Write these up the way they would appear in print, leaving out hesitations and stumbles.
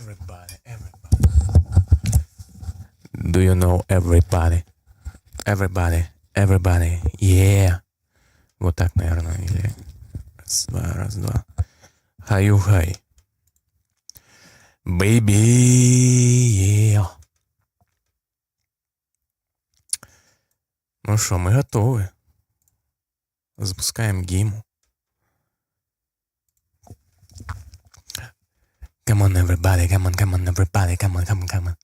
Everybody, everybody. Do you know everybody? Everybody, everybody, yeah. Вот так, наверное, или раз, два, раз, два. Хаю-хай. Baby, yeah. Ну что, мы готовы. Запускаем гейму. Come on, everybody, come on, everybody, come on.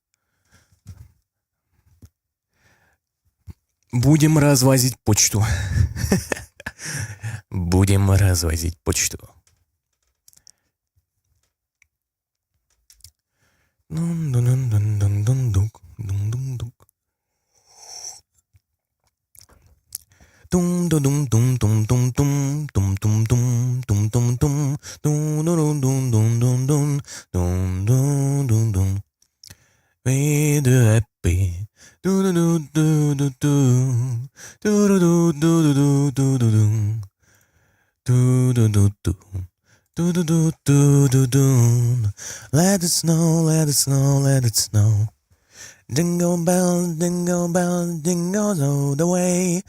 Будем развозить почту. Будем развозить почту. We do happy. Let it snow, let it snow, let it snow. Jingle bells, jingles all the way.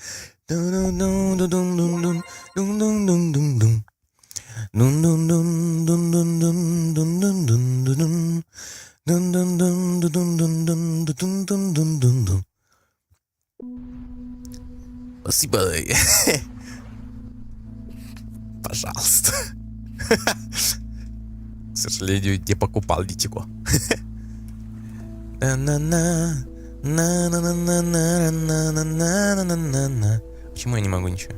Спасибо. Пожалуйста. К сожалению, не покупал ничего. Почему я не могу ничего?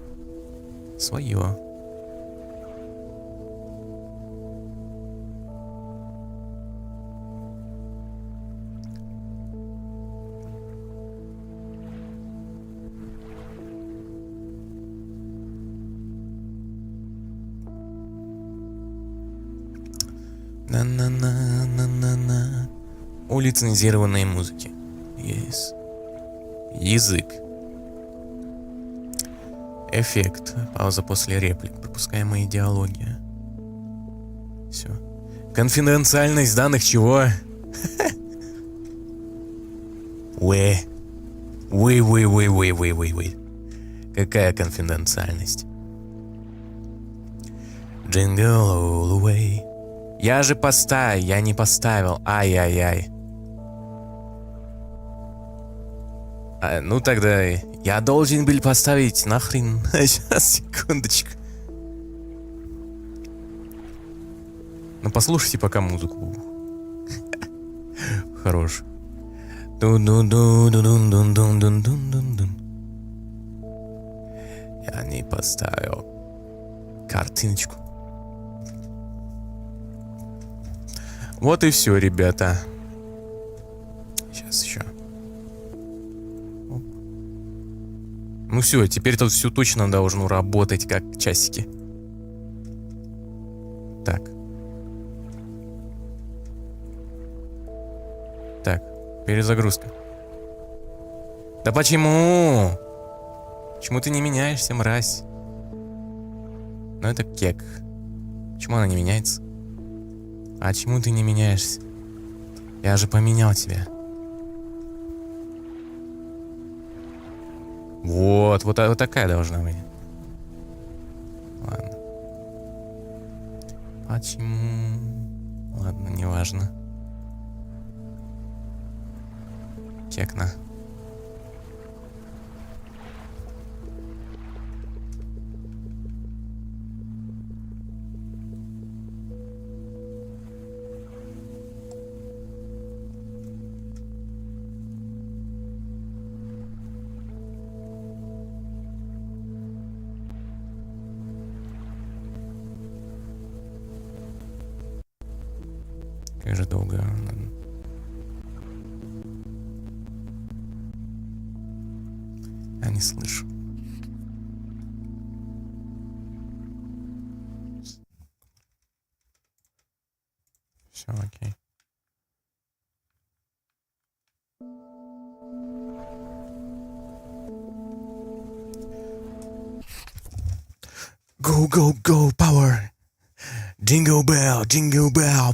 Свое. На-на-на-на-на-на. О лицензированной музыке. Yes. Язык. Эффект. Пауза после реплик. Пропускаемая идеология. Все. Конфиденциальность данных чего? Вы. Какая конфиденциальность? Jingle all the way. Я же поставил, я не поставил. Ай-яй-яй. Ну тогда я должен был поставить нахрен. Сейчас, секундочку. Ну послушайте пока музыку. Хорош. Я не поставил картиночку. Вот и все, ребята. Сейчас еще. Ну все, теперь тут все точно должно работать, как часики. Так. Так, перезагрузка. Да почему? Почему ты не меняешься, мразь? Ну это кек. Почему она не меняется? А чему ты не меняешься? Я же поменял тебя. Вот такая должна быть. Ладно. Почему? Ладно, неважно. Кекна. Как же долго. Я не слышу. Все, окей. Go, go, go, power. Jingle bell,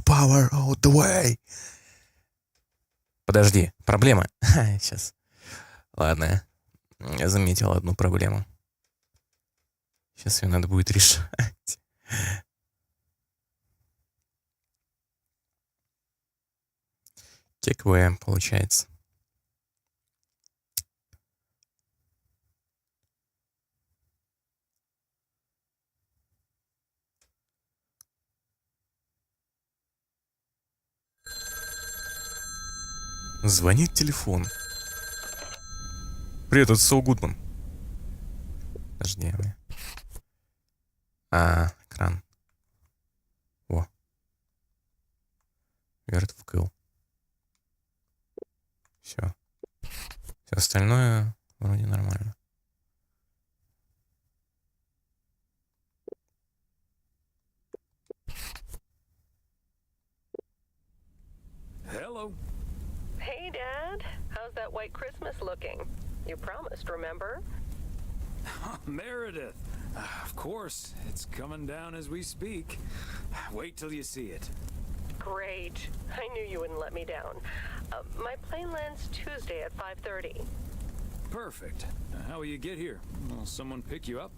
power out the way. Подожди, проблема. Сейчас. Ладно, я заметил одну проблему. Сейчас ее надо будет решать. Кеквэ получается. Звонит телефон. Привет, это Сол Гудман. Подожди. Экран. О. Верт вкл. Все. Все остальное вроде нормально. Hello. Hey, Dad. How's that white Christmas looking? You promised, remember? Meredith. Of course, it's coming down as we speak. Wait till you see it. Great. I knew you wouldn't let me down. My plane lands Tuesday at 5:30. Perfect. How will you get here? Will someone pick you up?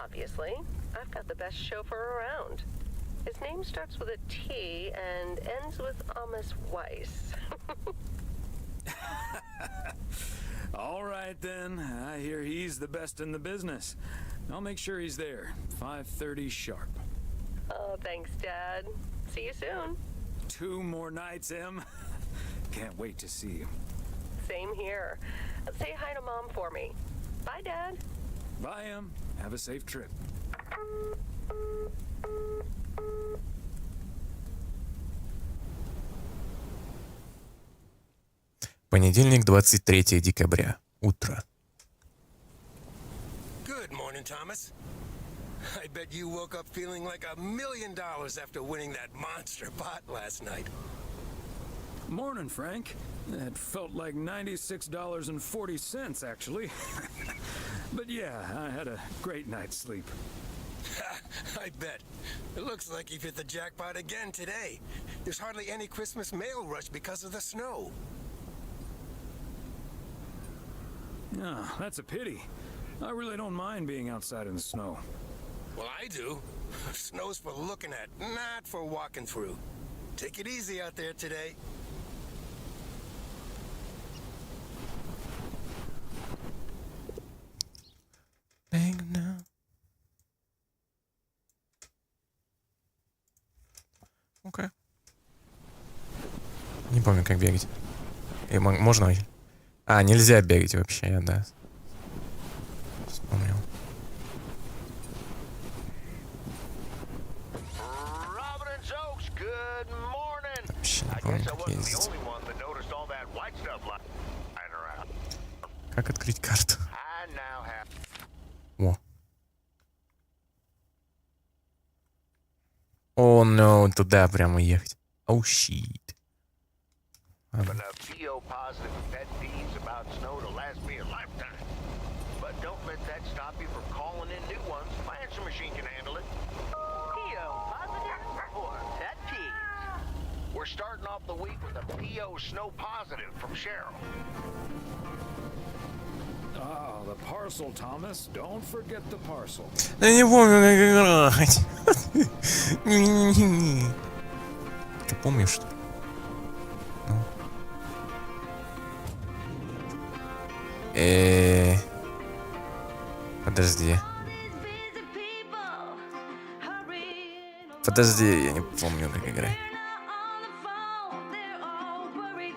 Obviously. I've got the best chauffeur around. His name starts with a T and ends with Amos Weiss. All right, then. I hear he's the best in the business. I'll make sure he's there. 5:30 sharp. Oh, thanks, Dad. See you soon. 2 more nights, Em. Can't wait to see you. Same here. Say hi to Mom for me. Bye, Dad. Bye, Em. Have a safe trip. Понедельник, 23 декабря. Утро. Good morning, Thomas. I bet you woke up feeling like $1 million after winning that monster pot last night. Morning, Frank. It felt like $96.40, actually. But yeah, I had a great night's sleep. I bet. It looks like you've hit the jackpot again today. There's hardly any Christmas mail rush because of the snow. Ah, that's a pity. I really don't mind being outside in the snow. Well, I do. Snow's for looking at, not for walking through. Take it easy out there today. Bang now. Окей. Не помню, как бегать. Можно? Нельзя бегать вообще, да. Вспомнил. Вообще не помню, как ездить. Как открыть карту? О. О, ну, туда прямо ехать. Оу, щит. We're starting off the week with a PO snow positive from Cheryl. Ah, the parcel, Thomas. Don't forget the parcel. Да не помню, как играть. Ты помнишь, что ли? Подожди. Подожди, я не помню, как играть.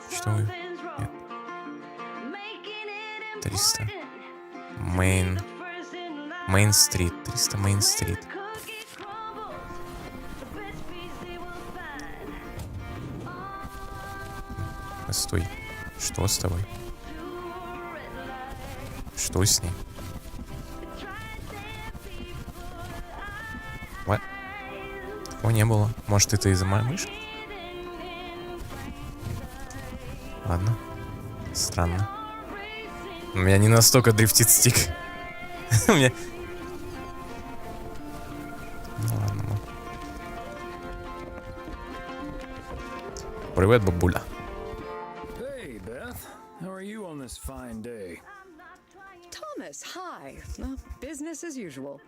Что вы? Нет. 300. Мейн стрит. 300 Мейн стрит. Стой. Что с тобой? Что с ней? What? Такого не было. Может, это из-за моей мышки? Ладно. Странно. У меня не настолько дрифтит стик. У меня... Ну ладно. Привет, бабуля. Hey, Beth. How are you on this fine day? Thomas, hi. Business as usual.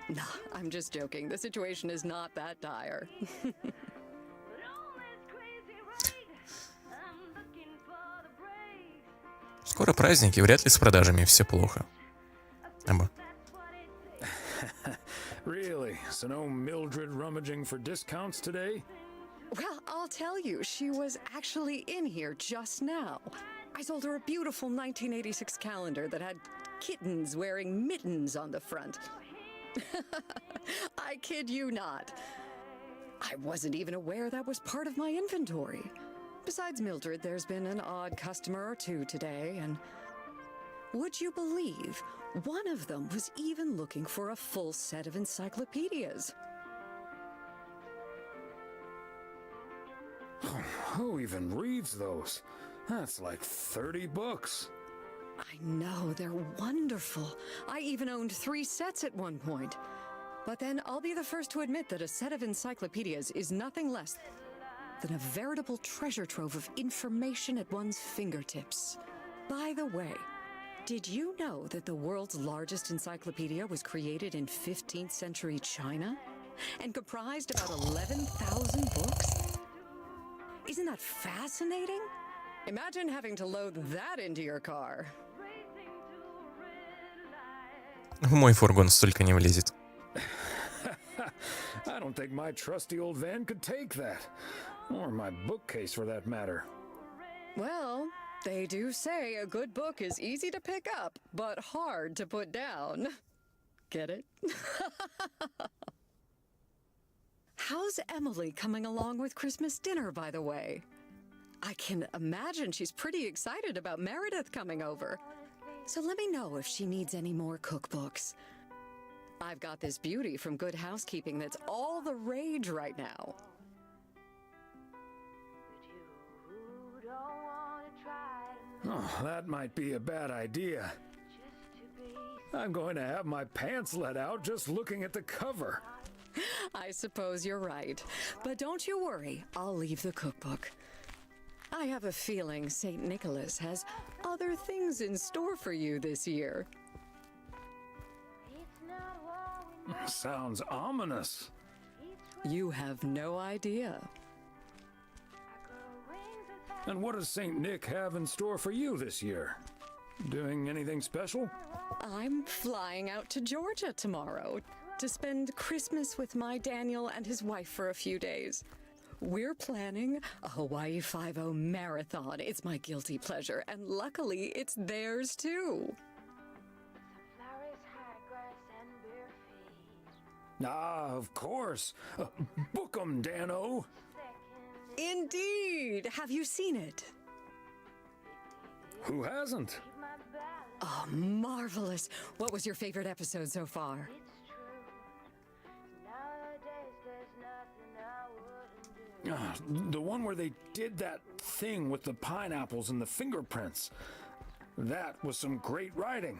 Nah, I'm just joking. The situation is not that dire. Скоро праздники, вряд ли с продажами все плохо. Або. Really? So no Mildred rummaging for discounts today? Well, I'll tell you, she was actually in here just now. I sold her a beautiful 1986 calendar that had kittens wearing mittens on the front. I kid you not. I wasn't even aware that was part of my inventory. Besides Mildred, there's been an odd customer or two today, and would you believe one of them was even looking for a full set of encyclopedias? Who even reads those? That's like 30 books. I know, they're wonderful. I even owned 3 sets at one point. But then I'll be the first to admit that a set of encyclopedias is nothing less than a veritable treasure trove of information at one's fingertips. By the way, did you know that the world's largest encyclopedia was created in 15th century China and comprised about 11,000 books? Isn't that fascinating? Imagine having to load that into your car. В мой фургон столько не влезет. I don't think my trusty old van could take that. Or my bookcase, for that matter. Well, they do say a good book is easy to pick up, but hard to put down. Get it? How's Emily coming along with Christmas dinner, by the way? I can imagine she's pretty excited about Meredith coming over. So let me know if she needs any more cookbooks. I've got this beauty from Good Housekeeping that's all the rage right now. Oh, that might be a bad idea. I'm going to have my pants let out just looking at the cover. I suppose you're right. But don't you worry, I'll leave the cookbook. I have a feeling St. Nicholas has other things in store for you this year. Sounds ominous. You have no idea. And what does St. Nick have in store for you this year? Doing anything special? I'm flying out to Georgia tomorrow to spend Christmas with my Daniel and his wife for a few days. We're planning a Hawaii 5-0 marathon. It's my guilty pleasure, and luckily it's theirs too. Ah, of course. Book 'em, Dano. Indeed! Have you seen it? Who hasn't? Oh, marvelous. What was your favorite episode so far? The one where they did that thing with the pineapples and the fingerprints. That was some great writing.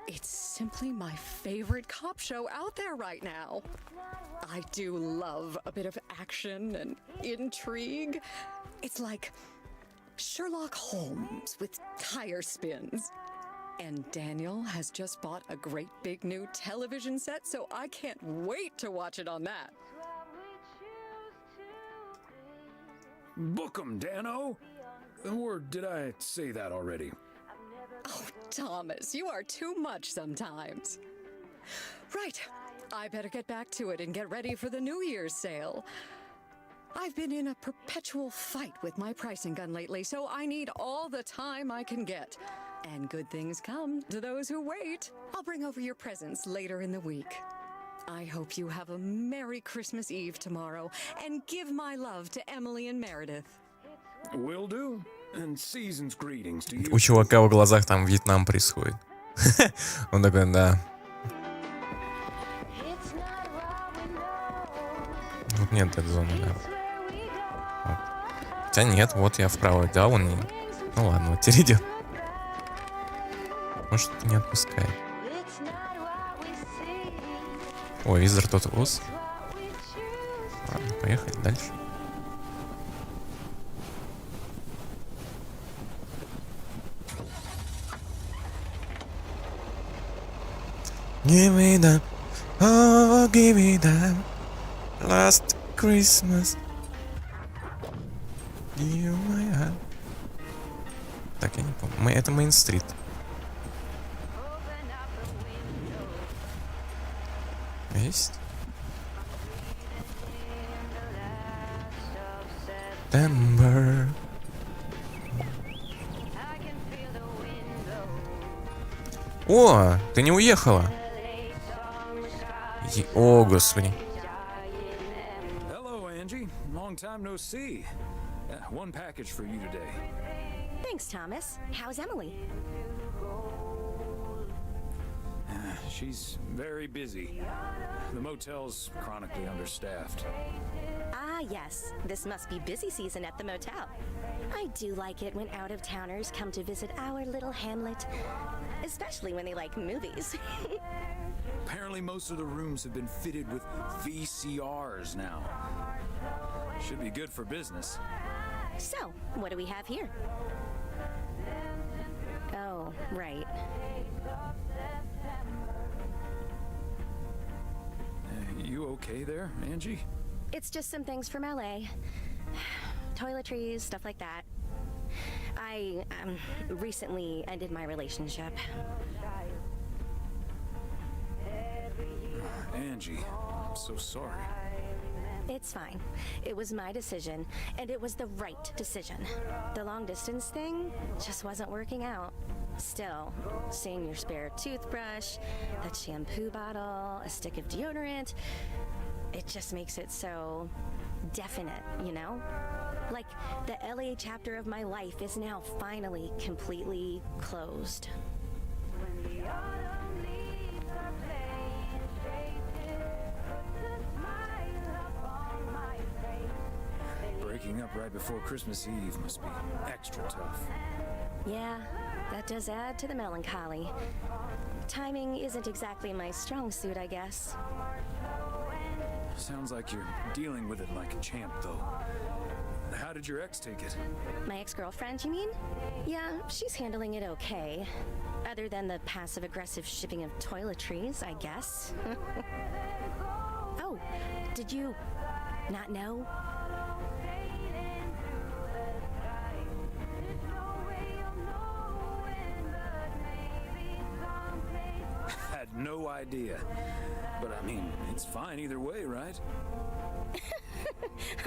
It's simply my favorite cop show out there right now. I do love a bit of action and intrigue. It's like Sherlock Holmes with tire spins. And Daniel has just bought a great big new television set, so I can't wait to watch it on that. Book 'em, Dano. Or did I say that already? Oh, Thomas, you are too much sometimes. Right, I better get back to it and get ready for the New Year's sale. I've been in a perpetual fight with my pricing gun lately, so I need all the time I can get. And good things come to those who wait. I'll bring over your presents later in the week. I hope you have a Merry Christmas Eve tomorrow, and give my love to Emily and Meredith. Will do. And season's greetings to you. У чувака в глазах там Вьетнам происходит. Он такой, да. Тут нет этой зоны, да. Вот. Хотя нет, вот я вправо, да, он не... Ну ладно, вот теперь идет. Может, не отпускает. Ой, визор тот ус. Ладно, поехали дальше. Give me that, oh, give me that last Christmas. You my heart. Так, я не помню. Это Мейн-стрит. Есть? September. О, ты не уехала. О, господи. Hello, Angie. Long time no see. One package for you today. Thanks, Thomas. How's Emily? She's very busy. The motel's chronically understaffed. Ah, yes. This must be busy season at the motel. I do like it when out-of-towners come to visit our little hamlet, especially when they like movies. Apparently most of the rooms have been fitted with VCRs now. Should be good for business. So, what do we have here? Oh, right. You okay there, Angie? It's just some things from LA. Toiletries, stuff like that. I recently ended my relationship. Angie, I'm so sorry. It's fine. It was my decision, and it was the right decision. The long distance thing just wasn't working out. Still, seeing your spare toothbrush, that shampoo bottle, a stick of deodorant, it just makes it so definite, you know? Like the LA chapter of my life is now finally completely closed. Breaking up right before Christmas Eve must be extra tough. Yeah, that does add to the melancholy. Timing isn't exactly my strong suit, I guess. Sounds like you're dealing with it like a champ, though. How did your ex take it? My ex-girlfriend, you mean? Yeah, she's handling it okay. Other than the passive-aggressive shipping of toiletries, I guess. Oh, did you not know? Had no idea. But I mean, it's fine either way, right?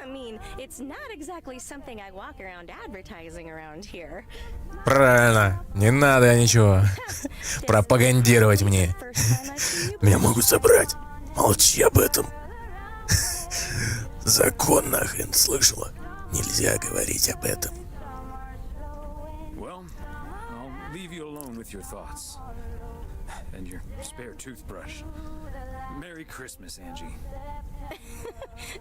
I mean, it's not exactly something I walk around advertising around here. Правильно. Не надо ничего пропагандировать мне. Меня могут забрать. Молчи об этом. Закон нахрен, слышала? Нельзя говорить об этом. Well, I'll leave you alone with your thoughts. And your spare toothbrush. Merry Christmas, Angie.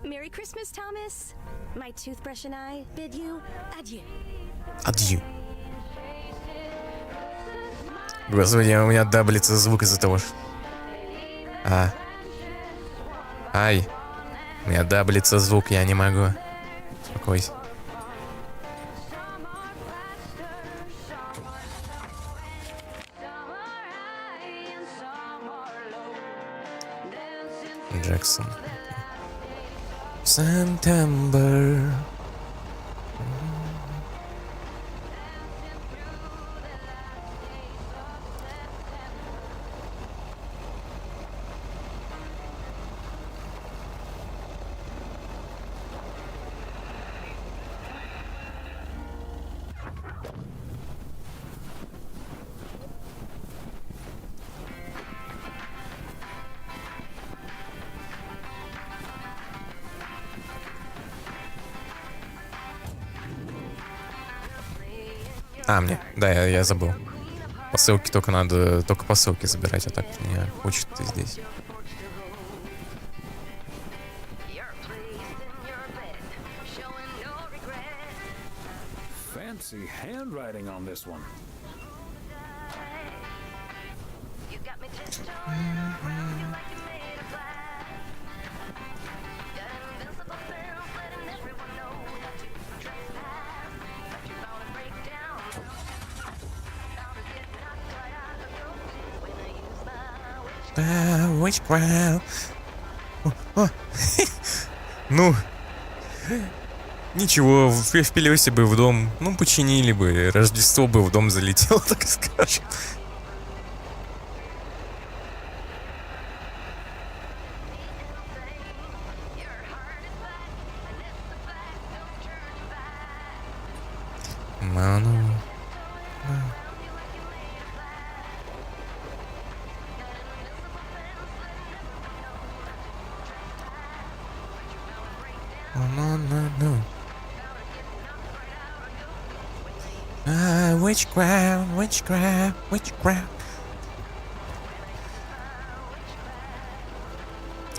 Merry Christmas, Thomas. My toothbrush and I bid you adieu. Адью. Господи, у меня даблится звук из-за того, что... Ай. У меня даблится звук, я не могу. Успокойся. Джексон. September. Мне. Да, я забыл. Посылки только надо... Только посылки забирать, а так меня учат здесь. Fancy handwriting on this one. Witchcraft. О. Ну, ничего, впилился бы в дом, ну, починили бы, Рождество бы в дом залетело, так скажем. Ману. Witchcraft, witchcraft, witchcraft.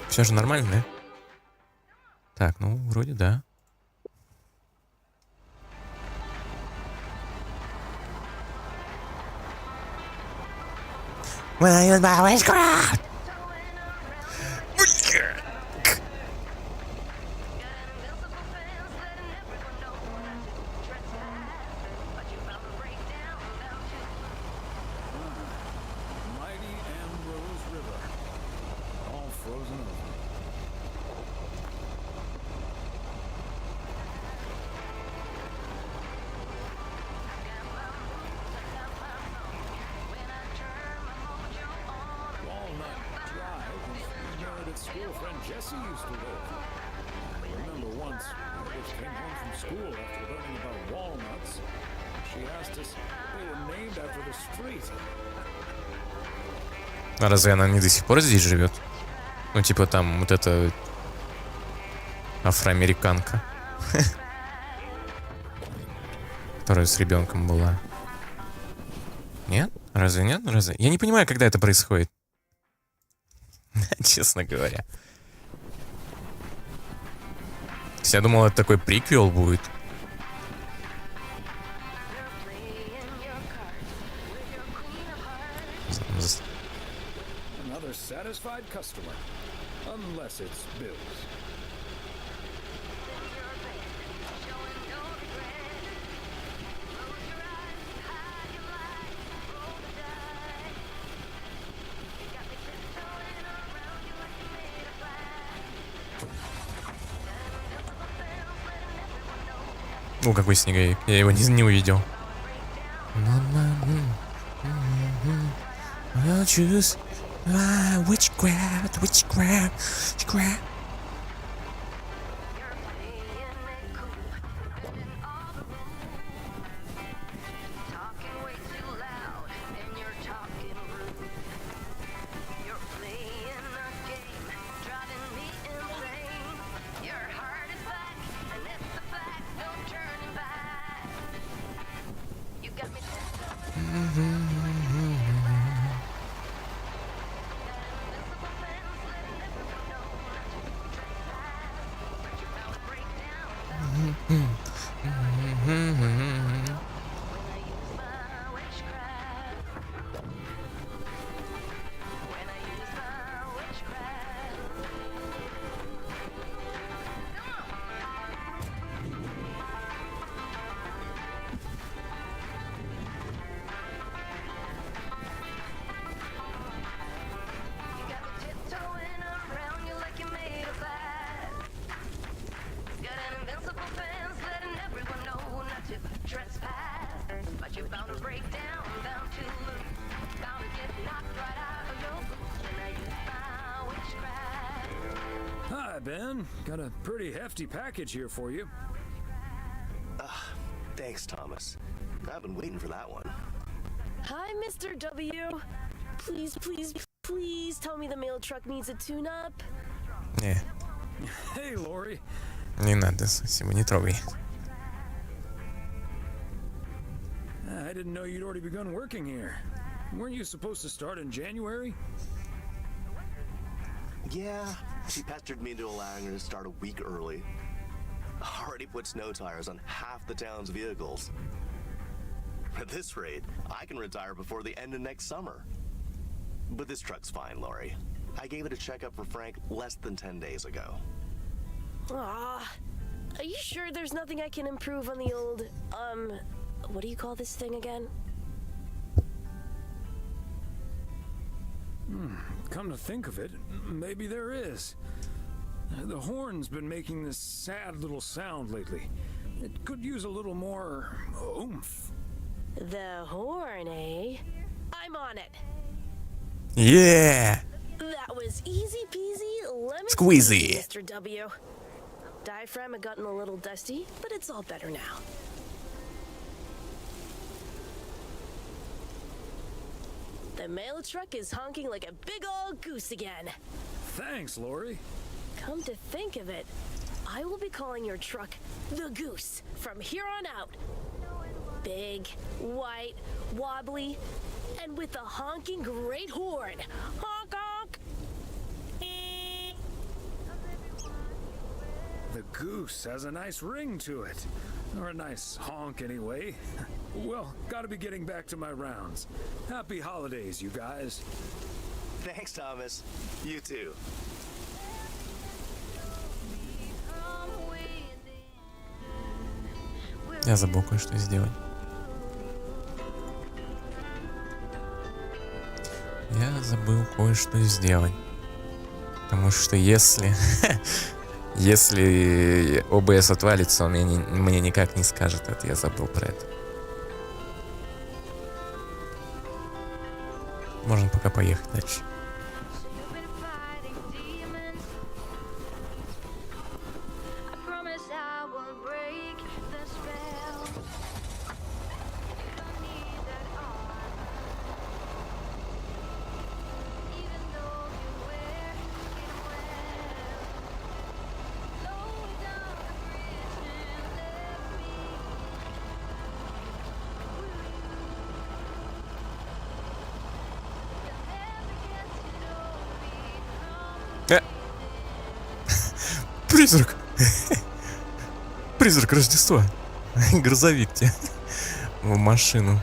Все же нормально, да? Так, ну, вроде да. Witchcraft. Mighty Ambrose River. All frozen over. Walnut Drive is where Meredith's school friend Jesse used to live. I remember once Meredith came home from school after learning about walnuts. She asked us if they were named after the street. А разве она не до сих пор здесь живет? Ну, типа там вот эта афроамериканка, которая с ребенком была. Нет? Разве нет? Разве? Я не понимаю, когда это происходит. Честно говоря. Я думал, это такой приквел будет. Another satisfied customer. Unless it's Bill's. О, какой снеговик. Я его не увидел. I'll choose witchcraft, witchcraft, witchcraft. Hi, Ben. Got a pretty hefty package here for you. Thanks, Thomas. I've been waiting for that one. Hi, Mr. W. Please, please, please tell me the mail truck needs a tune-up. Не, Hey, Lori. не надо, спасибо, не трогай. I didn't know you'd already begun working here. Weren't you supposed to start in January? Yeah, she pestered me into allowing her to start a week early. Already put snow tires on half the town's vehicles. At this rate, I can retire before the end of next summer. But this truck's fine, Lori. I gave it a checkup for Frank less than 10 days ago. Ah, are you sure there's nothing I can improve on the old, what do you call this thing again? come to think of it, maybe there is. The horn's been making this sad little sound lately. It could use a little more oomph. The horn, eh? I'm on it. Yeah! That was easy peasy, lemon Squeezy. Mr. W. Diaphragm had gotten a little dusty, but it's all better now. The mail truck is honking like a big old goose again. Thanks, Lori. Come to think of it, I will be calling your truck the Goose from here on out. Big, white, wobbly, and with a honking great horn. Honk honk! The goose has a nice ring to it. Or a nice honk, anyway. Well, gotta be getting back to my rounds. Happy holidays, you guys. Thanks, Thomas. You too. Я забыл кое-что сделать. Я забыл кое-что сделать. Потому что если... если ОБС отвалится, он мне никак не скажет это. Я забыл про это. Можно пока поехать дальше. Призрак! Призрак Рождества! Грузовик тебе в машину.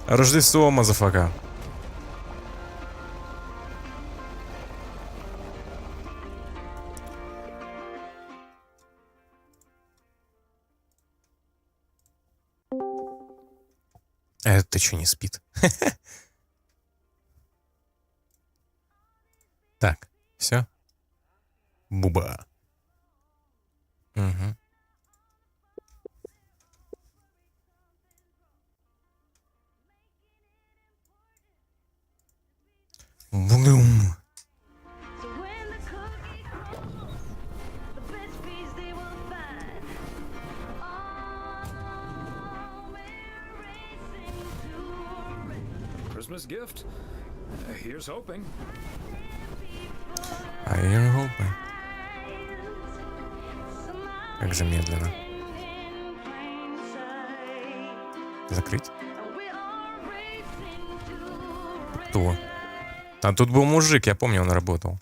Рождество, мазафака. А это что, не спит? Так, все. Буба. Угу. Блум. Christmas gift? Here's hoping. А я hoping. Как же медленно. Закрыть? Кто? А тут был мужик, я помню, он работал.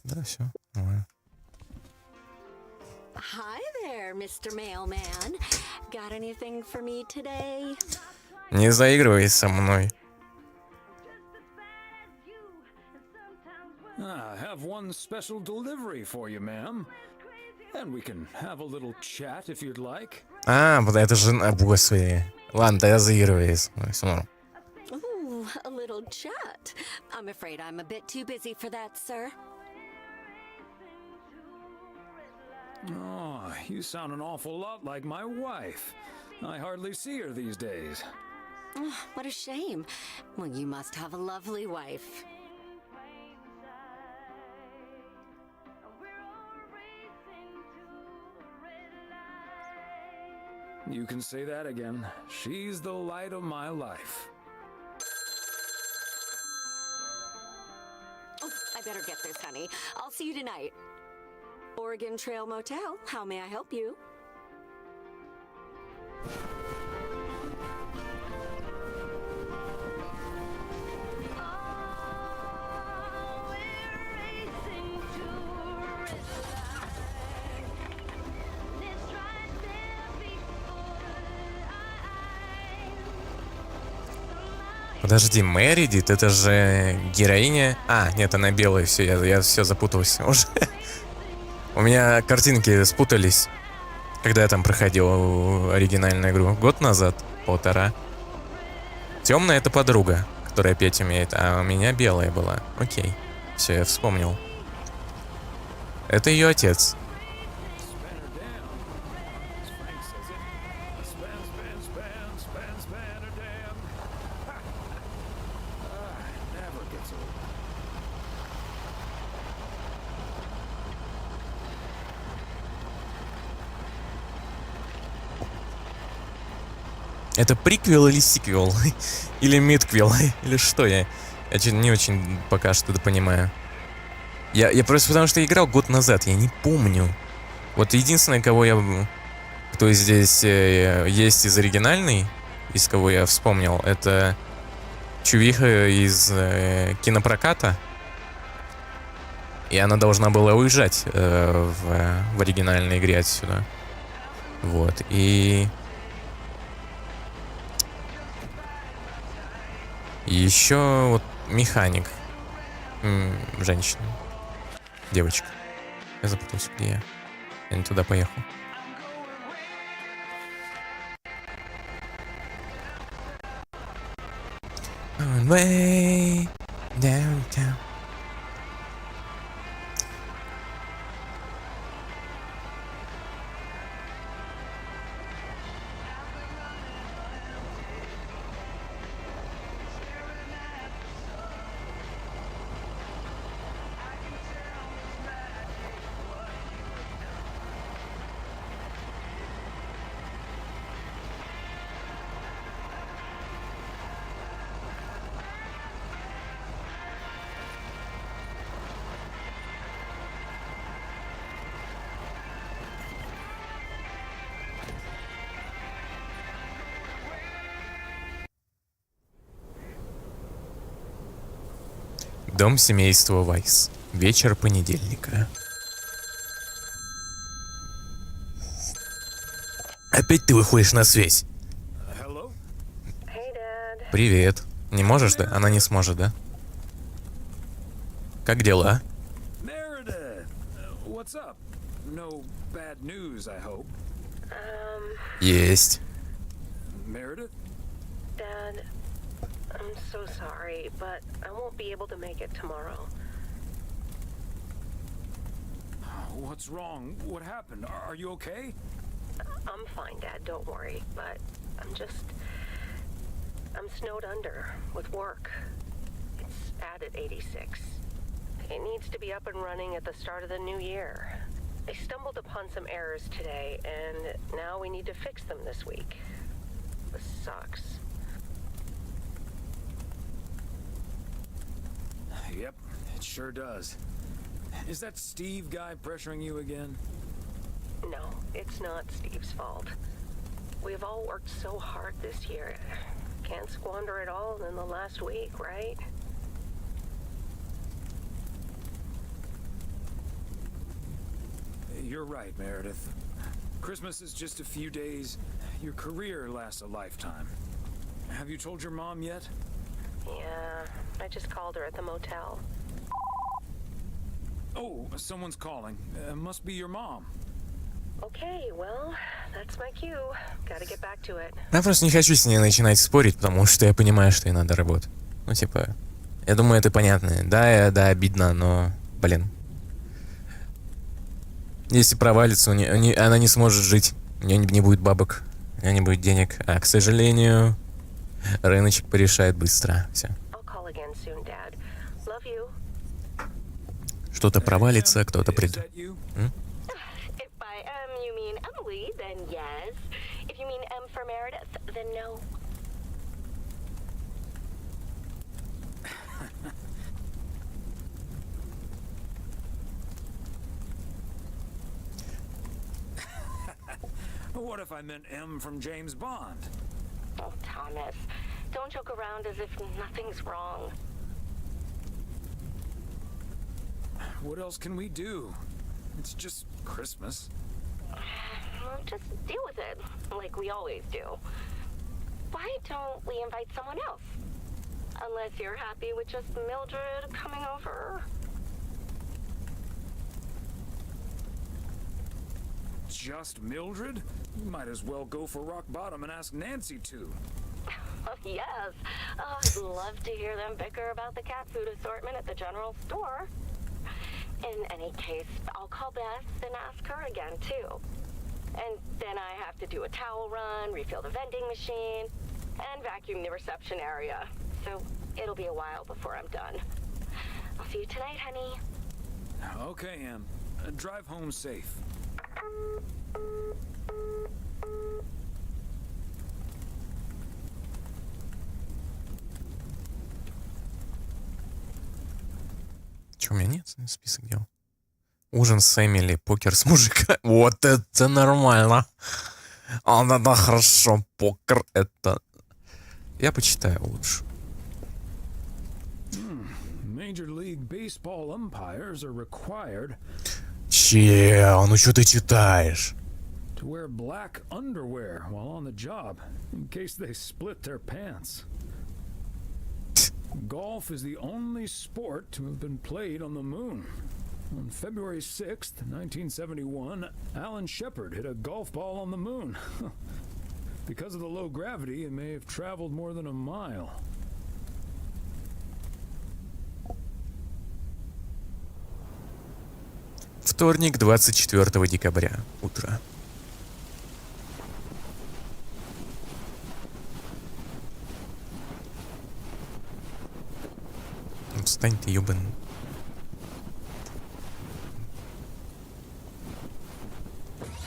Да, все. Hi there, Mr. Mailman. Got anything for me today? Не заигрывай со мной. I have one special delivery for you, ma'am. And we can have a little chat if you'd like. А, вот это же... Господи. Ладно, тогда заигрывай. Ooh, a little chat. I'm afraid I'm a bit too busy for that, sir. Oh, you sound an awful lot like my wife. I hardly see her these days. Oh, what a shame. Well, you must have a lovely wife. You can say that again. She's the light of my life. Oh, I better get this, honey. I'll see you tonight. Oregon Trail Motel. How may I help you? Подожди, Мэридит, это же героиня... А, нет, она белая, все, я все запутался уже. У меня картинки спутались, когда я там проходил оригинальную игру. Год назад, 1,5. Темная это подруга, которая петь умеет, а у меня белая была. Окей, все, я вспомнил. Это ее отец. Это приквел или сиквел? Или мидквел? Или что я? Я чё-то не очень пока что это понимаю. Я просто потому что играл год назад, я не помню. Вот единственное, кто здесь есть из оригинальной, из кого я вспомнил, это чувиха из кинопроката. И она должна была уезжать в оригинальной игре отсюда. Вот, и... Еще вот механик. Женщина. Девочка. Я запутался, где я. Я не туда поехал. On way downtown. Дом семейства Вайс. Вечер понедельника. Опять ты выходишь на связь. Привет. Не можешь, да? Она не сможет, да? Как дела? Есть. I'm so sorry, but I won't be able to make it tomorrow. What's wrong? What happened? Are you okay? I'm fine, Dad, don't worry, but I'm snowed under with work. It's at 86. It needs to be up and running at the start of the new year. I stumbled upon some errors today, and now we need to fix them this week. This sucks. Yep, it sure does. Is that Steve guy pressuring you again? No, it's not Steve's fault. We've all worked so hard this year. Can't squander it all in the last week, right? You're right, Meredith. Christmas is just a few days. Your career lasts a lifetime. Have you told your mom yet? Yeah, I just called her at the motel. Oh, someone's calling. Must be your mom. Okay, well, that's my cue. Gotta get back to it. Я просто не хочу с ней начинать спорить, потому что я понимаю, что ей надо работать. Ну, типа, я думаю, это понятно. Да, обидно, но, блин. Если провалится, она не сможет жить. У нее не будет бабок, у нее не будет денег. А, к сожалению, рыночек порешает быстро. Все. Что-то провалится, кто-то придет. mean Emily, then yes. If you mean M for Meredith, then no. What if I meant M from James Bond? Oh, Thomas, don't joke around as if nothing's wrong. What else can we do? It's just Christmas. Well, just deal with it, like we always do. Why don't we invite someone else? Unless you're happy with just Mildred coming over. Just Mildred? You might as well go for rock bottom and ask Nancy to. Oh, yes. I'd love to hear them bicker about the cat food assortment at the general store. In any case, I'll call Beth and ask her again, too. And then I have to do a towel run, refill the vending machine, and vacuum the reception area. So it'll be a while before I'm done. I'll see you tonight, honey. Okay, Em. Drive home safe. Че, у меня нет список дел? Ужин с Эмили, покер с мужиками. Вот это нормально. А, да, хорошо, покер это... Я почитаю лучше. Major League Baseball umpires are required Чел, ну что ты читаешь? to wear black underwear while on the job, in case they split their pants. Golf is the only sport to have been played on the moon. On February 6th, 1971, Alan Shepard hit a golf ball on the moon. Because of the low gravity, it may have traveled more than a mile. Вторник, 24 декабря. Утро. Встань ты, ёбаный.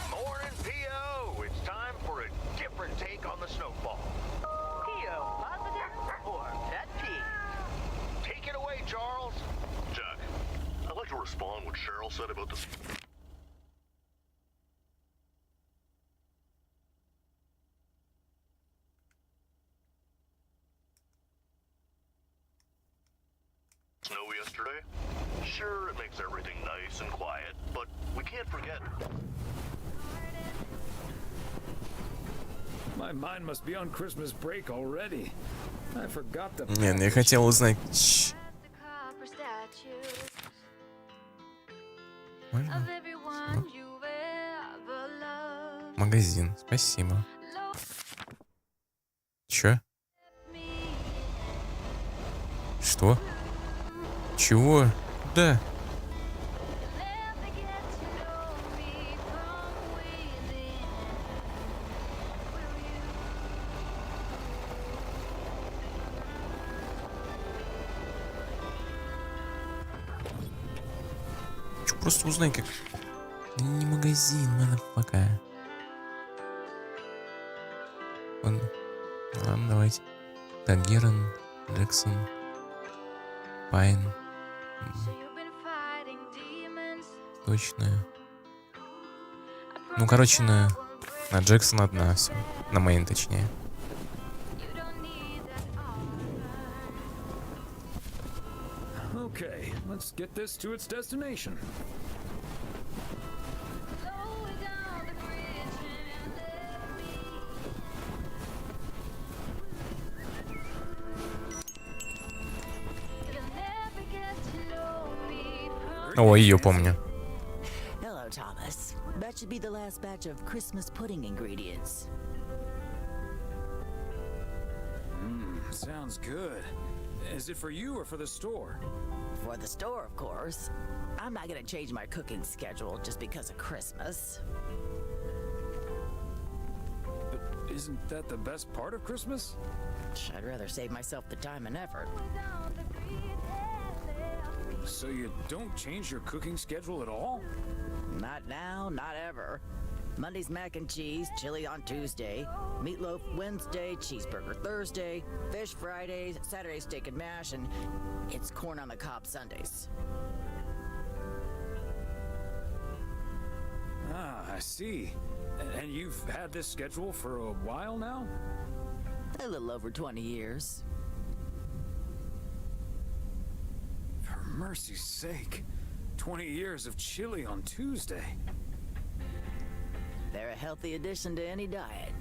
Morning, P.O. It's time for a different take on the snowball. P.O. positive or pet peeve? Take it away, Charles. Jack, I'd like to respond what Cheryl said about the... snow yesterday. Sure, it makes everything nice and quiet, but we can't forget... My mind must be on Christmas break already. I forgot the... Не, я хотел узнать... Можно? Магазин, спасибо. Чё? Что? Чего? Да. Чё, просто узнай, как... Да не магазин, motherfucker. Ладно, давайте. Так, Герон, Джексон, Пайн. Точно. Ну, короче, на Джексона одна все. На мейн, точнее. Okay, let's get this to its destination. О, ее помню. Hello, Thomas. That should be the last batch of Christmas pudding ingredients. Sounds good. Is it for you or for the store? For the store, of course. I'm not gonna change my cooking schedule just because of Christmas. But isn't that the best part of Christmas? I'd rather save myself the time and effort. So you don't change your cooking schedule at all? Not now, not ever. Monday's mac and cheese, chili on Tuesday, meatloaf Wednesday, cheeseburger Thursday, fish Fridays, Saturday steak and mash, and it's corn on the cob Sundays. Ah, I see. And you've had this schedule for a while now? A little over 20 years. For mercy's sake. 20 years of chili on Tuesday. They're a healthy addition to any diet.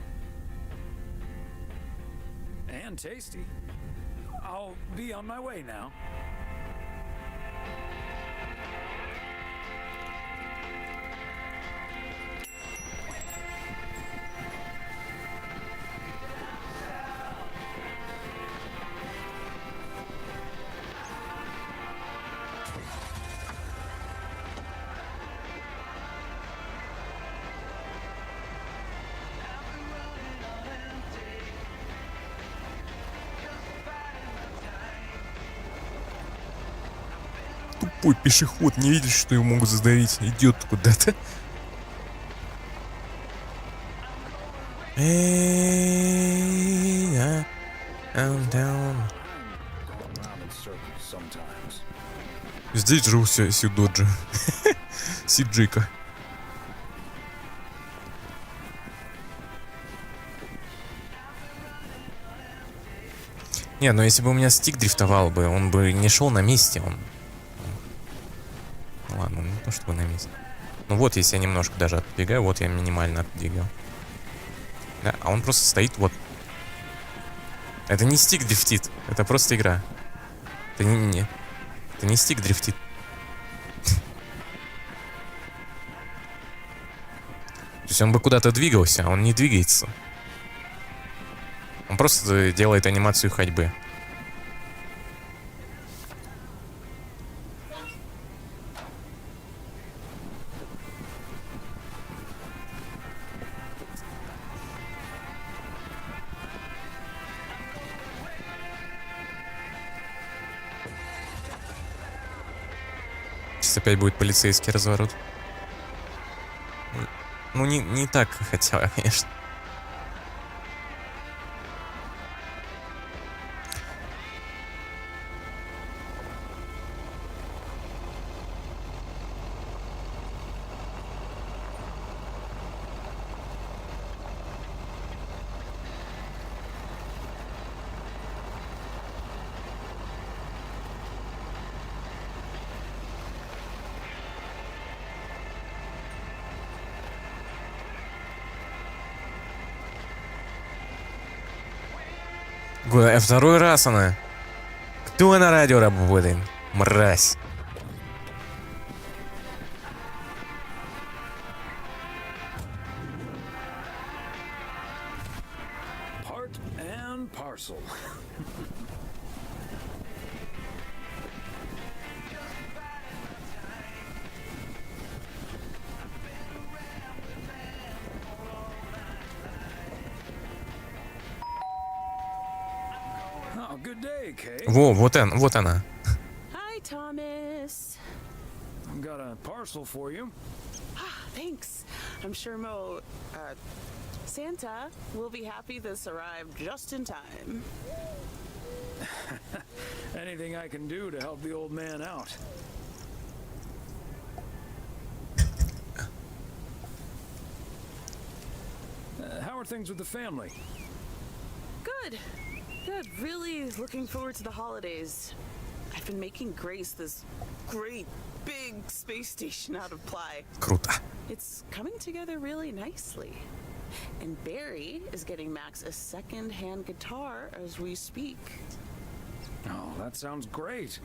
And tasty. I'll be on my way now. Тупой пешеход не видит, что его могут задавить. Идет куда-то. Здесь же все Сидоджи. Сиджика. Не, ну если бы у меня стик дрифтовал бы, он бы не шел на месте, он... Ну ладно, не то чтобы на месте. Ну вот, если я немножко даже отдвигаю, вот я минимально отдвигаю. Да, а он просто стоит вот. Это не стик дрифтит, это просто игра. Это не это не стик дрифтит. То есть он бы куда-то двигался, а он не двигается. Он просто делает анимацию ходьбы. Сейчас опять будет полицейский разворот. Ну, не так хотела, конечно. Второй раз она. Кто на радио работает? Мразь. Part and parcel. Oh, good day, Kay. Во, вот она. Hi, Thomas. I've got a parcel for you. Thanks. I'm sure Santa will be happy this arrived just in time. Anything I can do to help the old man out. How are things with the family? Good. Good. Really looking forward to the holidays. I've been making Grace this great big space station out of ply. Круто. It's coming together really nicely. And Barry is getting Max a second-hand guitar as we speak. Oh, that sounds great.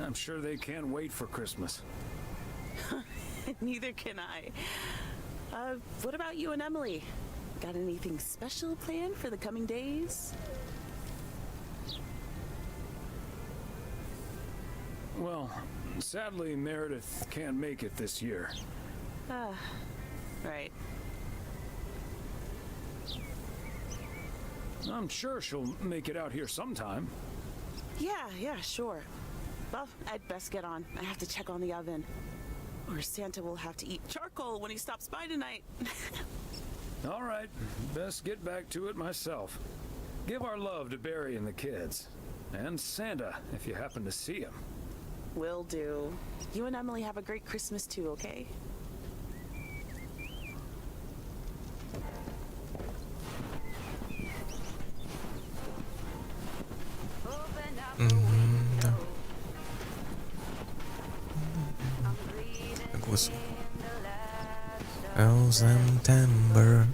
I'm sure they can't wait for Christmas. Neither can I. What about you and Emily? Got anything special planned for the coming days? Well, sadly, Meredith can't make it this year. Right. I'm sure she'll make it out here sometime. Yeah, sure. Well, I'd best get on. I have to check on the oven. Or Santa will have to eat charcoal. uncle when he stops by tonight. All right, best get back to it myself. Give our love to Barry and the kids. And Santa, if you happen to see him. Will do. You and Emily have a great Christmas too, okay? Господи. Oh, September.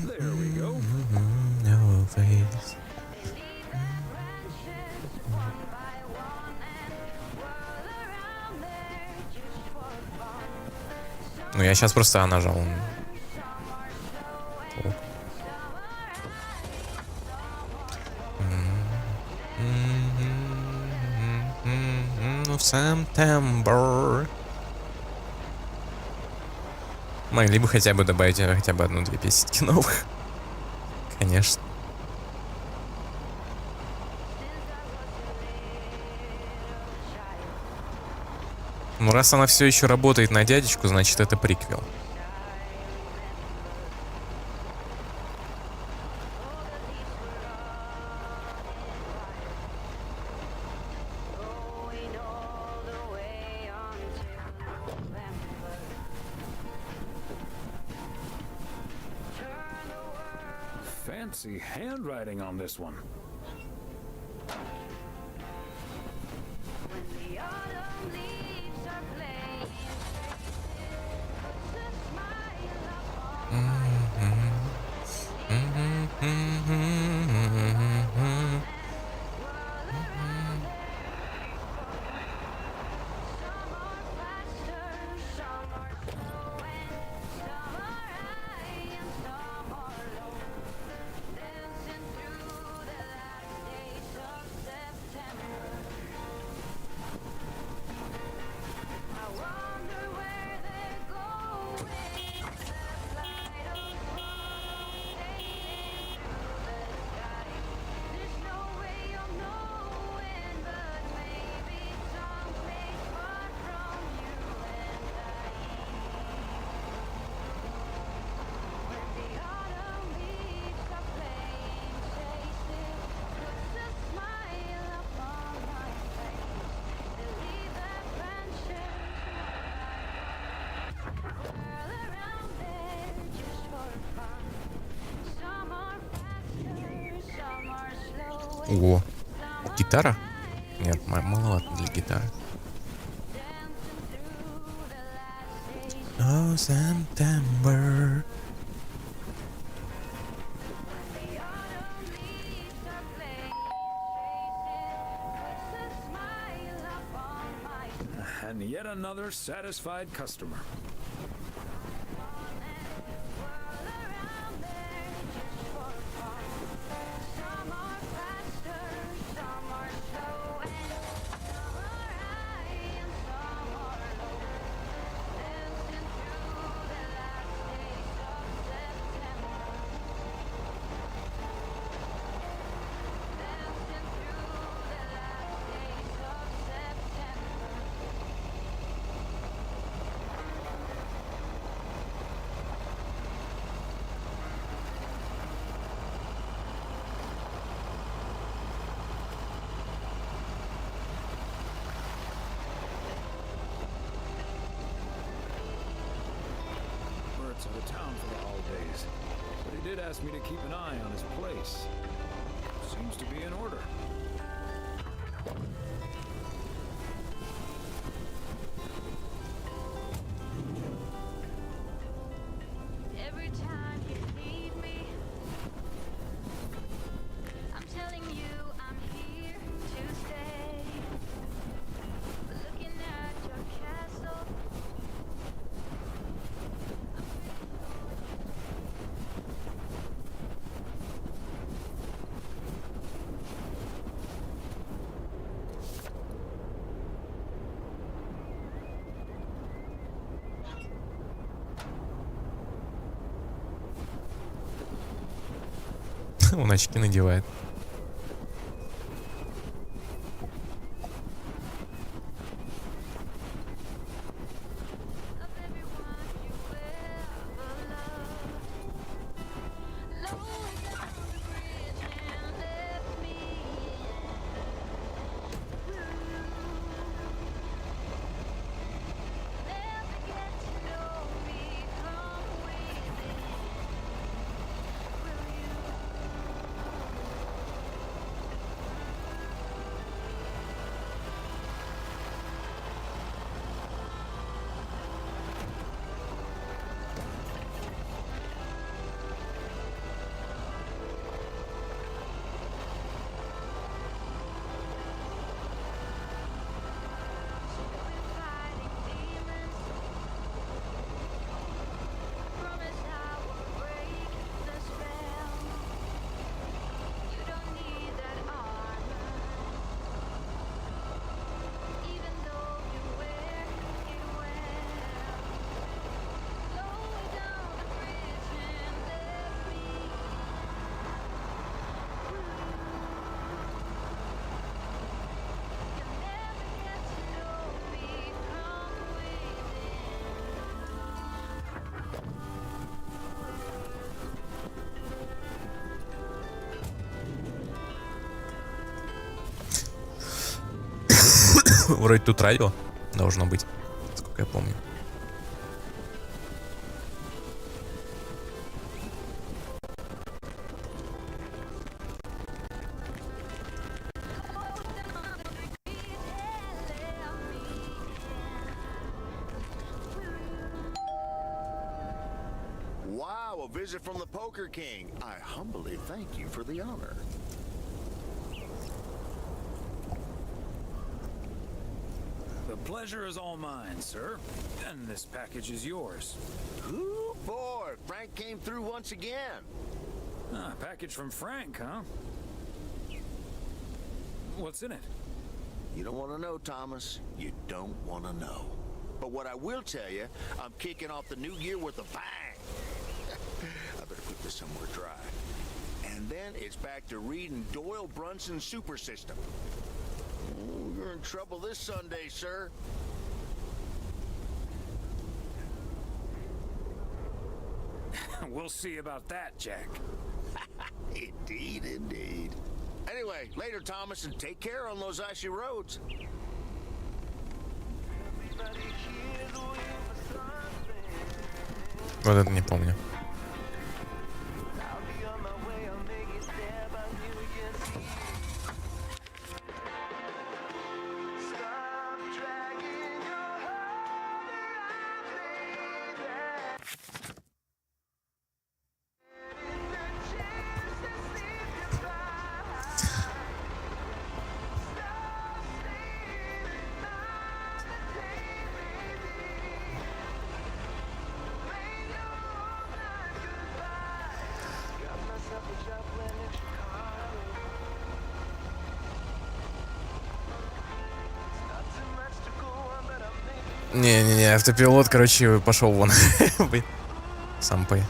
There we go. No face. Ну, я сейчас просто нажал. В September. Могли бы хотя бы добавить хотя бы одну-две песенки новых. Конечно. Ну, раз она все еще работает на дядечку, значит, это приквел. Fancy handwriting on this one. Ого. Гитара? Нет, маловато для гитары. Oh, September. And yet another satisfied customer. Of the town for the holidays, but he did ask me to keep an eye on his place. Seems to be in order. Every time you leave me, I'm telling you I'm here to stay. Looking at your castle. Он очки надевает. Вроде тут радио должно быть, сколько я помню. Wow, a visit from the Poker King. I humbly thank you for the honor. The pleasure is all mine, sir. And this package is yours. Ooh, boy, Frank came through once again. Ah, package from Frank, huh? What's in it? You don't want to know, Thomas. You don't want to know. But what I will tell you, I'm kicking off the new year with a bang. I better put this somewhere dry. And then it's back to reading Doyle Brunson's Super System. Oh, you're in trouble this Sunday, sir. We'll see about that, Jack. Indeed, indeed. Anyway, later, Thomas, and take care on those icy roads. Вот это не помню. Не-не-не, автопилот, короче, пошел вон. Сам П.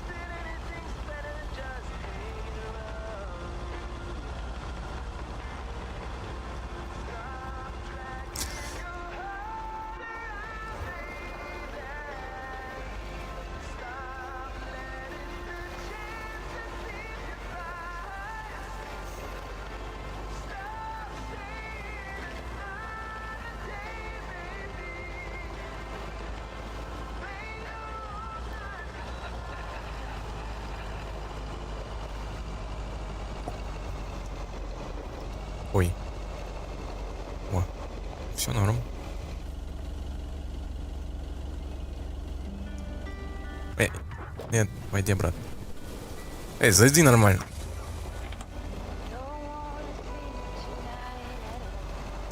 Ой. О, все норм. Нет, пойди обратно. Зайди нормально.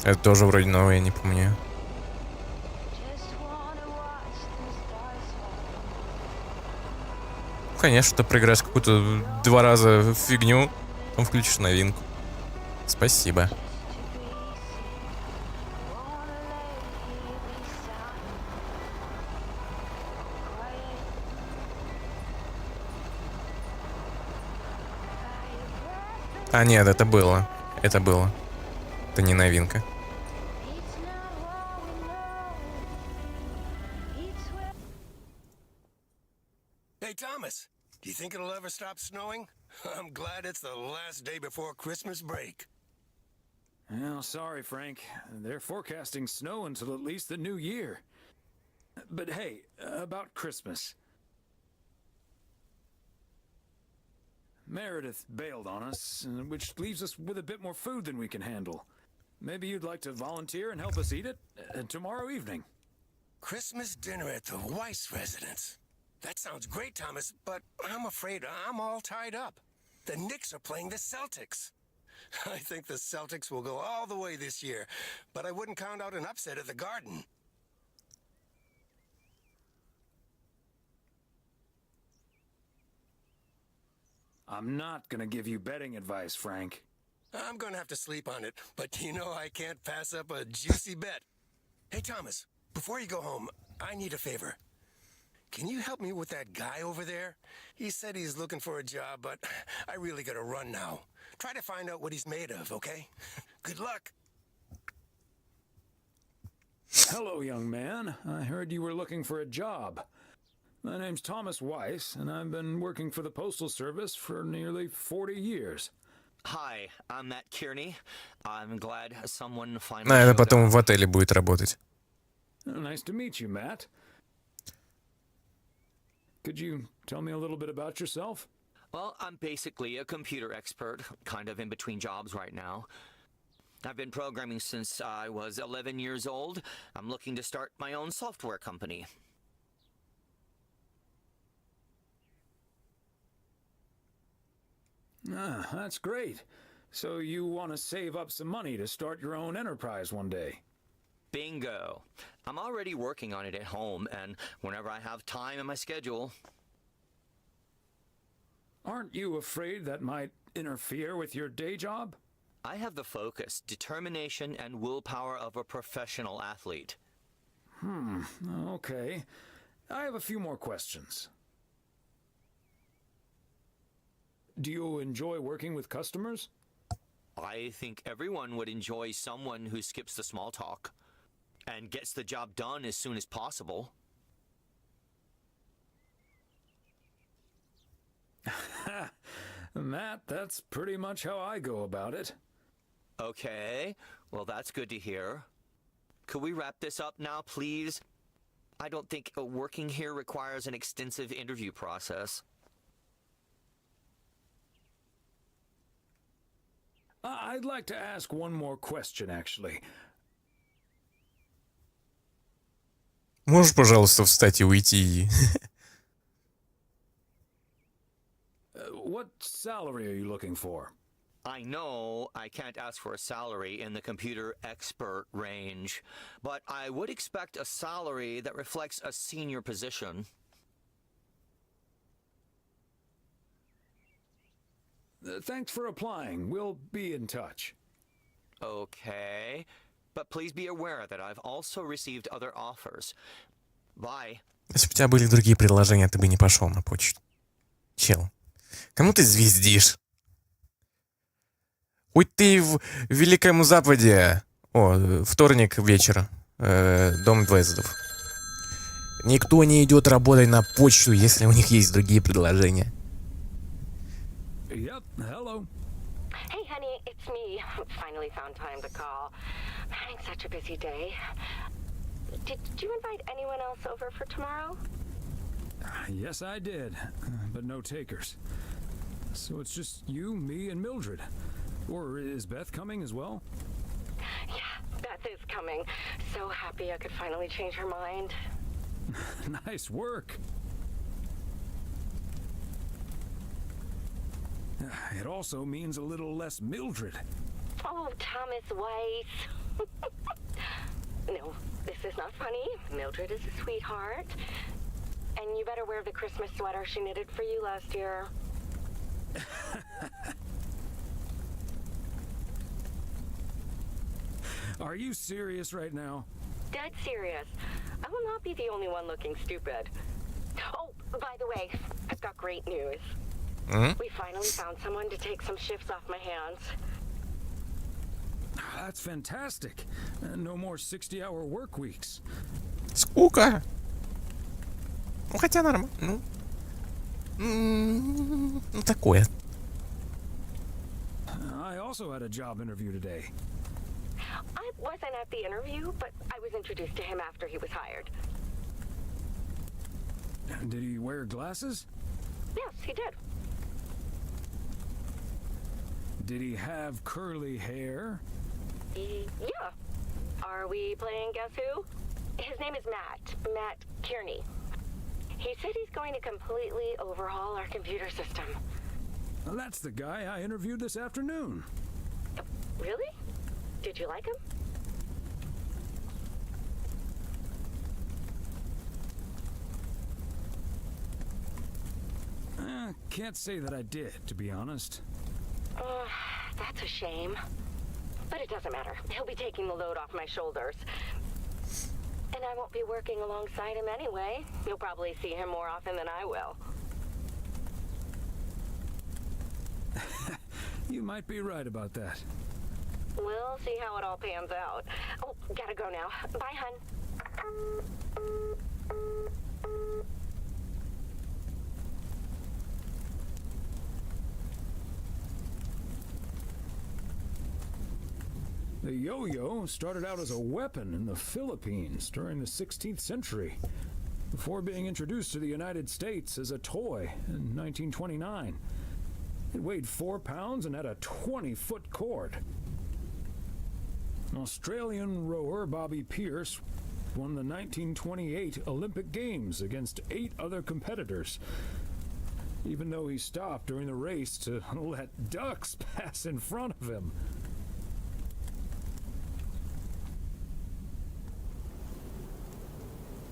Это тоже вроде новое, я не помню. Конечно, ты проиграешь какую-то 2 раза фигню, потом включишь новинку. Спасибо. А, нет, это было. Это было. Это не новинка. Hey, Thomas, do you think it'll ever stop snowing? I'm glad it's the last day before Christmas break. Well, sorry, Frank. They're forecasting snow until at least the new year. But hey, about Christmas. Meredith bailed on us, which leaves us with a bit more food than we can handle. Maybe you'd like to volunteer and help us eat it tomorrow evening. Christmas dinner at the Weiss residence. That sounds great, Thomas, but I'm afraid I'm all tied up. The Knicks are playing the Celtics. I think the Celtics will go all the way this year, but I wouldn't count out an upset at the Garden. I'm not gonna give you betting advice, Frank. I'm gonna have to sleep on it, but you know I can't pass up a juicy bet. Hey, Thomas, before you go home, I need a favor. Can you help me with that guy over there? He said he's looking for a job, but I really gotta run now. Try to find out what he's made of, okay? Good luck. Hello, young man. I heard you were looking for a job. My name's Thomas Weiss, and I've been working for the Postal Service for nearly 40 years. Hi, I'm Matt Kearney. I'm glad someone finally Это showed потом up. в отеле будет работать. Nice to meet you, Matt. Could you tell me a little bit about yourself? Well, I'm basically a computer expert, kind of in between jobs right now. I've been programming since I was 11 years old. I'm looking to start my own software company. Ah, that's great. So you want to save up some money to start your own enterprise one day? Bingo. I'm already working on it at home, and whenever I have time in my schedule. Aren't you afraid that might interfere with your day job? I have the focus, determination, and willpower of a professional athlete. Okay. I have a few more questions. Do you enjoy working with customers? I think everyone would enjoy someone who skips the small talk and gets the job done as soon as possible. Matt, that's pretty much how I go about it. Okay, well, that's good to hear. Could we wrap this up now, please? I don't think working here requires an extensive interview process. I'd like to ask one more question, actually. Можешь, пожалуйста, встать и уйти? What salary are you looking for? I know I can't ask for a salary in the computer expert range, but I would expect a salary that reflects a senior position. Thanks for applying. We'll be in touch. Okay, but please be aware that I've also received other offers. Bye. Если бы у тебя были другие предложения, ты бы не пошел на почту. Чел, кому ты звездишь? Хоть ты в Великом Западе. О, вторник вечер. Дом Двездов. Никто не идет работать на почту, если у них есть другие предложения. Yep, hello. Hey, honey, it's me. Finally found time to call. I'm having such a busy day. Did you invite anyone else over for tomorrow? Yes, I did, but no takers. So it's just you, me, and Mildred. Or is Beth coming as well? Yeah, Beth is coming. So happy I could finally change her mind. Nice work. It also means a little less Mildred. Oh, Thomas Weiss. No, this is not funny. Mildred is a sweetheart. And you better wear the Christmas sweater she knitted for you last year. Are you serious right now? Dead serious. I will not be the only one looking stupid. Oh, by the way, I've got great news. We finally found someone to take some shifts off my hands. That's fantastic. No more 60-hour work weeks. Скука. Ну, хотя нормально. Ну, такое. I also had a job interview today. I wasn't at the interview, but I was introduced to him after he was hired. Did he wear glasses? Yes, he did. Did he have curly hair? Yeah. Are we playing Guess Who? His name is Matt Kearney. He said he's going to completely overhaul our computer system. Well, that's the guy I interviewed this afternoon. Really? Did you like him? Can't say that I did, to be honest. That's a shame. But it doesn't matter. He'll be taking the load off my shoulders. And I won't be working alongside him anyway. You'll probably see him more often than I will. You might be right about that. We'll see how it all pans out. Oh, gotta go now. Bye, hun. The yo-yo started out as a weapon in the Philippines during the 16th century, before being introduced to the United States as a toy in 1929. It weighed 4 pounds and had a 20-foot cord. Australian rower Bobby Pierce won the 1928 Olympic Games against 8 other competitors, even though he stopped during the race to let ducks pass in front of him.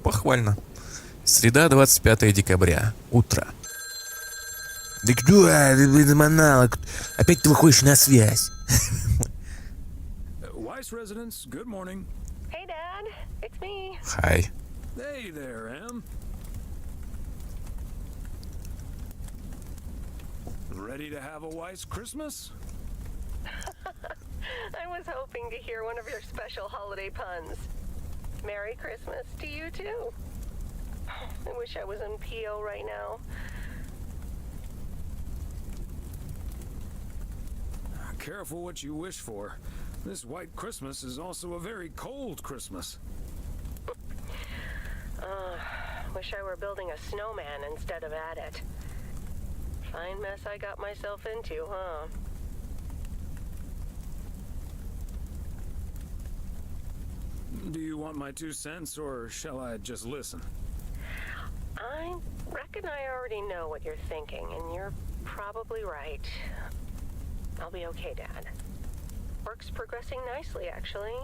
Похвально. Среда, 25 декабря. Утро. Да кто? Ты манала. Опять ты выходишь на связь. Weiss residents, good morning. Hey, Dad. It's me. Hi. Hey there, Em. Ready to have a Weiss Christmas? I was hoping to hear one of your special holiday puns. Merry Christmas to you, too. I wish I was in PO right now. Careful what you wish for. This white Christmas is also a very cold Christmas. Wish I were building a snowman instead of at it. Fine mess I got myself into, huh? Do you want my 2 cents, or shall I just listen? I reckon I already know what you're thinking, and you're probably right. I'll be okay, Dad. Work's progressing nicely, actually.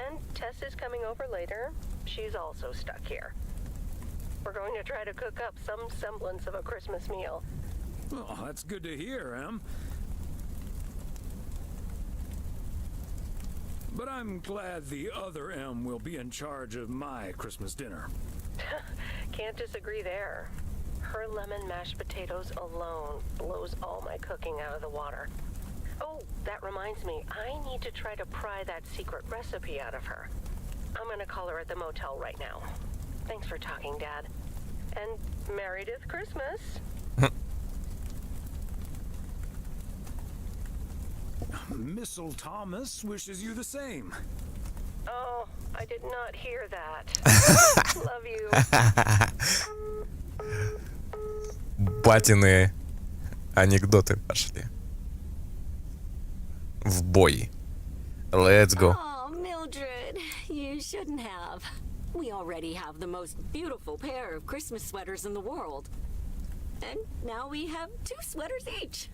And Tess is coming over later. She's also stuck here. We're going to try to cook up some semblance of a Christmas meal. Oh, that's good to hear, Em. But I'm glad the other M will be in charge of my Christmas dinner. Can't disagree there. Her lemon mashed potatoes alone blows all my cooking out of the water. Oh, that reminds me, I need to try to pry that secret recipe out of her. I'm gonna call her at the motel right now. Thanks for talking, Dad. And Merry Christmas. Missile Thomas wishes you the same. Oh, I did not hear that. Love you. Батины анекдоты пошли. В бой. Let's go. Oh, Mildred, you shouldn't have. We already have the most beautiful pair of Christmas sweaters in the world. And now we have 2 sweaters each.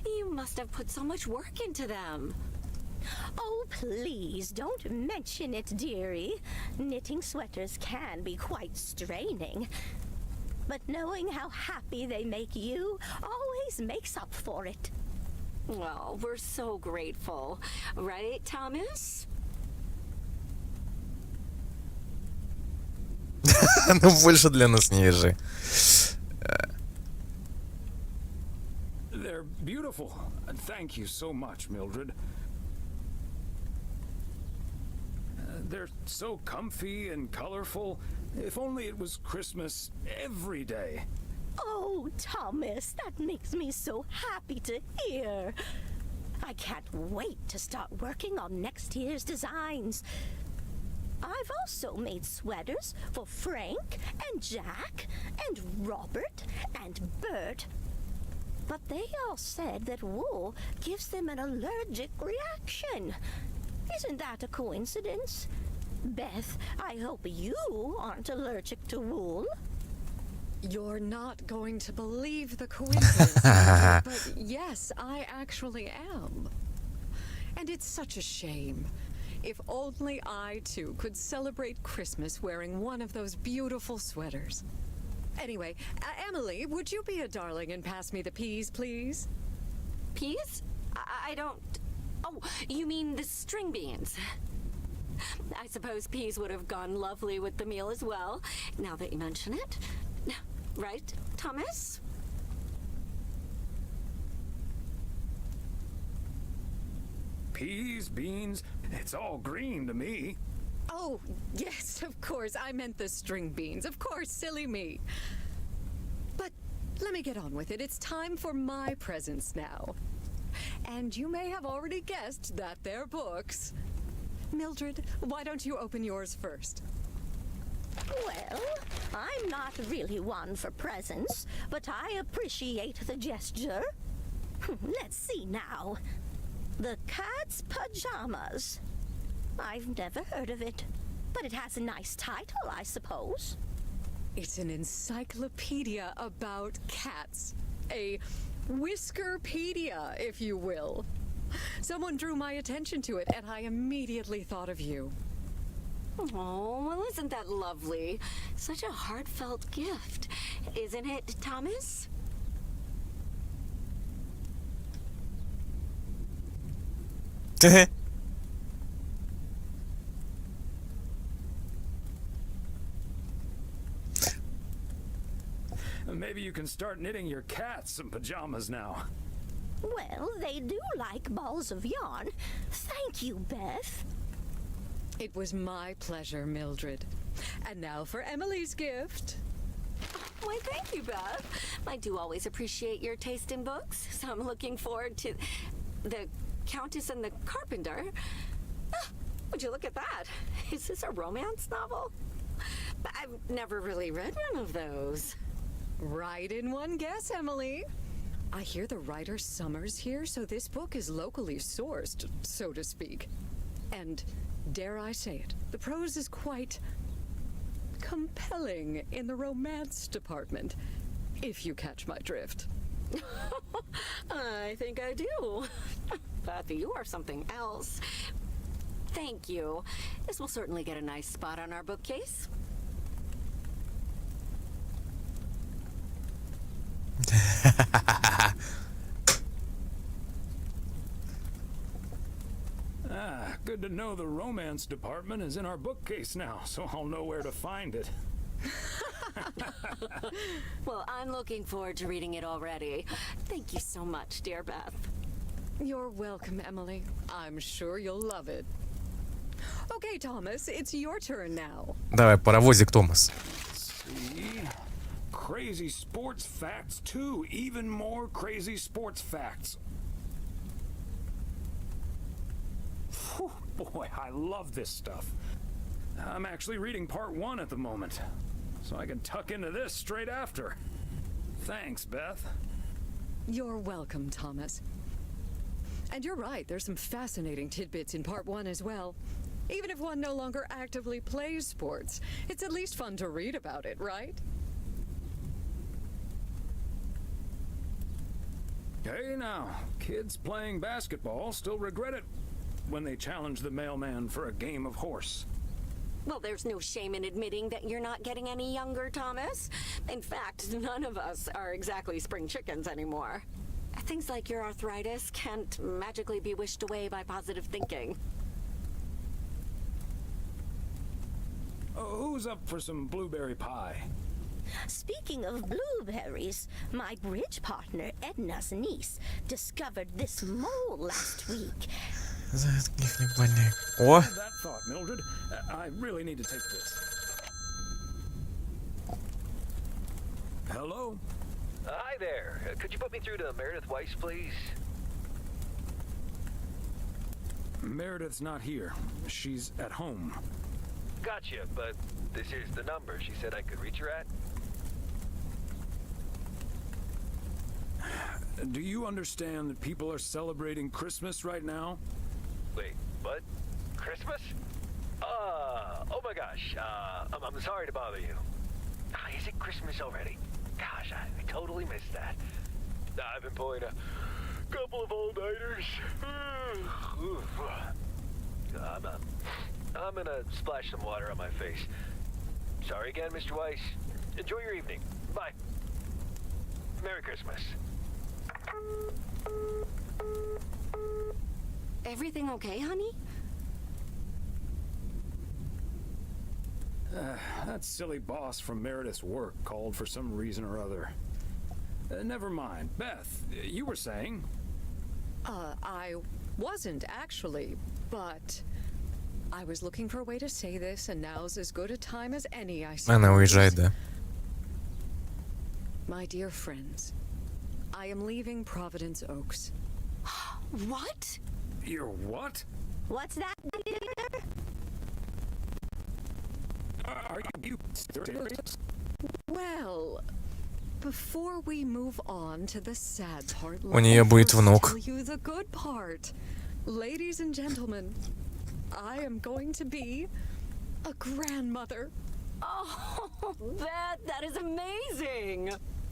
You must have put so much work into them. Oh, please don't mention it, dearie. Knitting sweaters can be quite straining. But knowing how happy they make you always makes up for it. Well, we're so grateful. Right, Thomas? Ну, больше для нас не ежи. beautiful. Thank you so much, Mildred. They're so comfy and colorful. If only it was Christmas every day. Oh, Thomas, that makes me so happy to hear. I can't wait to start working on next year's designs. I've also made sweaters for Frank and Jack and Robert and Bert. But they all said that wool gives them an allergic reaction. Isn't that a coincidence? Beth, I hope you aren't allergic to wool. You're not going to believe the coincidence, but yes, I actually am. And it's such a shame. If only I, too, could celebrate Christmas wearing one of those beautiful sweaters. Anyway, Emily, would you be a darling and pass me the peas, please? Peas? I don't... Oh, you mean the string beans. I suppose peas would have gone lovely with the meal as well, now that you mention it. Right, Thomas? Peas, beans, it's all green to me. Oh, yes, of course. I meant the string beans. Of course, silly me. But let me get on with it. It's time for my presents now. And you may have already guessed that they're books. Mildred, why don't you open yours first? Well, I'm not really one for presents, but I appreciate the gesture. Let's see now. The Cat's Pajamas. I've never heard of it, but it has a nice title, I suppose. It's an encyclopedia about cats. A whiskerpedia, if you will. Someone drew my attention to it, and I immediately thought of you. Oh, well, isn't that lovely? Such a heartfelt gift. Isn't it, Thomas? Maybe you can start knitting your cats some pajamas now. Well, they do like balls of yarn. Thank you, Beth. It was my pleasure, Mildred. And now for Emily's gift. Why, thank you, Beth. I do always appreciate your taste in books, so I'm looking forward to The Countess and the Carpenter. Would you look at that? Is this a romance novel? I've never really read one of those. Right in one guess, Emily. I hear the writer Summers here, so this book is locally sourced, so to speak. And dare I say it, the prose is quite compelling in the romance department, if you catch my drift. I think I do. Beth, you are something else. Thank you. This will certainly get a nice spot on our bookcase. Good to know the romance department is in our bookcase now, so I'll know where to find it. Well, I'm looking forward to reading it already. Thank you so much, dear Beth. You're welcome, Emily. I'm sure you'll love it. Okay, Thomas, it's your turn now. Давай, паровозик, Томас. See? Crazy sports facts, too. Even more crazy sports facts. Whew, boy, I love this stuff. I'm actually reading part 1 at the moment, so I can tuck into this straight after. Thanks, Beth. You're welcome, Thomas. And you're right, there's some fascinating tidbits in part 1 as well. Even if one no longer actively plays sports, it's at least fun to read about it, right? Hey now, kids playing basketball still regret it when they challenge the mailman for a game of horse. Well, there's no shame in admitting that you're not getting any younger, Thomas. In fact, none of us are exactly spring chickens anymore. Things like your arthritis can't magically be wished away by positive thinking. Who's up for some blueberry pie? Speaking of blueberries, my bridge partner Edna's niece discovered this mole last week. О! That thought, Mildred. I really need to take this. Hello? Hi there. Could you put me through to Meredith Weiss, please? Meredith's not here. She's at home. Gotcha, but this is the number she said I could reach her at. Do you understand that people are celebrating Christmas right now? Wait, what? Christmas? Oh my gosh. I'm sorry to bother you. Is it Christmas already? Gosh, I totally missed that. I've been pulling a couple of all-nighters. I'm gonna splash some water on my face. Sorry again, Mr. Weiss. Enjoy your evening. Bye. Merry Christmas. Everything okay, honey? That silly boss from Meredith's work called for some reason or other. Never mind. Beth, you were saying? I wasn't actually, but I was looking for a way to say this, and now's as good a time as any, I suppose. Она уезжает, да? My dear friends, I am leaving Providence Oaks. What? You're what? What's that? Are you serious? Well, before we move on to the sad part, У нее будет внук. tell you the good part. Ladies and gentlemen, I am going to be a grandmother. Oh, Beth, that is amazing.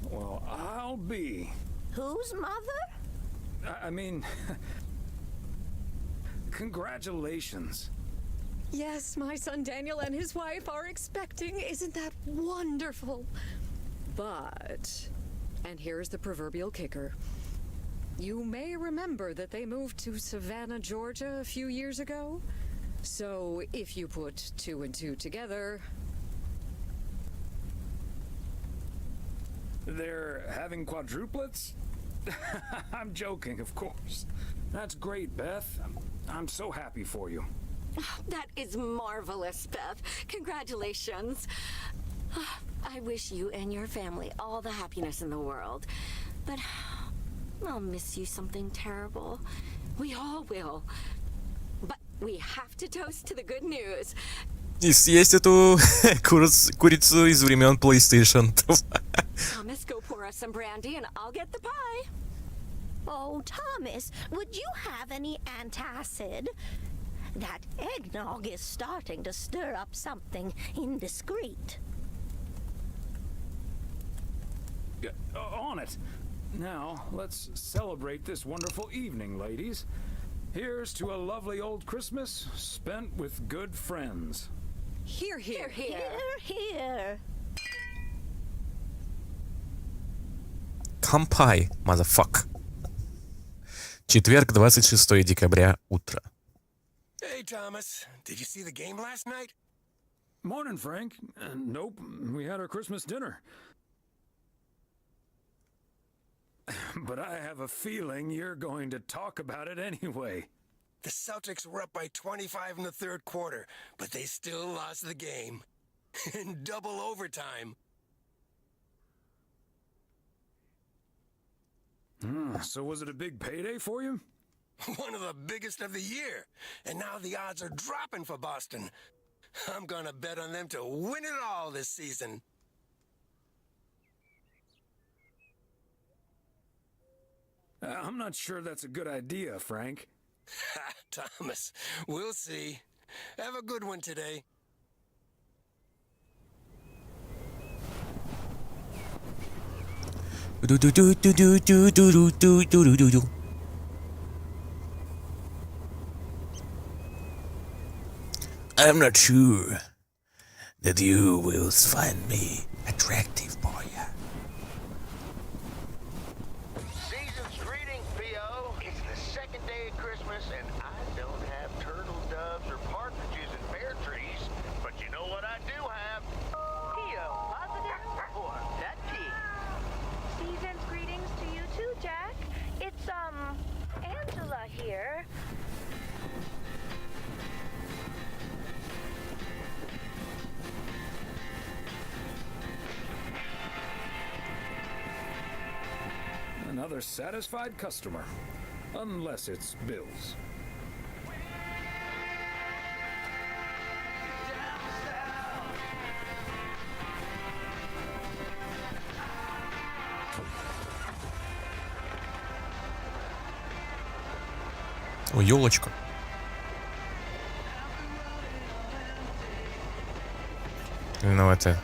Well, I'll be. Whose mother? I mean, congratulations. Yes, my son Daniel and his wife are expecting. Isn't that wonderful? But, and here's the proverbial kicker. You may remember that they moved to Savannah, Georgia a few years ago. So if you put 2 and 2 together... They're having quadruplets? I'm joking, of course. That's great, Beth. I'm so happy for you. That is marvelous, Beth. Congratulations. I wish you and your family all the happiness in the world. But I'll miss you something terrible. We all will. But we have to toast to the good news. И съесть эту курицу из времен PlayStation. Thomas, go pour us some brandy and I'll get the pie. Oh, Thomas, would you have any antacid? That eggnog is starting to stir up something indiscreet. On it. Now, let's celebrate this wonderful evening, ladies. Here's to a lovely old Christmas spent with good friends. Here, here, here. Here, here. Кампай, motherfuck. Четверг, 26 декабря, утро. Hey, Thomas. Did you see the game last night? Morning, Frank. Nope, we had our Christmas dinner. But I have a feeling you're going to talk about it anyway. The Celtics were up by 25 in the third quarter, but they still lost the game. In double overtime. So was it a big payday for you? One of the biggest of the year. And now the odds are dropping for Boston. I'm gonna bet on them to win it all this season. I'm not sure that's a good idea, Frank. Thomas, we'll see. Have a good one today. I'm not sure that you will find me attractive, boy. Season's greetings, P.O. It's the second day of Christmas, and I don't have turtle doves or partridges in pear trees. But you know what I do have? P.O. Positive? What? Another satisfied customer. Unless it's Bill's. О, елочка. Ну это.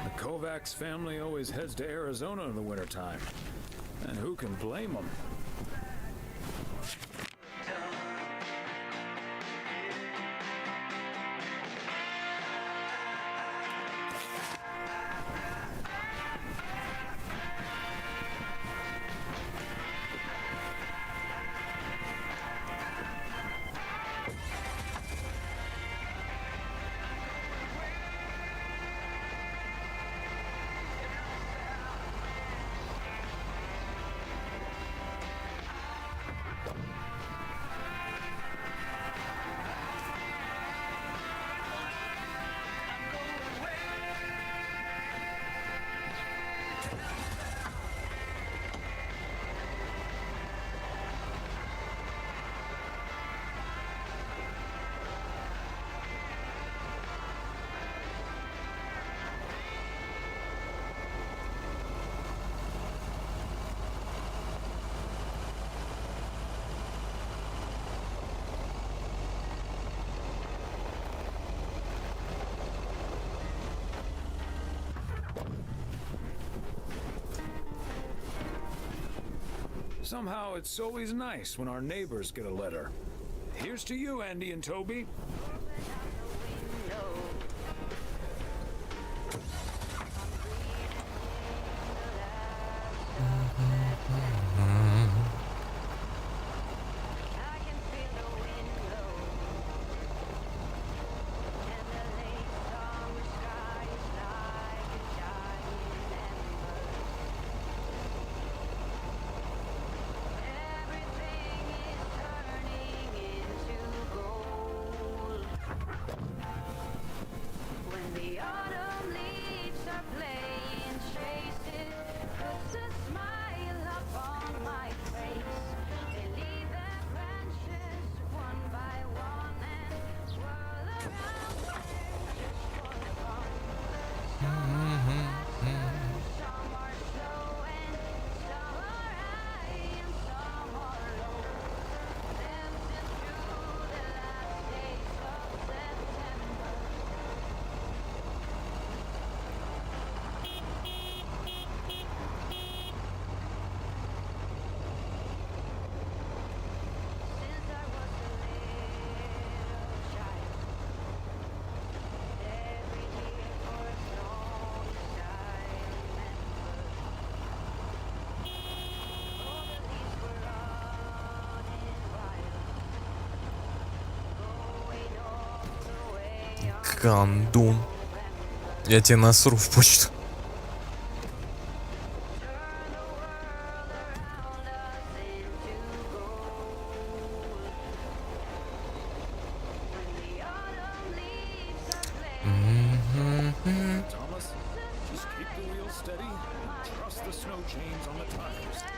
The Kovacs family always heads to Arizona in the wintertime. And who can blame them? Somehow it's always nice when our neighbors get a letter. Here's to you, Andy and Toby. Гандон. Я тебе насру в почту.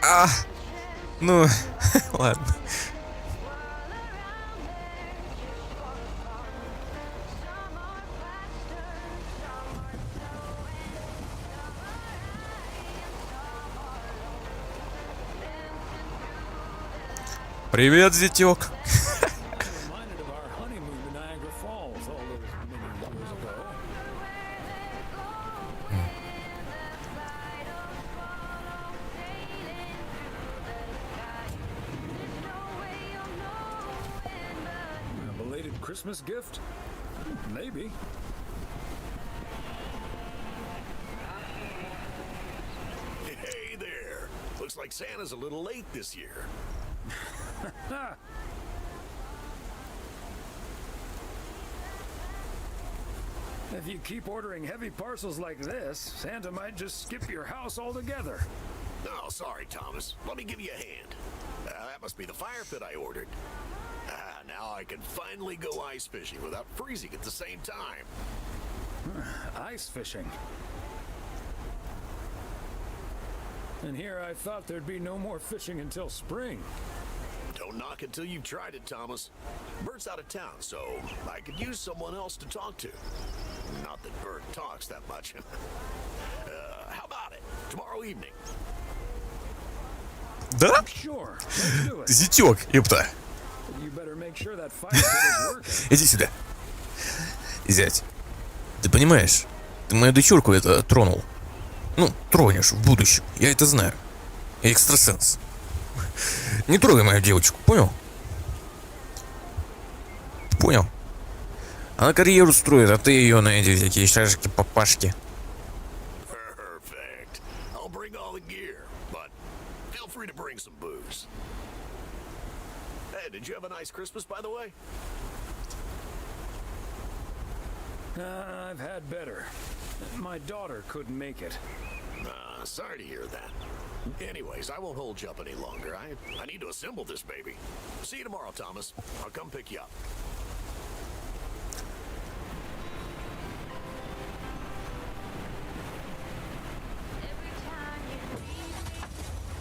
А, ну, ладно. Привет, зятёк. Christmas gift? Maybe. Hey there. Looks like Santa's a little late this year. If you keep ordering heavy parcels like this, Santa might just skip your house altogether. Oh, sorry, Thomas. Let me give you a hand. That must be the fire pit I ordered. Now I can finally go ice fishing without freezing at the same time. Ice fishing. And here I thought there'd be no more fishing until spring. Don't knock until you've tried it, Thomas. Bert's out of town, so I could use someone else to talk to. Not that Bert talks that much. How about it? Tomorrow evening. Да? Sure, let's do it. Зятёк, ёпта. You better make sure that fire pit is working. Иди сюда. Зять, ты понимаешь, ты мою дочурку это тронул. Ну, тронешь в будущем, я это знаю. Я экстрасенс. Не трогай мою девочку, понял? Понял? Она карьеру строит, а ты ее на эти всякие шашки-папашки. Perfect. I'll bring all the gear, but feel free to bring some booze. Hey, did you have a nice Christmas, by the way? I've had better. My daughter couldn't make it. Sorry to hear that. Anyways, I won't hold you up any longer. I need to assemble this baby. See you tomorrow, Thomas. I'll come pick you up.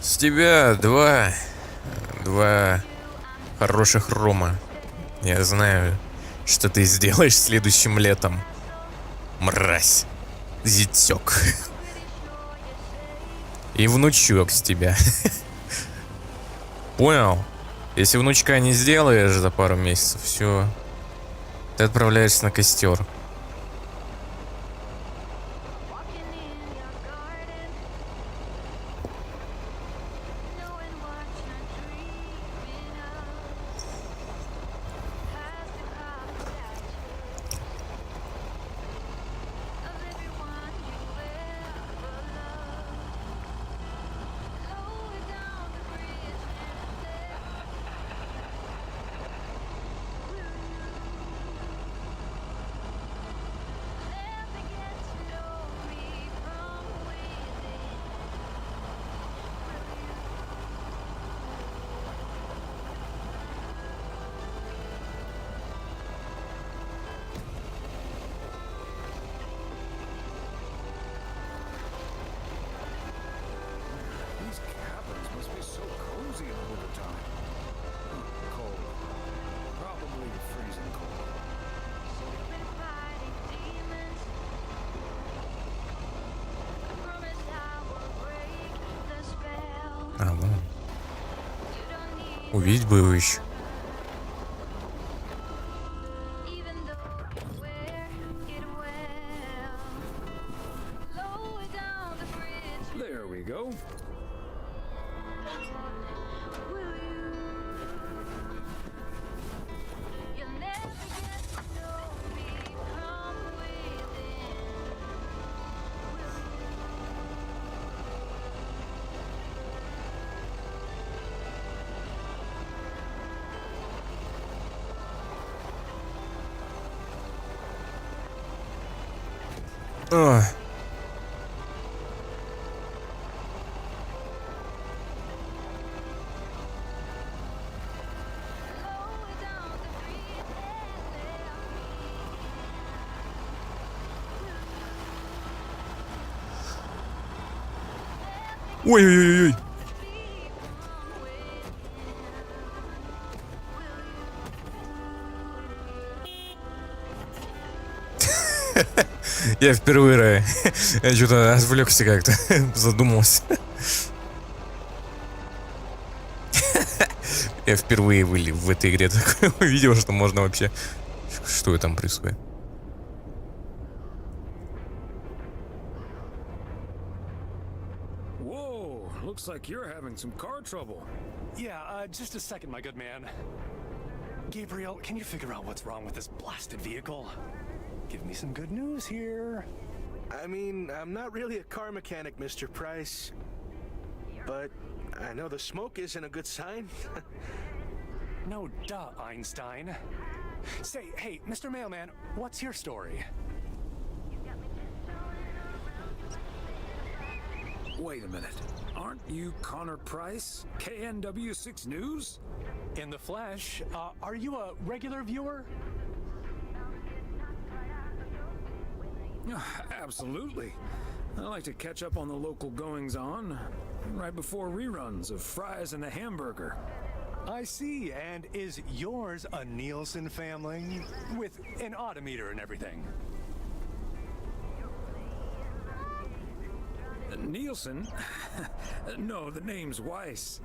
С тебя два хороших рома. Я знаю, что ты сделаешь следующим летом. Мразь. Зятёк. И внучок с тебя. Понял? Если внучка не сделаешь за пару месяцев, все. Ты отправляешься на костер. These cabins must be so cozy in the wintertime. Cold. Probably freezing cold. А, ну. Увидеть бы его еще. There we go. Ой. Ой-ой-ой-ой. Я впервые, я что-то отвлекся как-то, задумался. Я впервые в этой игре такое увидел, что можно вообще... Что там происходит? Whoa, looks like you're having some car trouble. Yeah, just a second, my good man. Gabriel, can you figure out what's wrong with this blasted vehicle? Give me some good news here. I mean, I'm not really a car mechanic, Mr. Price. But I know the smoke isn't a good sign. No duh, Einstein. Say, hey, Mr. Mailman, what's your story? Wait a minute. Aren't you Connor Price, KNW6 News? In the flesh. Are you a regular viewer? Absolutely. I like to catch up on the local goings-on right before reruns of Fries and the Hamburger. I see. And is yours a Nielsen family? With an odometer and everything? Nielsen? No, the name's Weiss.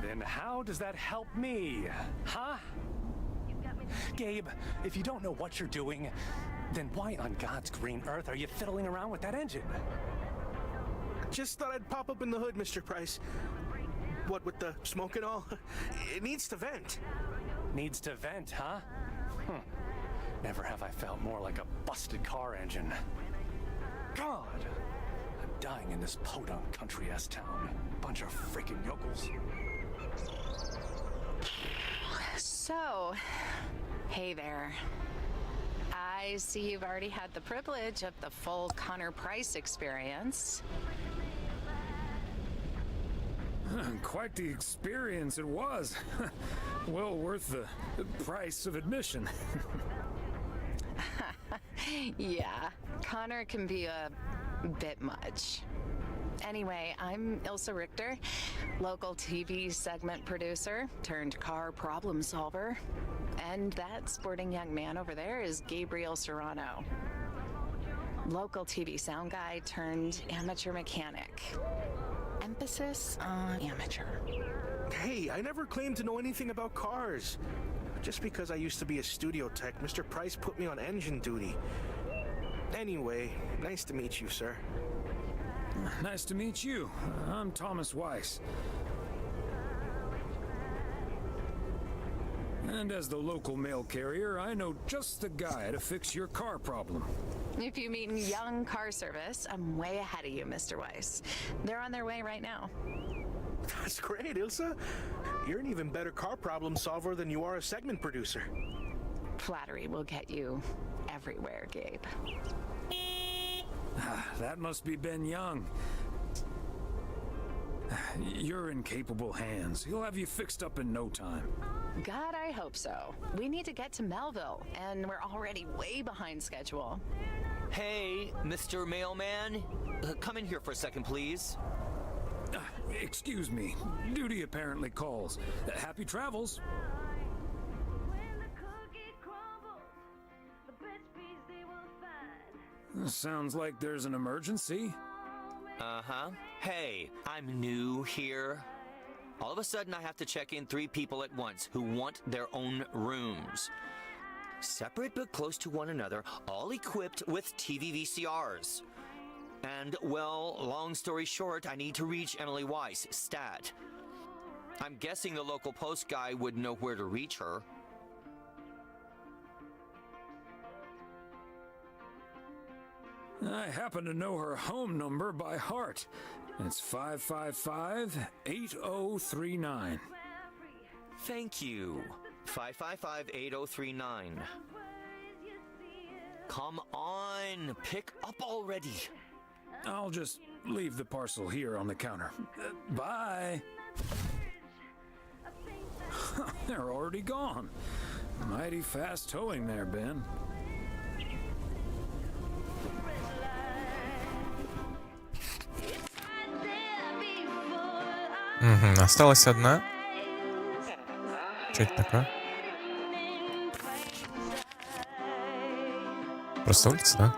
Then how does that help me? Huh? Gabe, if you don't know what you're doing, then why on God's green earth are you fiddling around with that engine? Just thought I'd pop up in the hood, Mr. Price. What with the smoke and all? It needs to vent. Needs to vent, huh? Never have I felt more like a busted car engine. God! I'm dying in this podunk country-ass town. Bunch of freaking yokels. So, hey there. I see you've already had the privilege of the full Connor Price experience. Quite the experience it was. Well worth the price of admission. Yeah, Connor can be a bit much. Anyway, I'm Ilsa Richter, local TV segment producer turned car problem solver. And that sporting young man over there is Gabriel Serrano, local TV sound guy turned amateur mechanic. Emphasis on amateur. Hey, I never claimed to know anything about cars. Just because I used to be a studio tech, Mr. Price put me on engine duty. Anyway, nice to meet you, sir. Nice to meet you. I'm Thomas Weiss. And as the local mail carrier, I know just the guy to fix your car problem. If you mean young car service, I'm way ahead of you, Mr. Weiss. They're on their way right now. That's great, Ilsa. You're an even better car problem solver than you are a segment producer. Flattery will get you everywhere, Gabe. That must be Ben Young. You're in capable hands. He'll have you fixed up in no time. God, I hope so. We need to get to Melville, and we're already way behind schedule. Hey, Mr. Mailman. Come in here for a second, please. Excuse me. Duty apparently calls. Happy travels. Sounds like there's an emergency. Uh-huh. Hey, I'm new here. All of a sudden, I have to check in 3 people at once who want their own rooms. Separate but close to one another, all equipped with TV VCRs. And, well, long story short, I need to reach Emily Weiss, stat. I'm guessing the local post guy would know where to reach her. I happen to know her home number by heart. It's 555-8039. Thank you. 555-8039. Come on, pick up already. I'll just leave the parcel here on the counter. Bye. They're already gone. Mighty fast towing there, Ben. Осталась одна. Что это такое? Просто улица, да?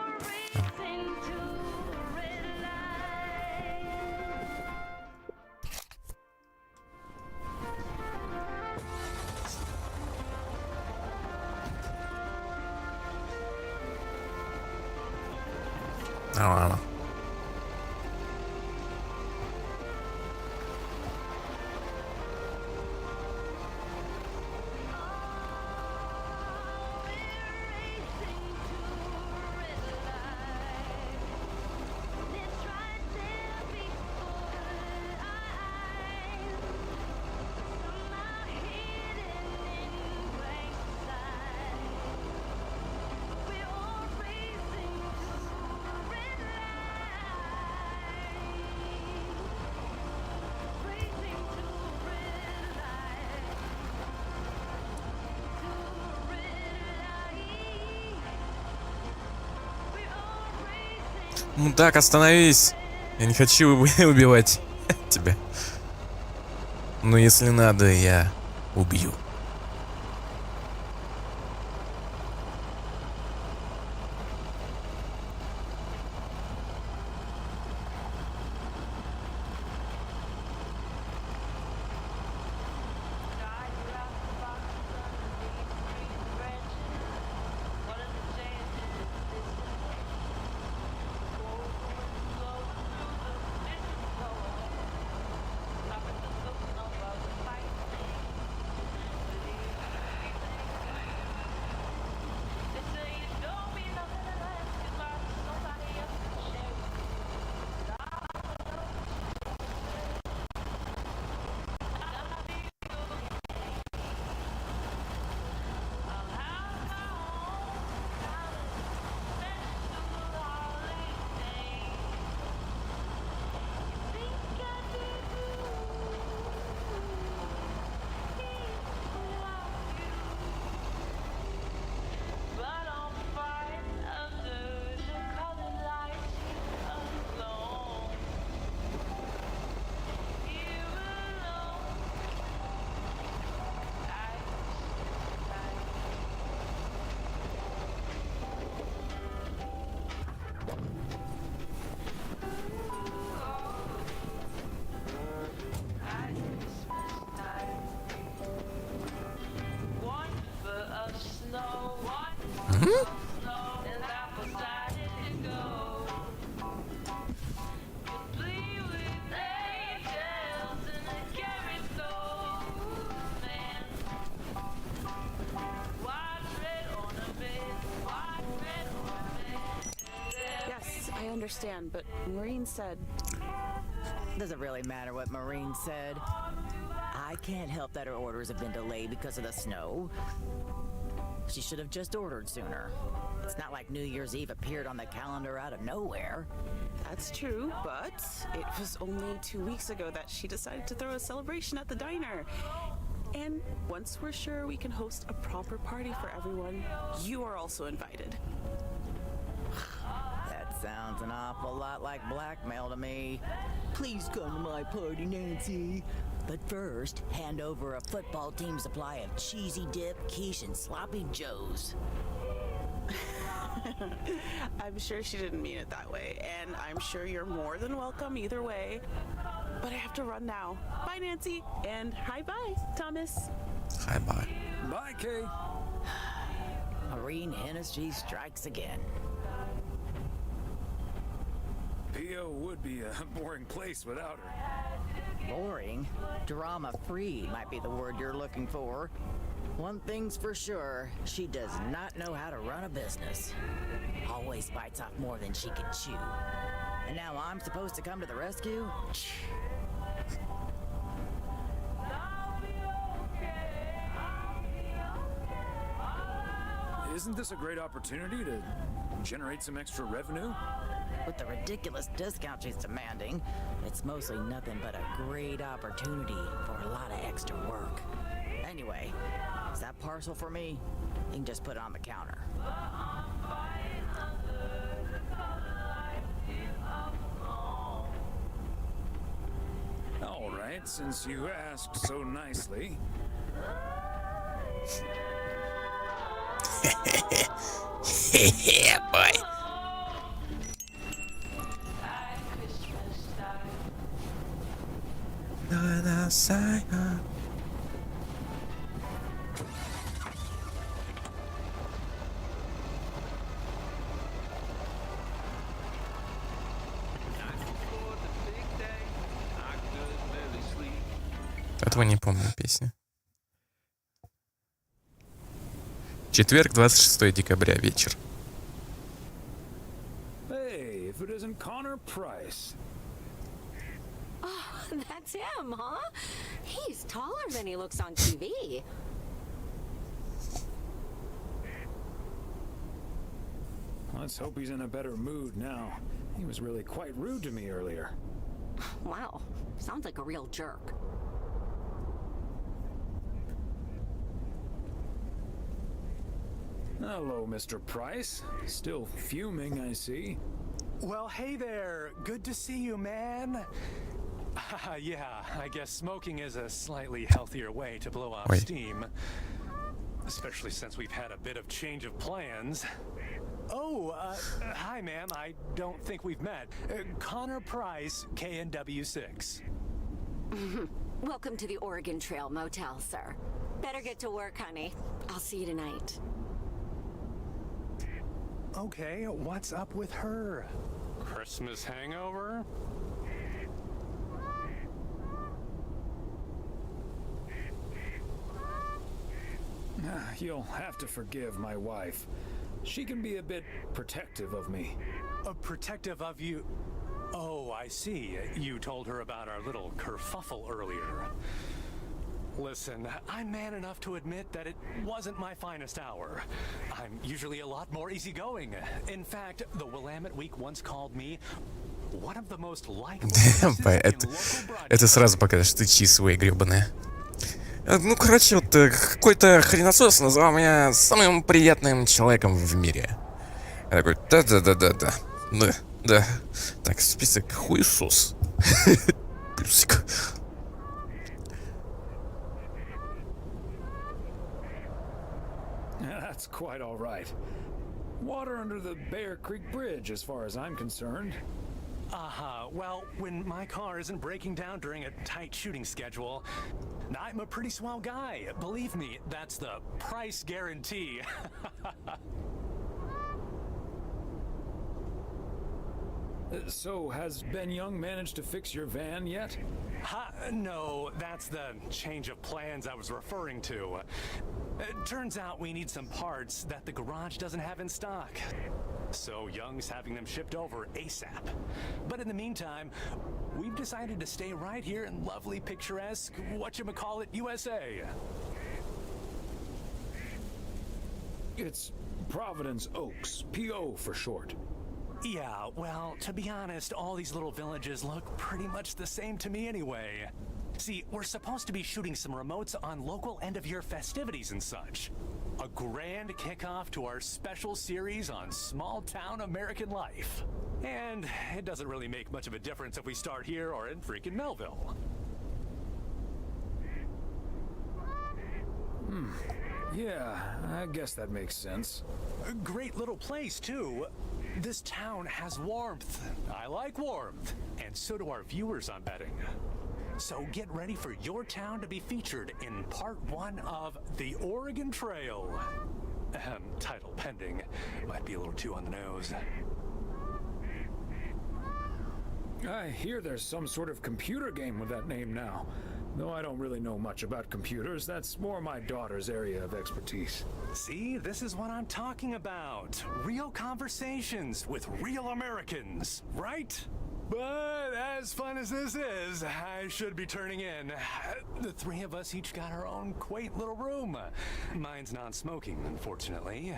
Ладно. Мудак, остановись! Я не хочу убивать тебя. Но если надо, я убью. Yes, I understand, but Maureen said... Doesn't really matter what Maureen said. I can't help that her orders have been delayed because of the snow. She should have just ordered sooner. It's not like New Year's Eve appeared on the calendar out of nowhere. That's true, but it was only 2 weeks ago that she decided to throw a celebration at the diner. And once we're sure we can host a proper party for everyone, you are also invited. That sounds an awful lot like blackmail to me. Please come to my party, Nancy. But first, hand over a football team supply of cheesy dip, quiche, and sloppy joes. I'm sure she didn't mean it that way, and I'm sure you're more than welcome either way. But I have to run now. Bye, Nancy, and hi-bye, Thomas. Hi-bye. Bye, Kay. Maureen Hennessy strikes again. P.O. would be a boring place without her. Boring? Drama-free might be the word you're looking for. One thing's for sure, she does not know how to run a business. Always bites off more than she can chew. And now I'm supposed to come to the rescue? Isn't this a great opportunity to generate some extra revenue? With the ridiculous discount she's demanding, it's mostly nothing but a great opportunity for a lot of extra work. Anyway, is that parcel for me? You can just put it on the counter. All right, since you asked so nicely. Yeah, boy. Этого не помню песни. Четверг, 26 декабря, вечер. Hey, if it isn't Connor Price. Oh, that's him, huh? He's taller than he looks on TV. Let's hope he's in a better mood now. He was really quite rude to me earlier. Wow, sounds like a real jerk. Hello, Mr. Price. Still fuming, I see. Well, hey there. Good to see you, man. Yeah, I guess smoking is a slightly healthier way to blow off steam. Especially since we've had a bit of change of plans. Oh, hi, ma'am. I don't think we've met. Connor Price, KNW6. Welcome to the Oregon Trail Motel, sir. Better get to work, honey. I'll see you tonight. Okay, what's up with her? Christmas hangover? You'll have to forgive my wife. She can be a bit protective of me. Protective of you? Oh, I see. You told her about our little kerfuffle earlier. Listen, I'm man enough to admit that it wasn't my finest hour. I'm usually a lot more easygoing. In fact, the Willamette Week once called me one of the most likable Это сразу покажет, что ты чисовая гребаная. Ну, короче, вот какой-то хреносос назвал меня самым приятным человеком в мире. Я такой, да. Так, список хуесос. Плюсик. That's quite all right. Water under the Bear Creek Bridge, as far as I'm concerned. Well, when my car isn't breaking down during a tight shooting schedule, I'm a pretty swell guy. Believe me, that's the price guarantee. So, has Ben Young managed to fix your van yet? No, that's the change of plans I was referring to. Turns out we need some parts that the garage doesn't have in stock. So Young's having them shipped over ASAP. But in the meantime, we've decided to stay right here in lovely, picturesque, whatchamacallit, USA. It's Providence Oaks, PO for short. Yeah, well, to be honest, all these little villages look pretty much the same to me anyway. See, we're supposed to be shooting some remotes on local end-of-year festivities and such. A grand kickoff to our special series on small-town American life. And it doesn't really make much of a difference if we start here or in freaking Melville. Yeah, I guess that makes sense. A great little place, too. This town has warmth. I like warmth. And so do our viewers, I'm betting. So get ready for your town to be featured in part 1 of The Oregon Trail. Title pending. Might be a little too on the nose. I hear there's some sort of computer game with that name now. Though I don't really know much about computers, that's more my daughter's area of expertise. See, this is what I'm talking about. Real conversations with real Americans, right? But as fun as this is, I should be turning in. The three of us each got our own quaint little room. Mine's non-smoking, unfortunately.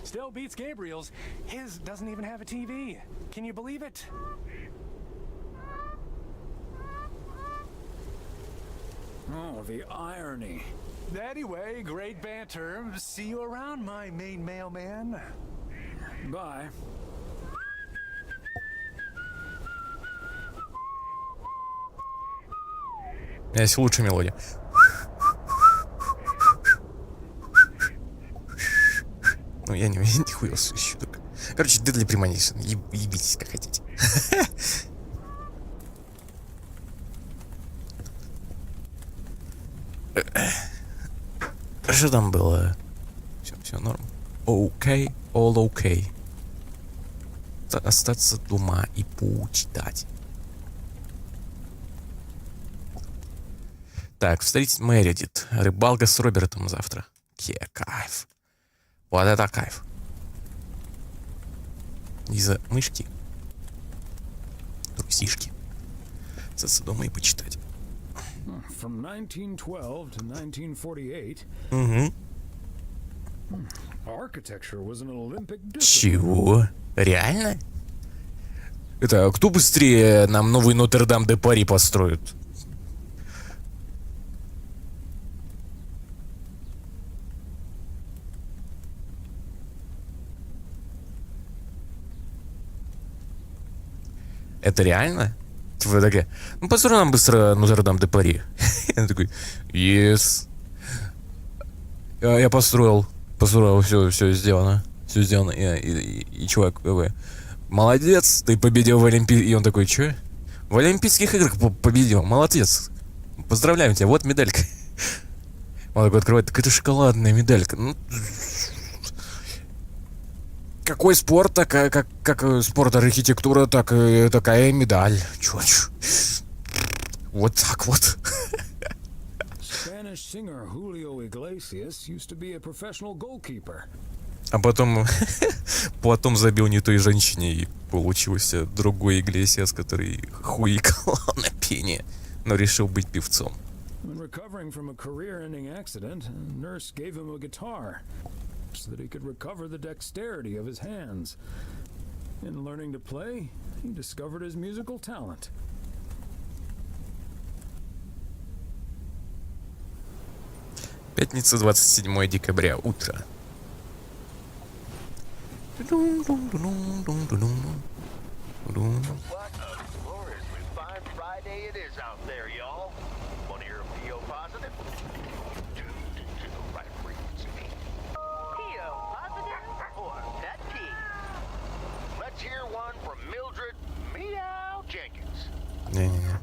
Still beats Gabriel's. His doesn't even have a TV. Can you believe it? Oh, the irony. Anyway, great banter. See you around, my main mailman. Bye. У меня есть лучшая мелодия. Ну, я не хуя ищу так. Короче, Deadly Premonition. Ебитесь, как хотите. Что там было? Все норм. Окей, all okay. Остаться дома и почитать. Так, встретить Мередит. Рыбалка с Робертом завтра. Кайф. Вот это кайф. Из-за мышки. Трусишки. Остаться дома и почитать. From 1912 to 1948. Architecture was an Olympic discipline. Чего? Реально? Это кто быстрее нам новый Нотр-Дам-де-Пари построит? Это реально? Типа такая, ну посмотри нам быстро Нотр-Дам де Пари. Я такой, yes. Я построил, все сделано. Все сделано. И чувак, молодец, ты победил в Олимпийских... И он такой, чё? В Олимпийских играх победил, молодец. Поздравляем тебя, вот медалька. Он такой открывает, так это шоколадная медалька. Ну, какой спорт, как спорт, архитектура, такая медаль. Чё? Вот так вот. Spanish singer Julio Iglesias used to be a professional goalkeeper. А потом забил не той женщине, и получился другой Иглесиас, который хуикал на пение, но решил быть певцом. When recovering from a career-ending accident, a nurse gave him a guitar so that he could recover the dexterity of his hands. In learning to play, he discovered his musical talent. Пятница, 27 декабря, утро. Friday it is out there, y'all. Want to hear a PO positive? Right frequency. PO positive or pet peeve? Let's hear one from Mildred Meow Jenkins. Не-не-не.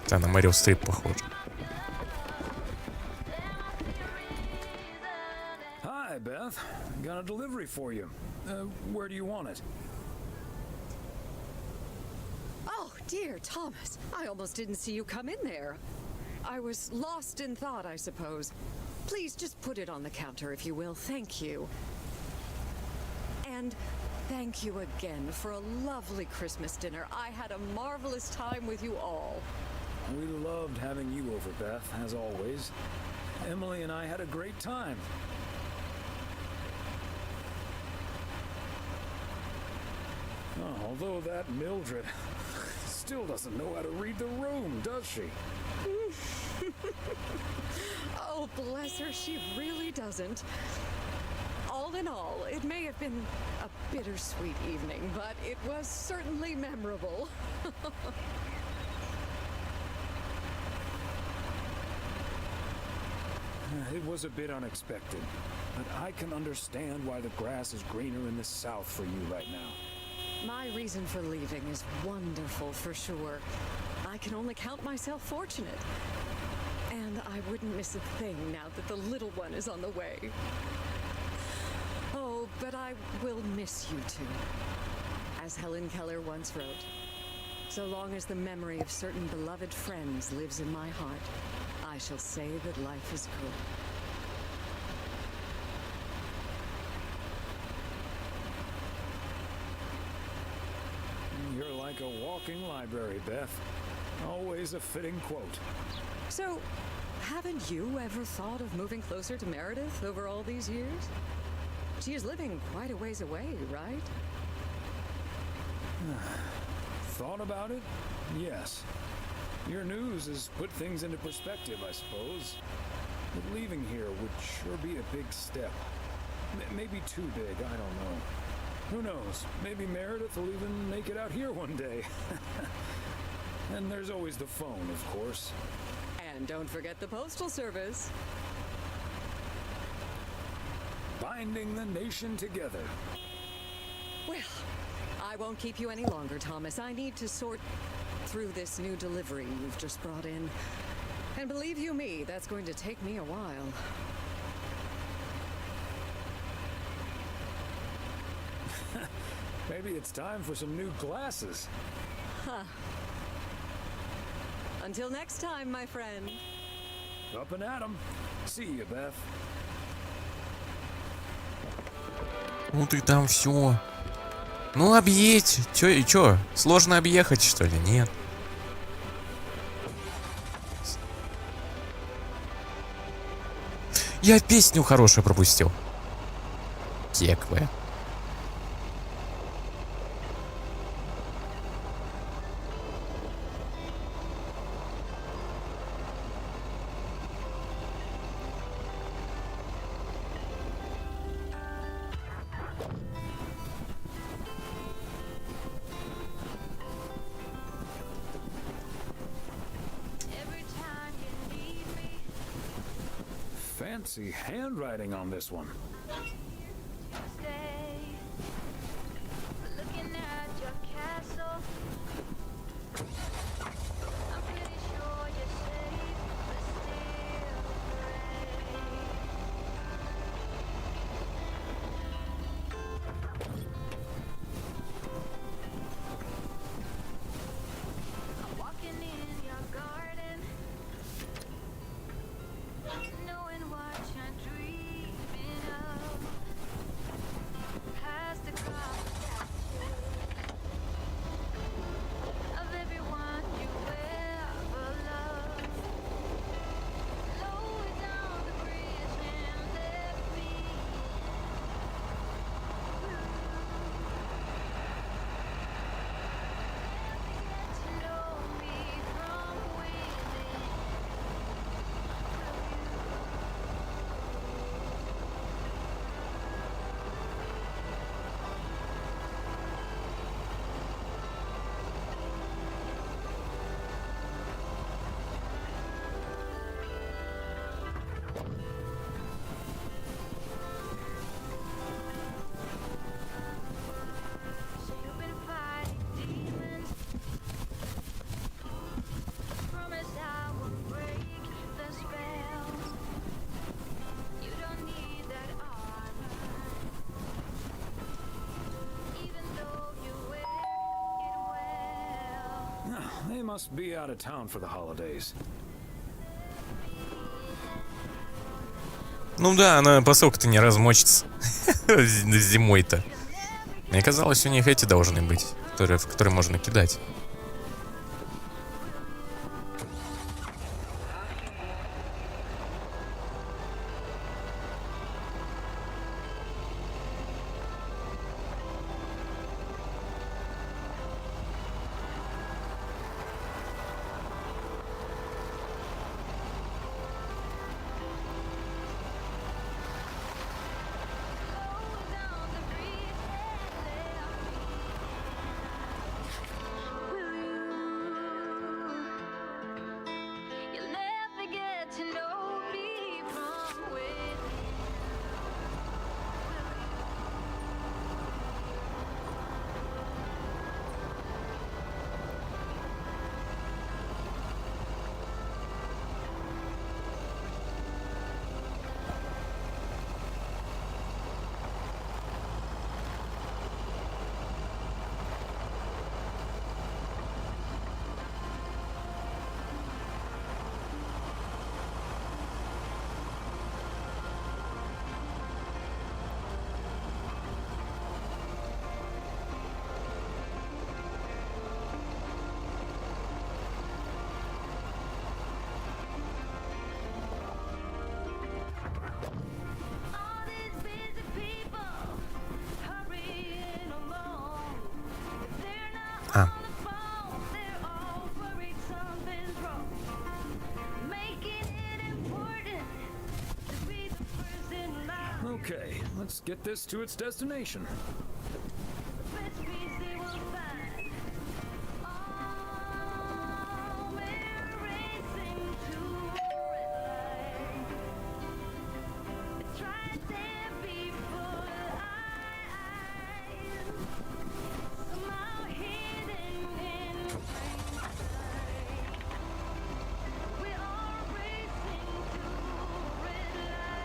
Да, на Мэрил Стрип похож. Hi, Beth. Got a delivery for you. Where do you want it? Oh, dear Thomas. I almost didn't see you come in there. I was lost in thought, I suppose. Please just put it on the counter, if you will. Thank you. And thank you again for a lovely Christmas dinner. I had a marvelous time with you all. We loved having you over, Beth, as always. Emily and I had a great time. Oh, although that Mildred still doesn't know how to read the room, does she? Oh, bless her, she really doesn't. All in all, it may have been a bittersweet evening, but it was certainly memorable. It was a bit unexpected, but I can understand why the grass is greener in the south for you right now. My reason for leaving is wonderful for sure. I can only count myself fortunate. And I wouldn't miss a thing now that the little one is on the way. Oh, but I will miss you too. As Helen Keller once wrote, so long as the memory of certain beloved friends lives in my heart, I shall say that life is good. You're like a walking library, Beth. Always a fitting quote. So, haven't you ever thought of moving closer to Meredith over all these years? She is living quite a ways away, right? Thought about it? Yes. Your news has put things into perspective, I suppose. But leaving here would sure be a big step. Maybe too big, I don't know. Who knows? Maybe Meredith will even make it out here one day. And there's always the phone, of course. And don't forget the postal service. Binding the nation together. Well, I won't keep you any longer, Thomas. I need to sort through this new delivery you've just brought in. And believe you me, that's going to take me a while. Maybe it's time for some new glasses. Huh. Until next time, my friend. Up and at 'em. See you, Beth. Ну ты там все. Ну объедь. Чё? Сложно объехать, что ли? Нет. Я песню хорошую пропустил. Кек вы. Fancy handwriting on this one. Looking at your castle. I'm pretty sure you're safe, but still I'm walking in your garden, knowing what you're dreaming of. Past the clock of everyone you ever loved. Lower down the bridge and let me get to know me from within. So you've been fighting demons. Promise I will break the spell. You don't need that armor, even though you wear it well. They must be out of town for the holidays. Ну да, она посылка-то не размочится. Зимой-то. Мне казалось, у них эти должны быть, в которые можно кидать. You'll never get to know me from within. All these busy people hurrying along. If they're not on the phone, they're all worried something's wrong. Making it important to be the first in line. Okay, let's get this to its destination. Let's be they will find. Oh, we're racing to red light. It's right there before eyes. Somehow hidden in plain sight. We are racing to red light.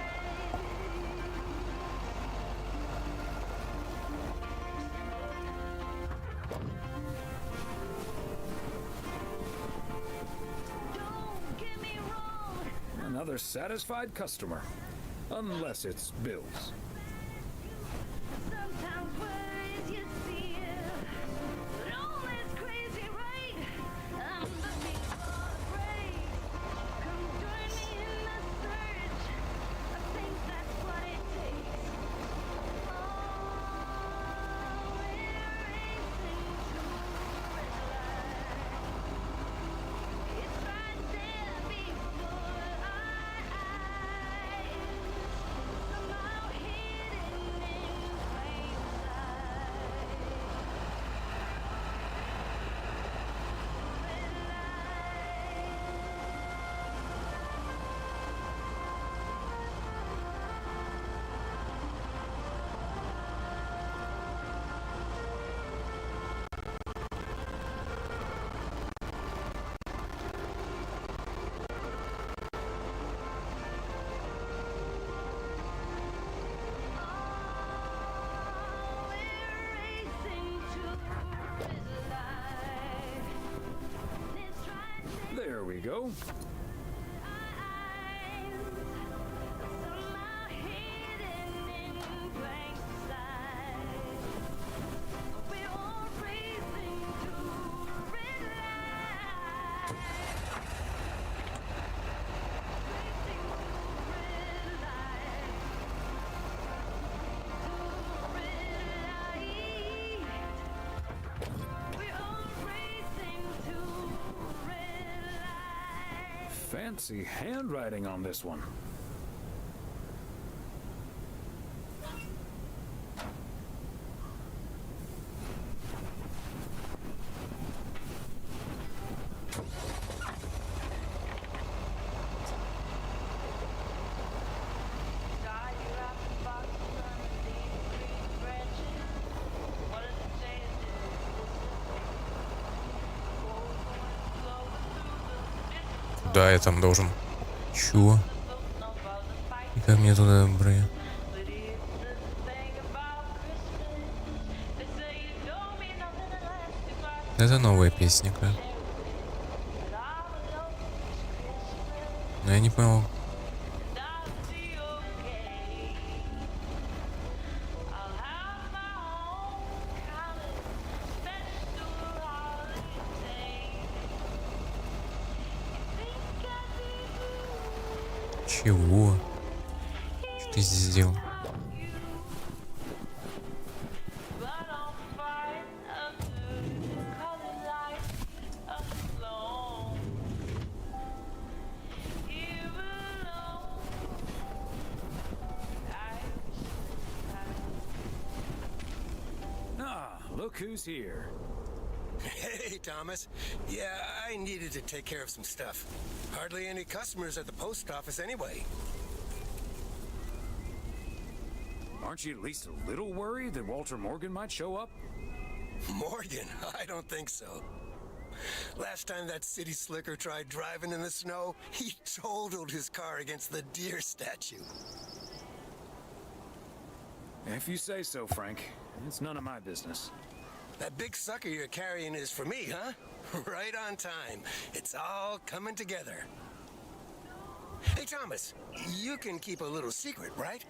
Another satisfied customer. Unless it's Bill's. Sometimes worries you steal, but all this crazy right. I'm looking for the break. Come join me in the search. we go. Fancy handwriting on this one. Да, я там должен. Чего? И как мне туда, бля? Это новая песня-ка. Но я не понял. Чего? Что ты здесь сделал? Look who's here. Hey, Thomas. Yeah, I needed to take care of some stuff. Hardly any customers at the post office anyway. Aren't you at least a little worried that Walter Morgan might show up? Morgan? I don't think so. Last time that city slicker tried driving in the snow, he totaled his car against the deer statue. If you say so, Frank. It's none of my business. That big sucker you're carrying is for me, huh? Right on time. It's all coming together. Hey, Thomas, you can keep a little secret, right?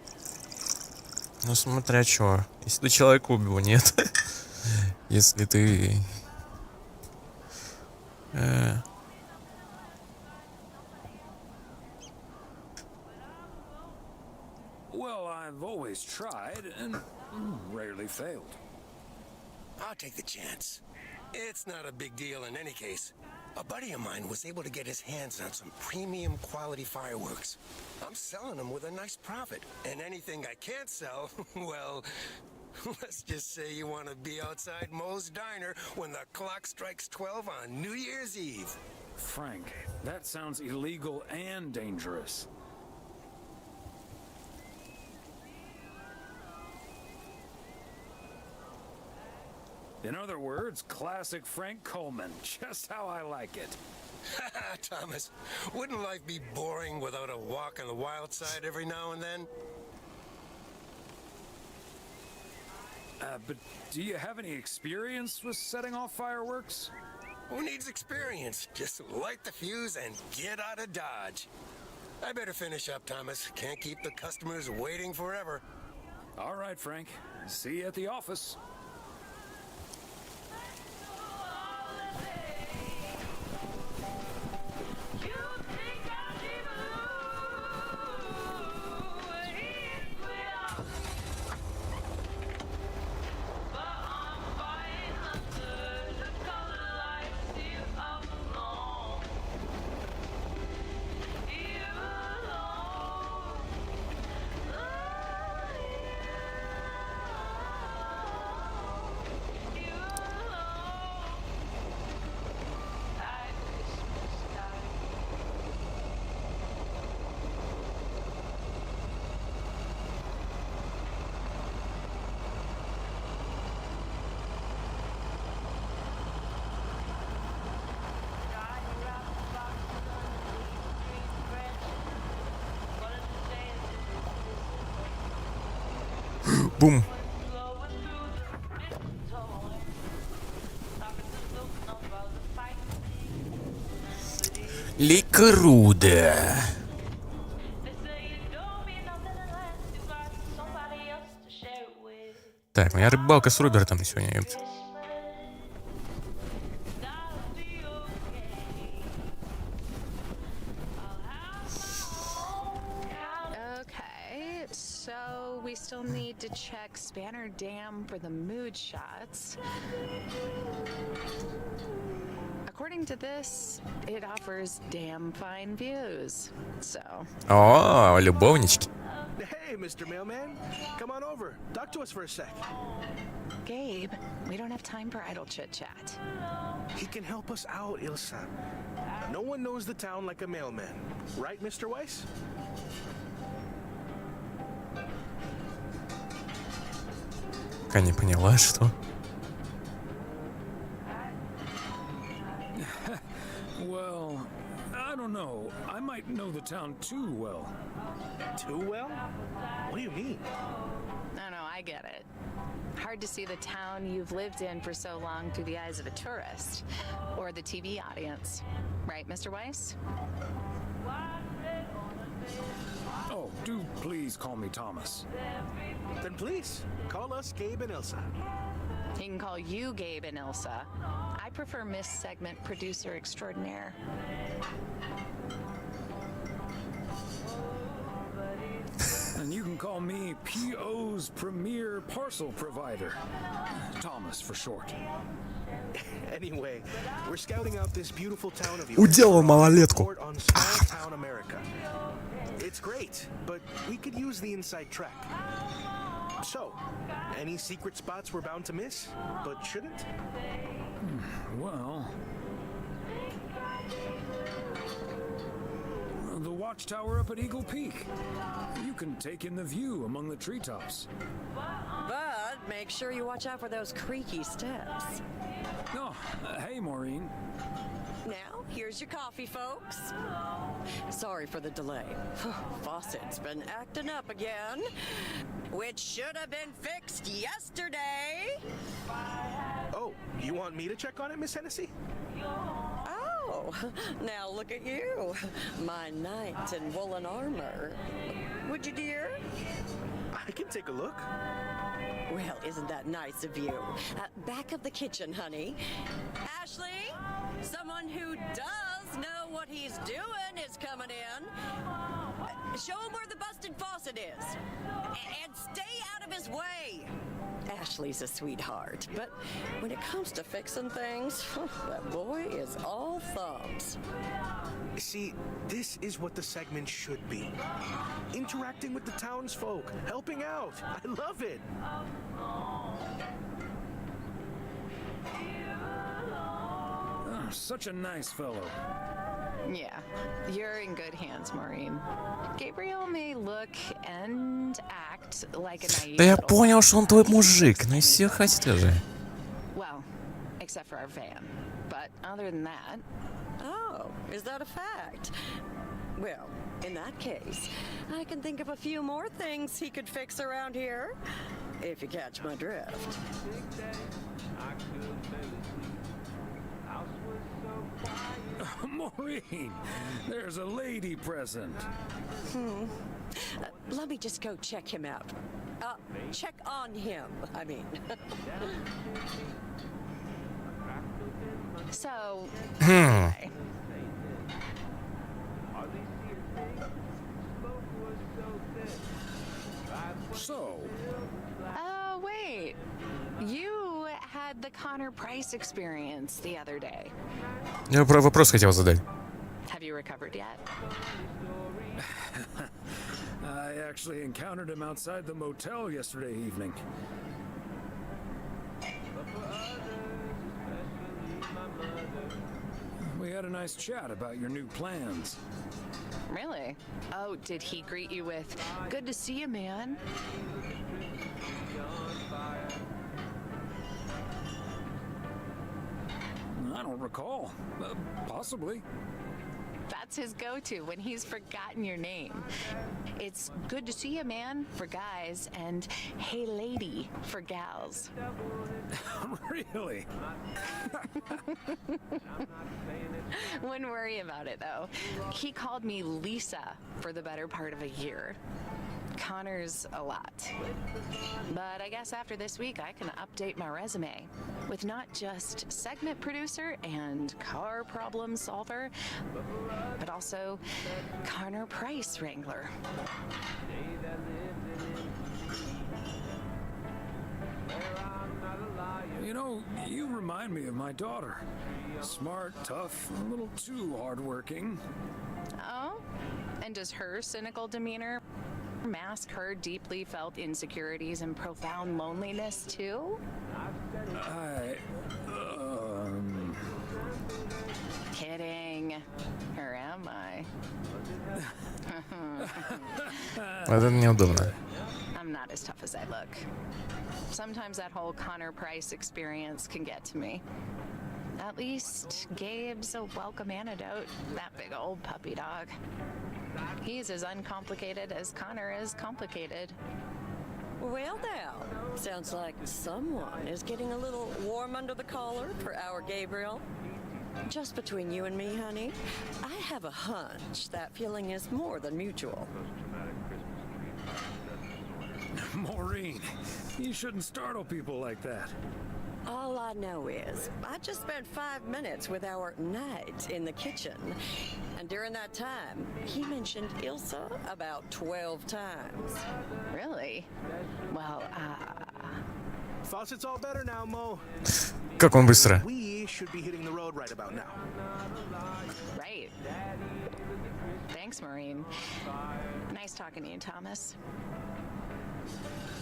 Ну, смотря чё. Если ты человека убил, нет. Если ты... Well, I've always tried and rarely failed. I'll take the chance. It's not a big deal in any case. A buddy of mine was able to get his hands on some premium quality fireworks. I'm selling them with a nice profit. And anything I can't sell, well, let's just say you want to be outside Moe's Diner when the clock strikes 12 on New Year's Eve. Frank, that sounds illegal and dangerous. In other words, classic Frank Coleman, just how I like it. Thomas, wouldn't life be boring without a walk on the wild side every now and then? But do you have any experience with setting off fireworks? Who needs experience? Just light the fuse and get out of Dodge. I better finish up, Thomas. Can't keep the customers waiting forever. All right, Frank. See you at the office. Бум. Ликруда. Так, моя рыбалка с Робертом сегодня, ёпт. Okay, so we still need to check Spanner Dam for the mood shots. According to this, it offers damn fine views. So. О, любовнички. Hey, Mr. Mailman. Come on over. Talk to us for a sec. Gabe, we don't have time for idle chit-chat. He can help us out, Ilsa. No one knows the town like a mailman. Right, Mr. Weiss? Пока не поняла, что. Well, I don't know. I might know the town too well. Too well? What do you mean? No, I get it. Hard to see the town you've lived in for so long through the eyes of a tourist or the TV audience. Right, Mr. Weiss? Oh, do please call me Thomas. Then please, call us Gabe and Ilsa. He can call you Gabe and Ilsa. I prefer Miss Segment Producer Extraordinaire. And you can call me PO's premier parcel provider. Thomas for short. Anyway, we're scouting out this beautiful town of yours. Уделал малолетку. Report on small town America. It's great, but we could use the inside track. So, any secret spots we're bound to miss, but shouldn't? Well, the watchtower up at Eagle Peak. You can take in the view among the treetops. But make sure you watch out for those creaky steps. Oh, hey, Maureen. Now, here's your coffee, folks. Sorry for the delay. Faucet's been acting up again, which should have been fixed yesterday. Oh, you want me to check on it, Miss Hennessy? Oh, now look at you. My knight in woolen armor. Would you, dear? I can take a look. Well, isn't that nice of you? Back of the kitchen, honey. Ashley, someone who does know what he's doing is coming in. Show him where the busted faucet is. And stay out of his way. Ashley's a sweetheart, but when it comes to fixing things, that boy is all thumbs. See, this is what the segment should be. Interacting with the townsfolk, helping out. I love it. Oh, such a nice fellow. Yeah, you're in good hands, Maureen. Gabriel may look and act like a naive. Да я little понял, что он твой мужик. Ну и все, хватит уже. Well, except for our van. But other than that... Oh, is that a fact? Well, in that case, I can think of a few more things he could fix around here, if you catch my drift. Maureen, there's a lady present. Let me just go check him out. Check on him, I mean. So... So... wait. You had the Connor Price experience the other day. Я вопрос хотел задать. Have you recovered yet? I actually encountered him outside the motel yesterday evening. We had a nice chat about your new plans. Really? Oh, did he greet you with, "Good to see you, man"? I don't recall. Possibly. That's his go-to when he's forgotten your name. It's good to see you, man, for guys, and hey, lady, for gals. Really? Wouldn't worry about it, though. He called me Lisa for the better part of a year. Connor's a lot. But I guess after this week, I can update my resume with not just segment producer and car problem solver, but also Connor Price wrangler. You know, you remind me of my daughter. Smart, tough, a little too hardworking. Oh? And does her cynical demeanor mask her deeply felt insecurities and profound loneliness too? Kidding. Or am I? Вот это неудобно. I'm not as tough as I look. Sometimes that whole Connor Price experience can get to me. At least Gabe's a welcome antidote, that big old puppy dog. He's as uncomplicated as Connor is complicated. Well, now, sounds like someone is getting a little warm under the collar for our Gabriel. Just between you and me, honey, I have a hunch that feeling is more than mutual. Maureen, you shouldn't startle people like that. All I know is I just spent 5 minutes with our knight in the kitchen. And during that time, he mentioned Ilsa about 12 times. Really? Well, Faucet's all better now, Mo. Как он быстро. We should be hitting the road right about now. Right. Thanks, Maureen. Nice talking to you, Thomas.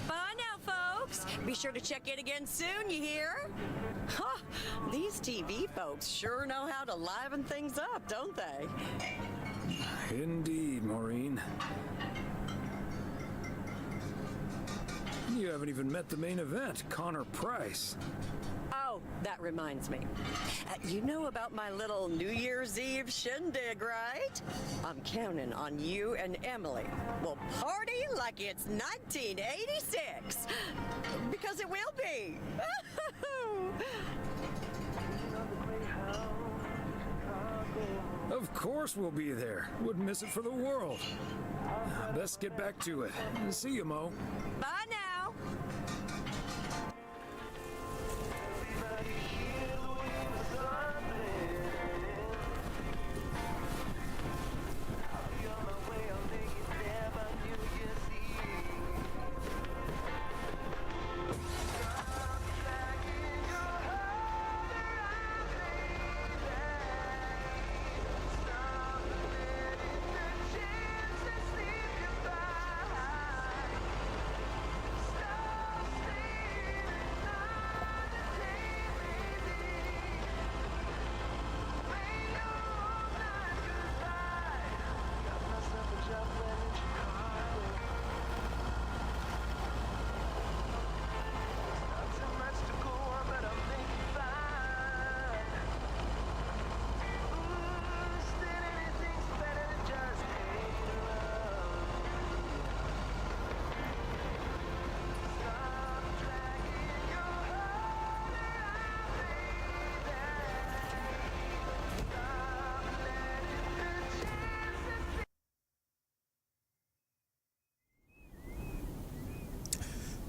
Bye now, folks. Be sure to check in again soon, you hear? Huh, these TV folks sure know how to liven things up, don't they? Indeed, Maureen. You haven't even met the main event, Connor Price. Oh, that reminds me. You know about my little New Year's Eve shindig, right? I'm counting on you and Emily. We'll party like it's 1986. Because it will be. Of course we'll be there. Wouldn't miss it for the world. Best get back to it. See you, Mo. Bye now.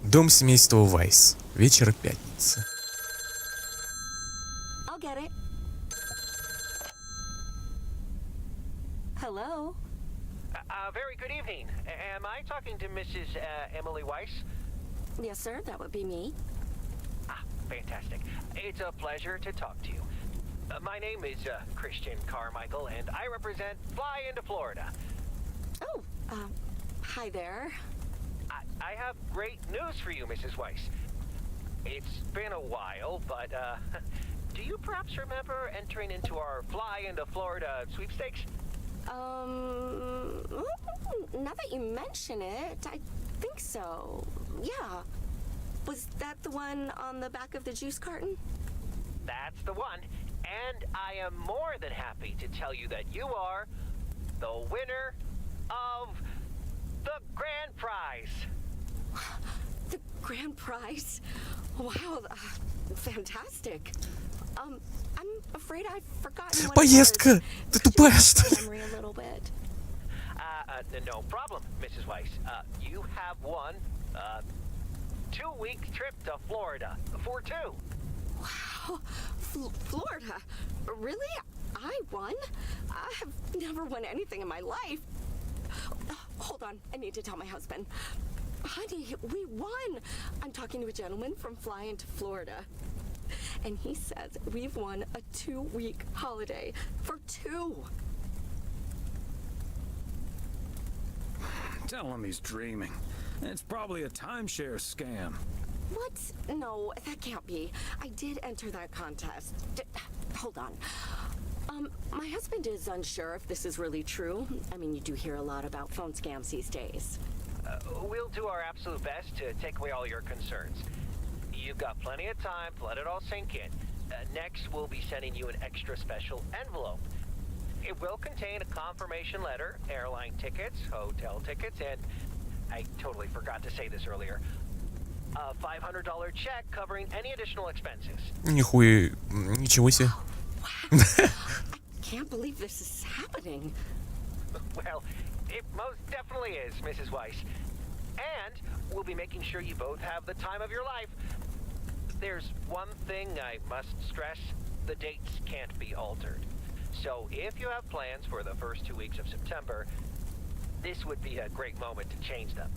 Дом семейства Вайс. Вечер пятницы. I'll get it. Hello? Very good evening. Am I talking to Mrs. Emily Weiss? Yes, sir, that would be me. Ah, fantastic. It's a pleasure to talk to you. My name is Christian Carmichael, and I represent Fly into Florida. Oh, hi there. I have great news for you, Mrs. Weiss. It's been a while, but do you perhaps remember entering into our Fly into Florida sweepstakes? Now that you mention it, I think so. Yeah. Was that the one on the back of the juice carton? That's the one. And I am more than happy to tell you that you are the winner of the grand prize. The grand prize? Wow, fantastic. I'm afraid I've forgotten what Поездка! Ты тупая, что ли? memory a little bit. No problem, Mrs. Weiss. You have won a 2-week trip to Florida for 2. Wow, Florida? Really? I won? I have never won anything in my life. Hold on, I need to tell my husband. Honey, we won. I'm talking to a gentleman from flying to Florida. And he says we've won a 2-week holiday for 2. Tell him he's dreaming. It's probably a timeshare scam. What? No, that can't be. I did enter that contest. Hold on. My husband is unsure if this is really true. I mean, you do hear a lot about phone scams these days. We'll do our absolute best to take away all your concerns. You've got plenty of time to let it all sink in. Next, we'll be sending you an extra special envelope. It will contain a confirmation letter, airline tickets, hotel tickets, and I totally forgot to say this earlier, a $500 check covering any additional expenses. Нихуя, ничего себе. I can't believe this is happening. Well, it most definitely is, Mrs. Weiss. And we'll be making sure you both have the time of your life. There's one thing I must stress. The dates can't be altered. So if you have plans for the first 2 weeks of September, this would be a great moment to change them.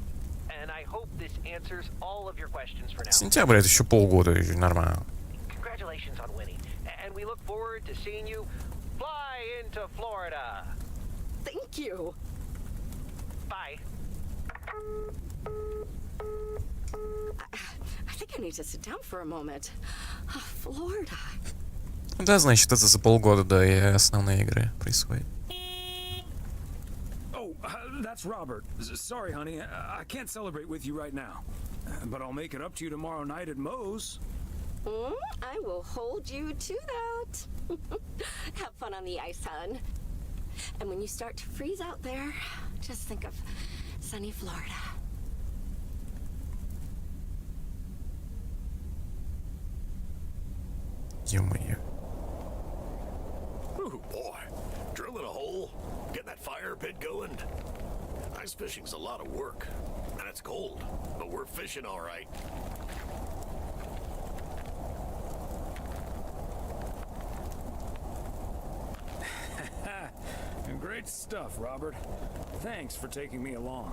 And I hope this answers all of your questions for now. Сентябрь это еще полгода, еще нормально. Congratulations on winning. And we look forward to seeing you fly into Florida. Thank you. Bye. I think I need to sit down for a moment. Florida. Да, значит, это за полгода, да, и основные игры происходят. Oh, that's Robert. Sorry, honey. I can't celebrate with you right now. But I'll make it up to you tomorrow night at Moe's. I will hold you to that. Have fun on the ice, hon. And when you start to freeze out there, just think of sunny Florida. Ё-моё. Ooh, boy. Drilling a hole, getting that fire pit going. Ice fishing's a lot of work, and it's cold, but we're fishing all right. Great stuff, Robert. Thanks for taking me along.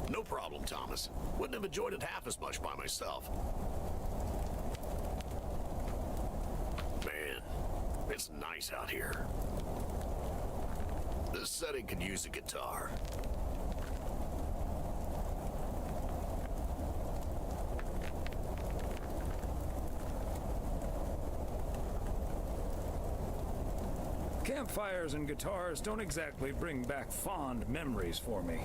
No problem, Thomas. Wouldn't have enjoyed it half as much by myself. Man, it's nice out here. This setting could use a guitar. Campfires and guitars don't exactly bring back fond memories for me.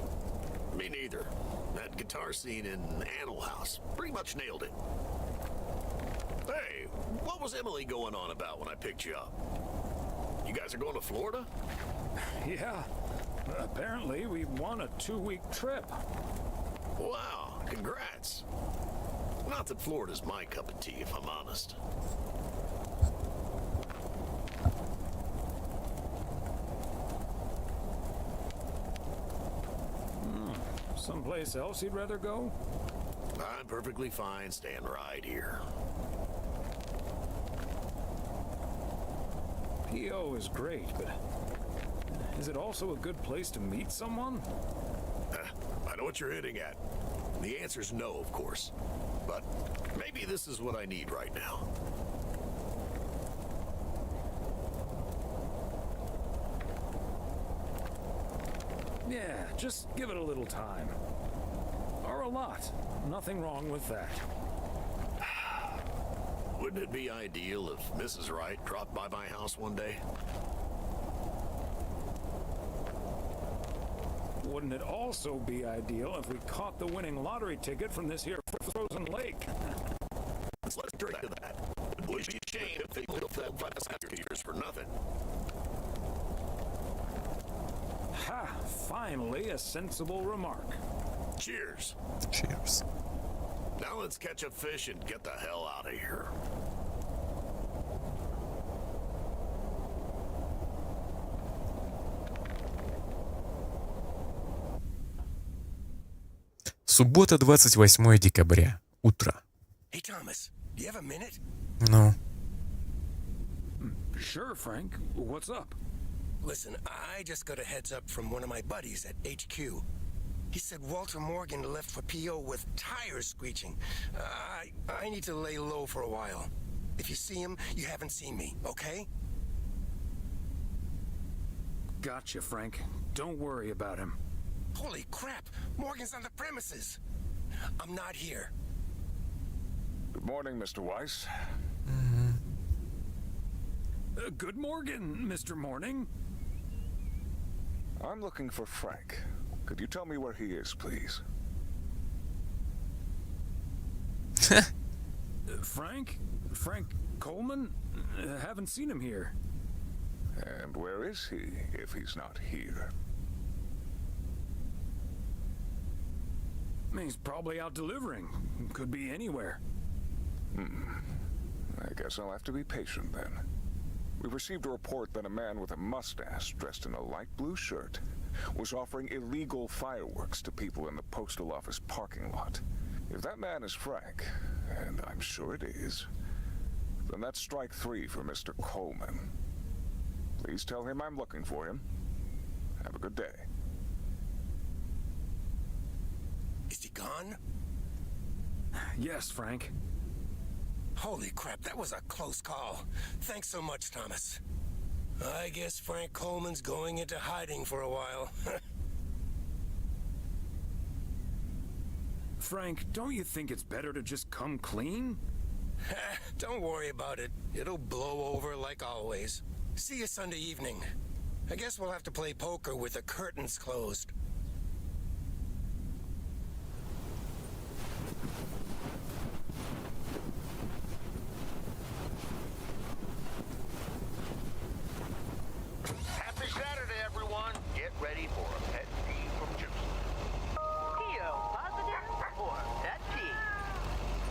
Me neither. That guitar scene in Animal House pretty much nailed it. Hey, what was Emily going on about when I picked you up? You guys are going to Florida? Yeah. Apparently, we won a 2-week trip. Wow, congrats. Not that Florida's my cup of tea, if I'm honest. Someplace else you'd rather go? I'm perfectly fine staying right here. PO is great, but is it also a good place to meet someone? I know what you're hitting at. The answer's no, of course. But maybe this is what I need right now. Yeah, just give it a little time. Or a lot. Nothing wrong with that. Wouldn't it be ideal if Mrs. Wright dropped by my house one day? Wouldn't it also be ideal if we caught the winning lottery ticket from this here frozen lake? Let's drink to that. It would be a shame if they built that 5 years for nothing. Ha! Finally, a sensible remark. Cheers. Cheers. Now let's catch a fish and get the hell out of here. Суббота, 28 декабря. Утро. Hey, Thomas, do you have a minute? Ну, Sure, Frank. What's up? Listen, I just got a heads up from one of my buddies at HQ. He said Walter Morgan left for PO with tires screeching. I need to lay low for a while. If you see him, you haven't seen me, okay? Gotcha, Frank. Don't worry about him. Holy crap! Morgan's on the premises! I'm not here. Good morning, Mr. Weiss. Good morning, Mr. Morning. I'm looking for Frank. Could you tell me where he is, please? Frank? Frank Coleman? Haven't seen him here. And where is he, if he's not here? He's probably out delivering. Could be anywhere. I guess I'll have to be patient then. We received a report that a man with a mustache dressed in a light blue shirt was offering illegal fireworks to people in the postal office parking lot. If that man is Frank, and I'm sure it is, then that's strike 3 for Mr. Coleman. Please tell him I'm looking for him. Have a good day. Is he gone? Yes, Frank. Holy crap, that was a close call. Thanks so much, Thomas. I guess Frank Coleman's going into hiding for a while. Frank, don't you think it's better to just come clean? Don't worry about it. It'll blow over like always. See you Sunday evening. I guess we'll have to play poker with the curtains closed. Happy Saturday, everyone. Get ready for a pet peeve from Juice. Positive or pet peeve?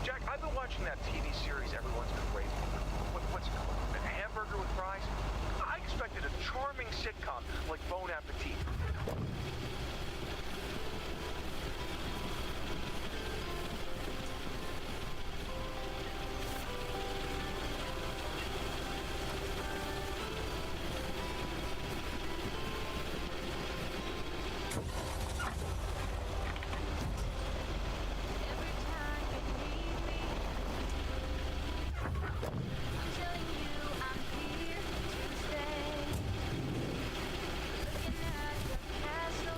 Jack, I've been watching that TV series everyone's been raving about. What's it called? A hamburger with fries? I expected a charming sitcom like Bon Appetit.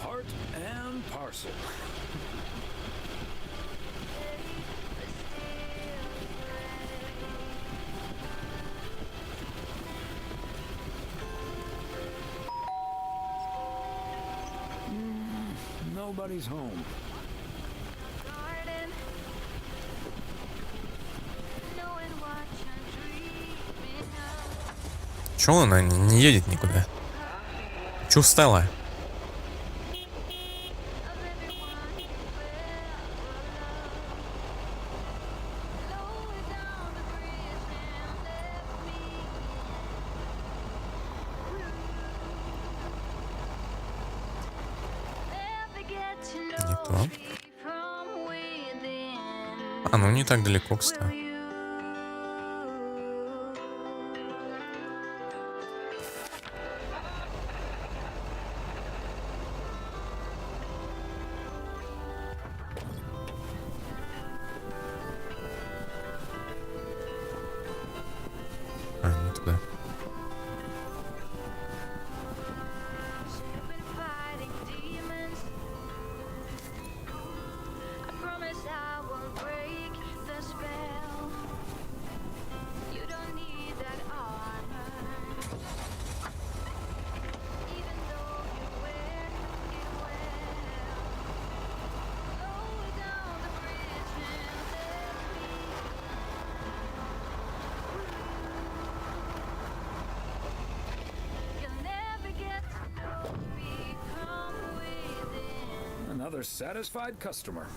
Part and parcel. Nobody's home. Чё она не едет никуда? Чё встала? Не то. А, ну не так далеко, кстати. А, не туда. another satisfied customer.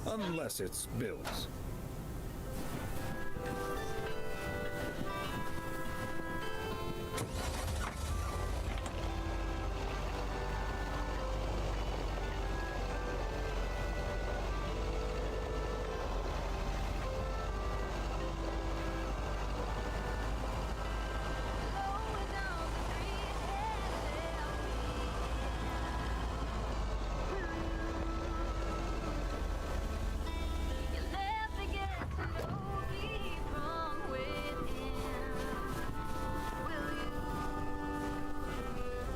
Unless it's Bill's.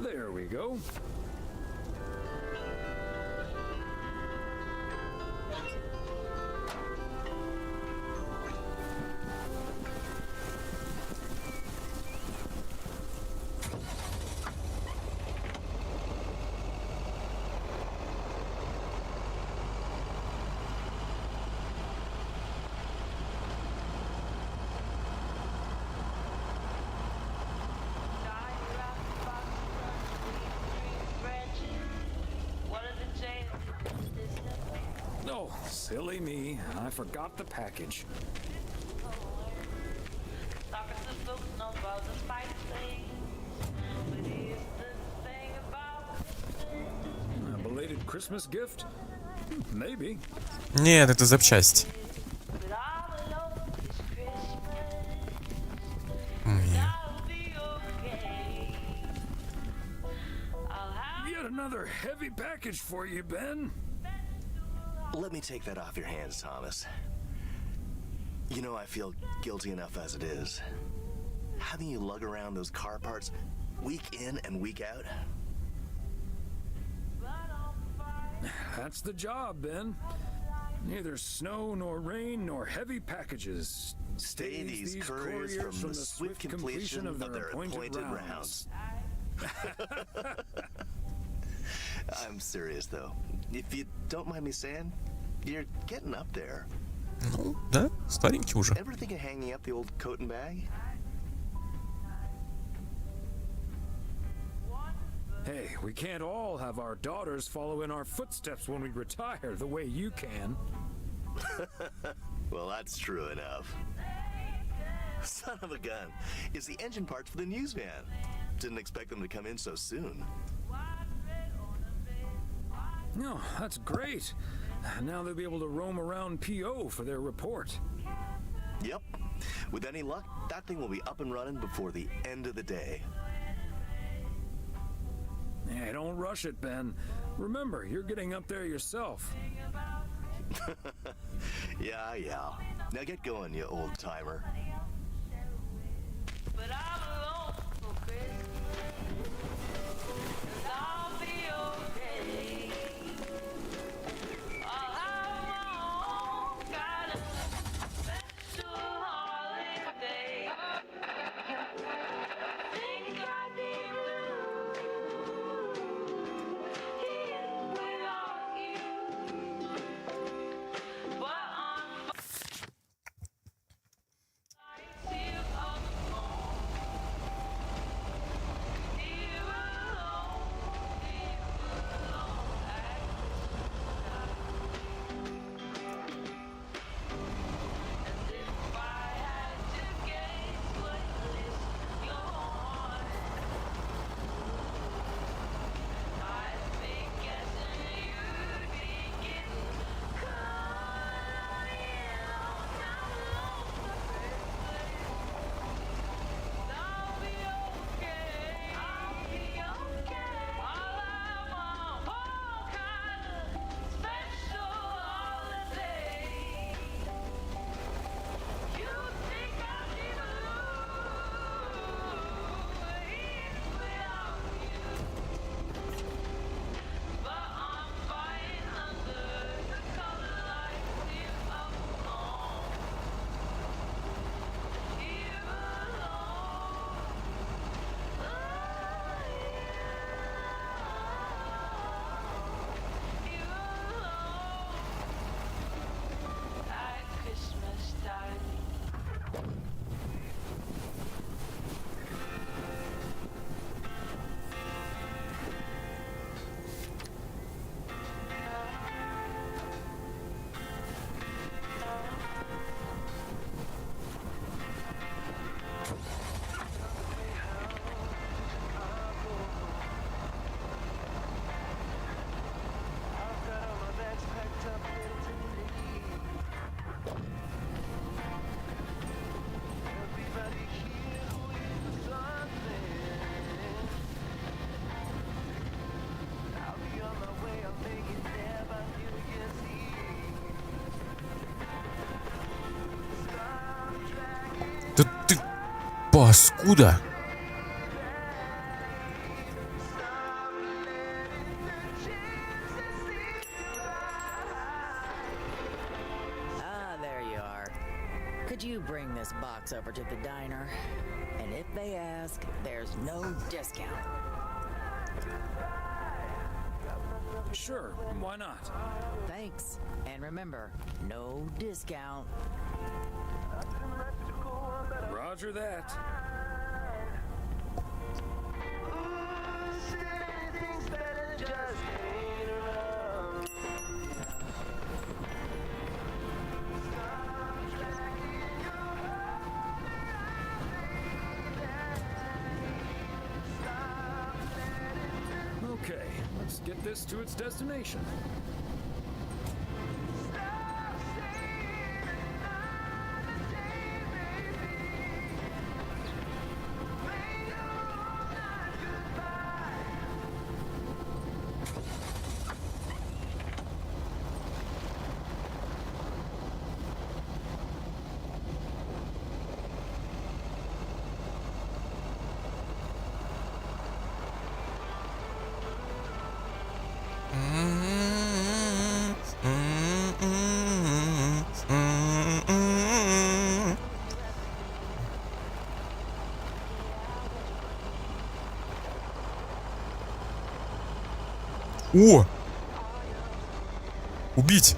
There we go. Oh, silly me. I forgot the package. A belated Christmas gift? Maybe. Нет, это запчасть. Yet another heavy package for you, Ben. Let me take that off your hands, Thomas. You know, I feel guilty enough as it is. Having you lug around those car parts week in and week out. That's the job, Ben. Neither snow nor rain nor heavy packages Stay these couriers from the swift completion of their appointed rounds. I'm serious, though. If you don't mind me saying, you're getting up there. Ну, да, старенький уже. Ever think of hanging up the old coat and bag? Hey, we can't all have our daughters follow in our footsteps when we retire the way you can. Well, that's true enough. Son of a gun. It's the engine parts for the news van. Didn't expect them to come in so soon. No, that's great. Now they'll be able to roam around PO for their report. Yep. With any luck, that thing will be up and running before the end of the day. Hey, don't rush it, Ben. Remember, you're getting up there yourself. Yeah. Now get going, you old timer. паскуда. Ah, there you are. Could you bring this box over to the diner? And if they ask, there's no discount. Sure, why not? Thanks. And remember, no discount. Roger that. Okay, let's get this to its destination. О! Убить!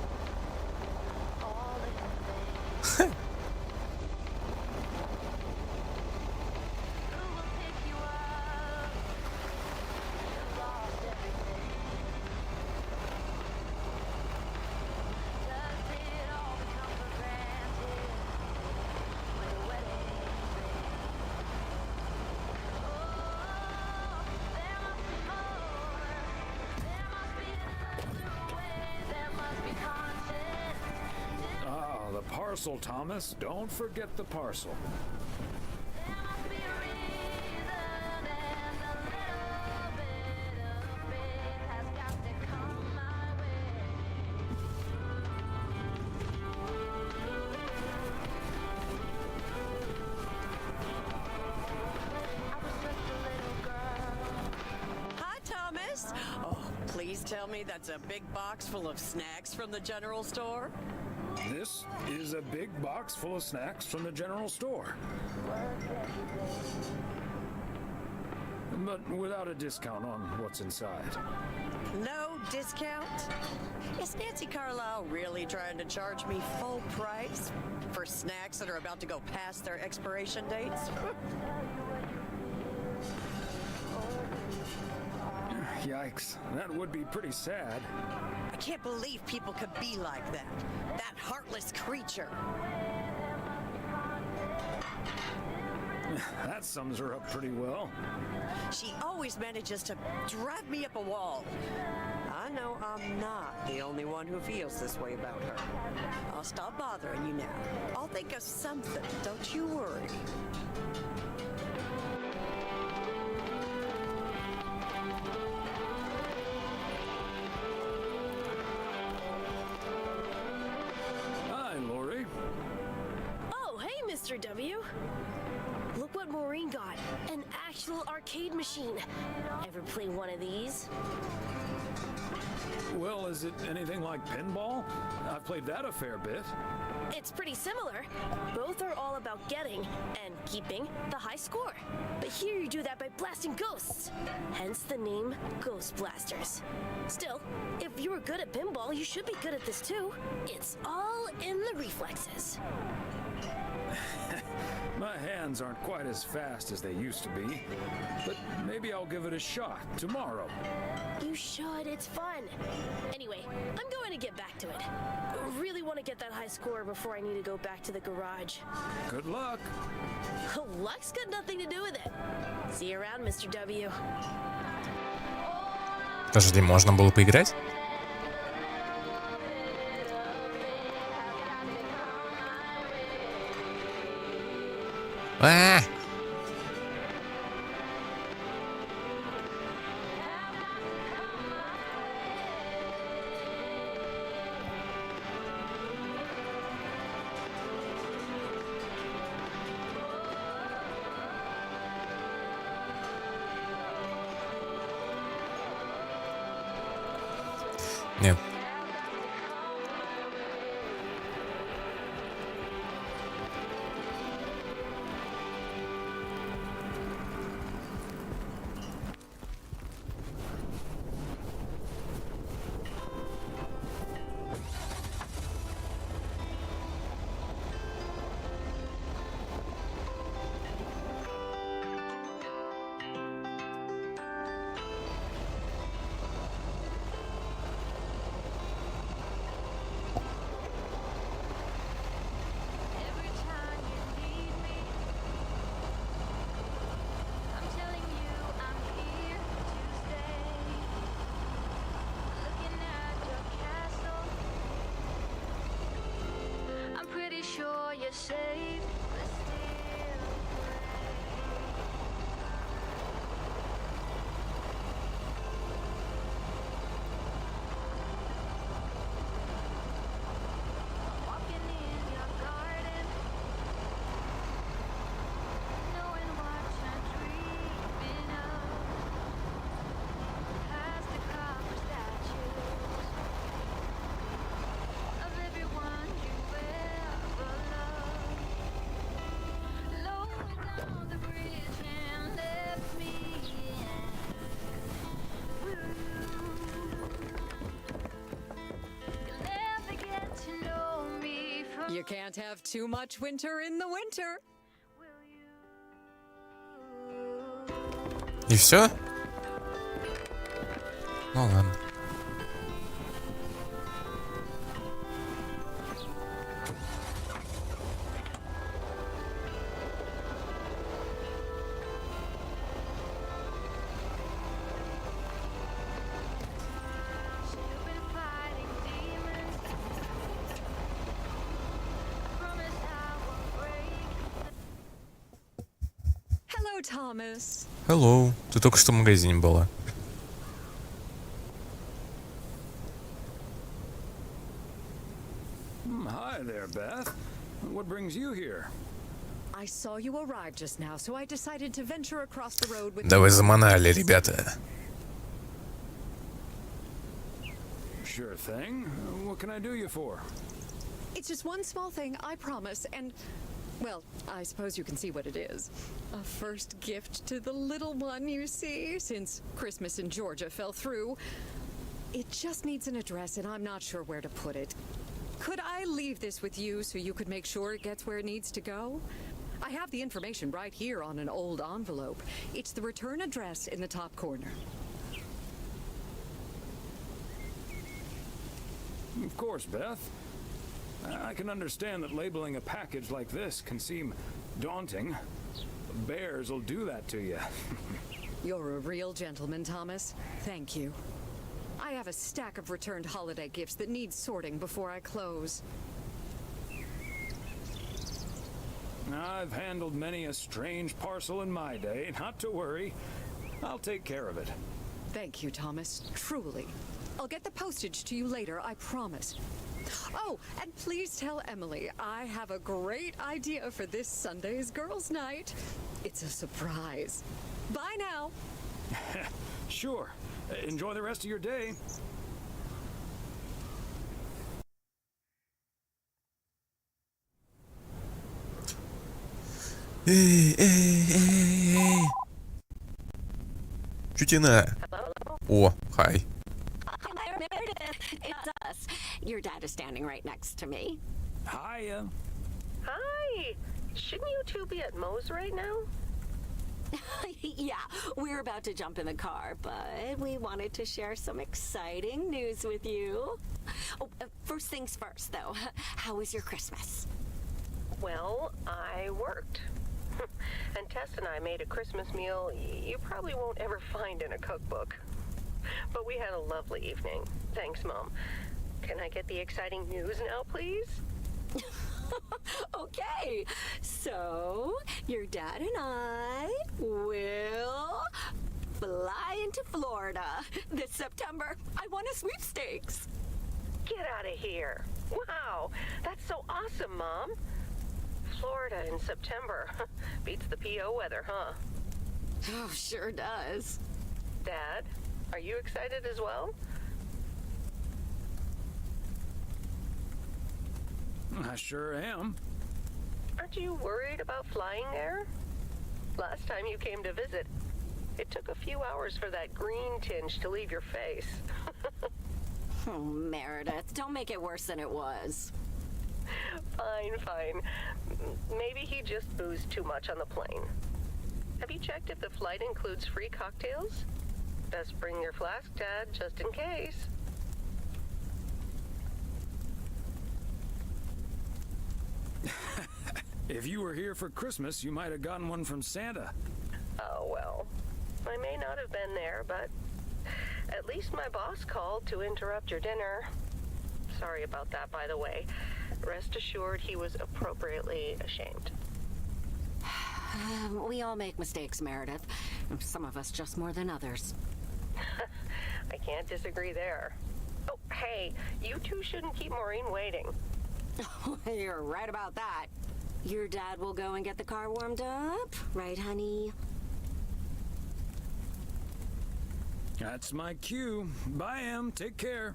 Ah, the parcel, Thomas. Don't forget the parcel. Hi, Thomas. Oh, please tell me that's a big box full of snacks from the general store. This is a big box full of snacks from the general store. But without a discount on what's inside. No discount? Is Nancy Carlisle really trying to charge me full price for snacks that are about to go past their expiration dates? Yikes, that would be pretty sad. I can't believe people could be like that. That heartless creature. That sums her up pretty well. She always manages to drive me up a wall. I know I'm not the only one who feels this way about her. I'll stop bothering you now. I'll think of something, don't you worry. Hi, Lori. Oh, hey, Mr. W. Look what Maureen got. An actual arcade machine. Ever play one of these? Well, is it anything like pinball? I've played that a fair bit. It's pretty similar. Both are all about getting and keeping the high score. But here you do that by blasting ghosts. Hence the name Ghost Blasters. Still, if you were good at pinball, you should be good at this too. It's all in the reflexes. My hands aren't quite as fast as they used to be, but maybe I'll give it a shot tomorrow. You should, it's fun. Anyway, I'm going to get back to it. Really want to get that high score before I need to go back to the garage. Good luck. Luck's got nothing to do with it. See you around, Mr. W. Подожди, можно было поиграть? А! Нет. Every time you need me, I'm telling you I'm here to stay. Looking at your castle, I'm pretty sure you're safe, but still walking in your garden, knowing what you're dreaming of. Past the copper statues of everyone you ever loved. Lowered down the bridge and left me in. You'll never get to know me from. You can't have too much winter in the winter. И все? Ну ладно. You've been fighting demons. I promise I won't break. Hello, Thomas. Hello. Ты только что в магазине была. Hi there, Beth. What brings you here? I saw you arrive just now, so I decided to venture across the road with. Да вы заманали, ребята. Sure thing. What can I do you for? It's just one small thing, I promise, and, well, I suppose you can see what it is. A first gift to the little one, you see, since Christmas in Georgia fell through. It just needs an address, and I'm not sure where to put it. Could I leave this with you so you could make sure it gets where it needs to go? I have the information right here on an old envelope. It's the return address in the top corner. Of course, Beth. I can understand that labeling a package like this can seem daunting. Bears will do that to you. You're a real gentleman, Thomas. Thank you. I have a stack of returned holiday gifts that need sorting before I close. I've handled many a strange parcel in my day. Not to worry. I'll take care of it. Thank you, Thomas. Truly. I'll get the postage to you later, I promise. Oh, and please tell Emily I have a great idea for this Sunday's girls' night. It's a surprise. Bye now. Sure. Enjoy the rest of your day. Эй. Чутина. О, хай. It's us. Your dad is standing right next to me. Hiya. Hi. Shouldn't you two be at Moe's right now? Yeah, we're about to jump in the car, but we wanted to share some exciting news with you. Oh, first things first, though. How was your Christmas? Well, I worked. And Tess and I made a Christmas meal you probably won't ever find in a cookbook. But we had a lovely evening. Thanks, Mom. Can I get the exciting news now, please? Okay, so your dad and I will fly into Florida this September. I won a sweepstakes. Get out of here. Wow, that's so awesome, Mom. Florida in September. Beats the PO weather, huh? Oh, sure does. Dad, are you excited as well? I sure am. Aren't you worried about flying there? Last time you came to visit, it took a few hours for that green tinge to leave your face. Oh, Meredith, don't make it worse than it was. Fine. Maybe he just boozed too much on the plane. Have you checked if the flight includes free cocktails? Best bring your flask, Dad, just in case. If you were here for Christmas, you might have gotten one from Santa. Oh, well. I may not have been there, but at least my boss called to interrupt your dinner. Sorry about that, by the way. Rest assured he was appropriately ashamed. We all make mistakes, Meredith. Some of us just more than others. I can't disagree there. Oh, hey, you two shouldn't keep Maureen waiting. You're right about that. Your dad will go and get the car warmed up, right, honey? That's my cue. Bye, Em. Take care.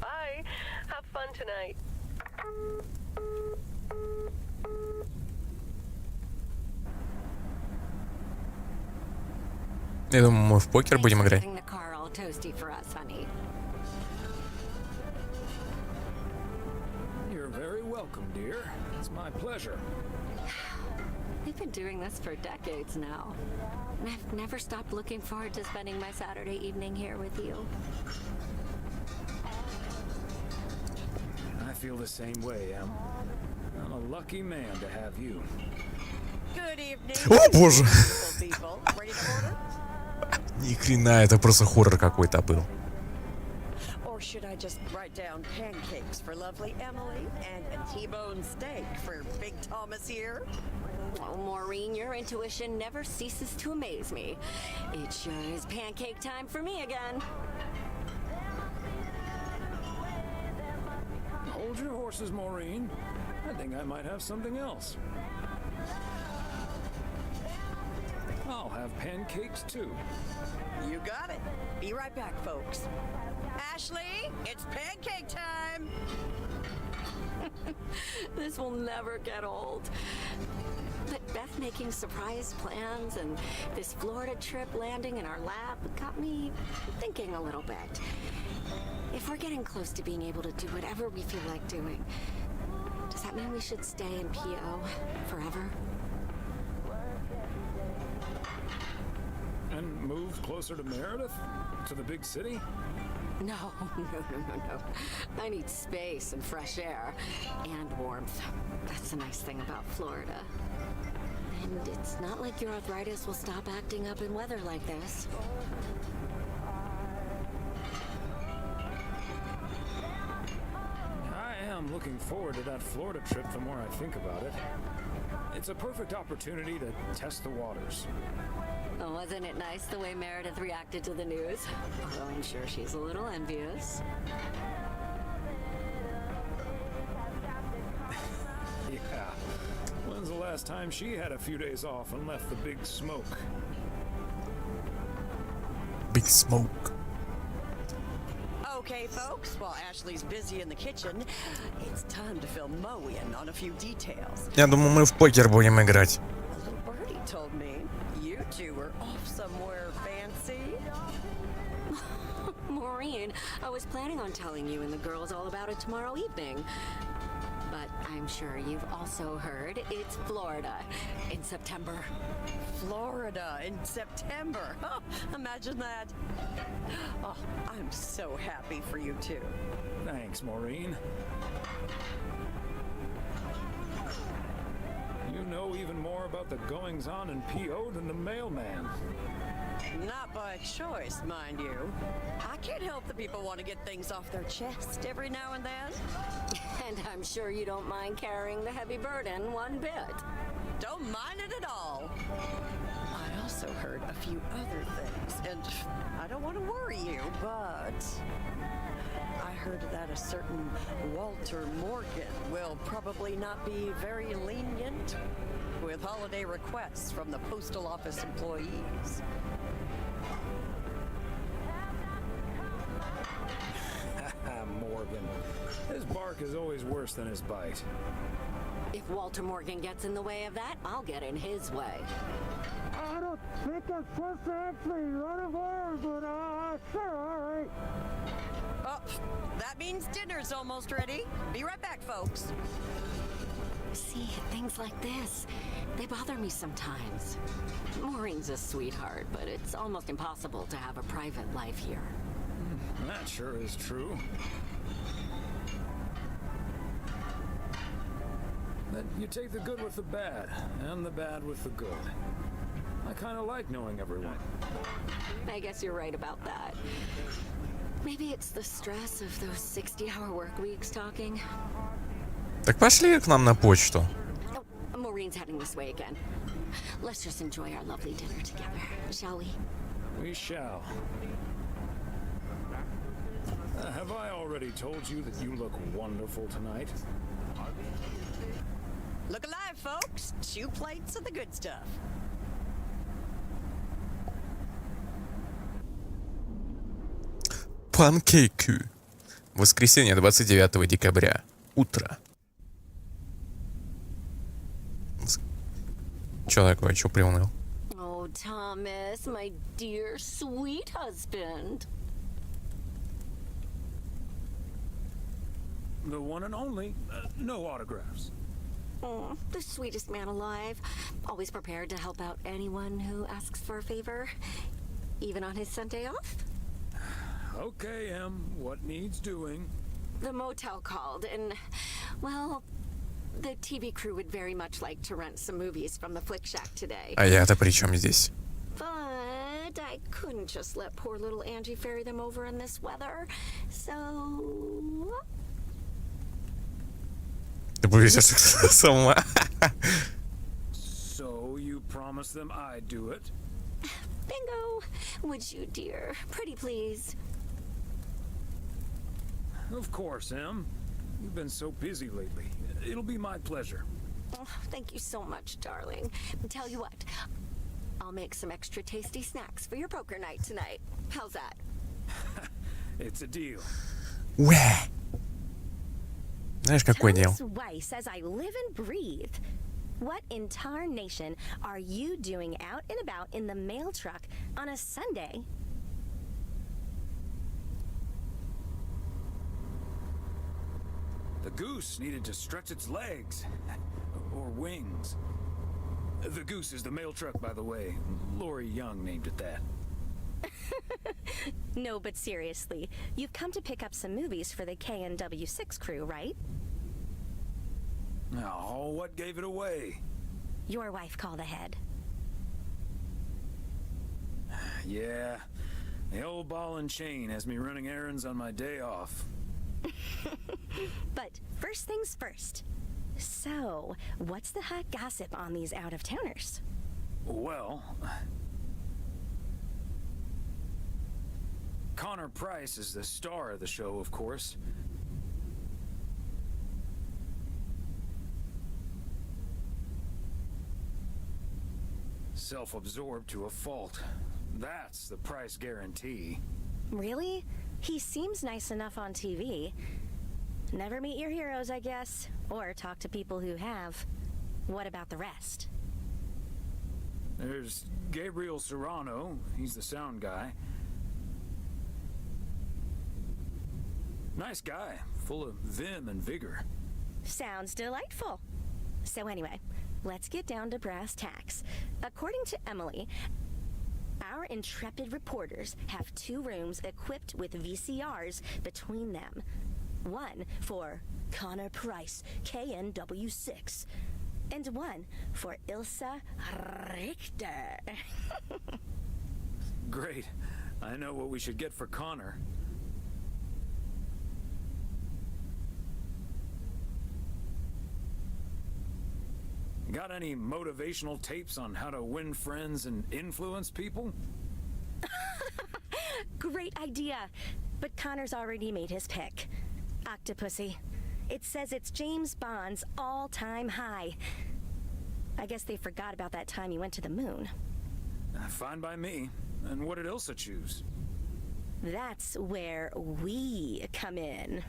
Bye. Have fun tonight. Я думаю, мы в покер будем играть. The car all toasty for us, honey. You're very welcome, dear. It's my pleasure. We've been doing this for decades now. And I've never stopped looking forward to spending my Saturday evening here with you. I feel the same way, Em. I'm a lucky man to have you. Good evening. О, боже! People. Ready to order? Ни хрена, это просто хоррор какой-то был. Or should I just write down pancakes for lovely Emily and a T-bone steak for Big Thomas here? Oh, Maureen, your intuition never ceases to amaze me. It sure is pancake time for me again. Hold your horses, Maureen. I think I might have something else. I'll have pancakes too. You got it. Be right back, folks. Ashley, it's pancake time. This will never get old. But Beth making surprise plans and this Florida trip landing in our lap got me thinking a little bit. If we're getting close to being able to do whatever we feel like doing, does that mean we should stay in PO forever? And move closer to Meredith? To the big city? No. I need space and fresh air and warmth. That's the nice thing about Florida. And it's not like your arthritis will stop acting up in weather like this. I am looking forward to that Florida trip the more I think about it. It's a perfect opportunity to test the waters. Oh, wasn't it nice the way Meredith reacted to the news? Although I'm sure she's a little envious. Yeah. When's the last time she had a few days off and left the big smoke? Big smoke. Okay, folks, while Ashley's busy in the kitchen, it's time to fill Mo in on a few details. Я думаю, мы в покер будем играть. Birdie told me you two were off somewhere fancy. Maureen, I was planning on telling you and the girls all about it tomorrow evening. But I'm sure you've also heard it's Florida in September. Florida in September. Oh, imagine that. Oh, I'm so happy for you two. Thanks, Maureen. You know even more about the goings-on in PO than the mailman. Not by choice, mind you. I can't help the people want to get things off their chest every now and then. And I'm sure you don't mind carrying the heavy burden one bit. Don't mind it at all. I also heard a few other things, and I don't want to worry you, but I heard that a certain Walter Morgan will probably not be very lenient with holiday requests from the postal office employees. Morgan. His bark is always worse than his bite. If Walter Morgan gets in the way of that, I'll get in his way. I don't think I'm supposed to actually run away, but sure, all right. Oh, that means dinner's almost ready. Be right back, folks. See, things like this, they bother me sometimes. Maureen's a sweetheart, but it's almost impossible to have a private life here. That sure is true. But you take the good with the bad, and the bad with the good. I kind of like knowing everyone. I guess you're right about that. Maybe it's the stress of those 60-hour work weeks talking. Так пошли к нам на почту. Oh, Maureen's heading this way again. Let's just enjoy our lovely dinner together, shall we? We shall. Have I already told you that you look wonderful tonight? Look alive, folks. 2 plates of the good stuff. Панкейки. Воскресенье, 29 декабря. Утро. Чё такое? Чё приуныл? Oh, Thomas, my dear, sweet husband. The one and only. No autographs. Oh, the sweetest man alive. Always prepared to help out anyone who asks for a favor, even on his Sunday off. Okay, Em. What needs doing? The motel called, and, well, the TV crew would very much like to rent some movies from the Flick Shack today. А я-то при чем здесь? But I couldn't just let poor little Angie ferry them over in this weather, so... Ты будешь сама. So you promise them I'd do it? Bingo! Would you, dear? Pretty please. Of course, Em. You've been so busy lately. It'll be my pleasure. Oh, thank you so much, darling. Tell you what, I'll make some extra tasty snacks for your poker night tonight. How's that? It's a deal. Уэ. Знаешь, какой дел? Thomas Weiss says I live and breathe. What in tarnation are you doing out and about in the mail truck on a Sunday? The goose needed to stretch its legs. Or wings. The goose is the mail truck, by the way. Lori Young named it that. No, but seriously, you've come to pick up some movies for the KNW6 crew, right? Oh, what gave it away? Your wife called ahead. Yeah, the old ball and chain has me running errands on my day off. But first things first. So, what's the hot gossip on these out-of-towners? Well, Connor Price is the star of the show, of course. Self-absorbed to a fault. That's the Price guarantee. Really? He seems nice enough on TV. Never meet your heroes, I guess. Or talk to people who have. What about the rest? There's Gabriel Serrano. He's the sound guy. Nice guy, full of vim and vigor. Sounds delightful. So anyway, let's get down to brass tacks. According to Emily, our intrepid reporters have 2 rooms equipped with VCRs between them. One for Connor Price, KNW6, and one for Ilsa Richter. Great. I know what we should get for Connor. Got any motivational tapes on how to win friends and influence people? Great idea. But Connor's already made his pick. Octopussy. It says it's James Bond's all-time high. I guess they forgot about that time he went to the moon. Fine by me. And what did Ilsa choose? That's where we come in.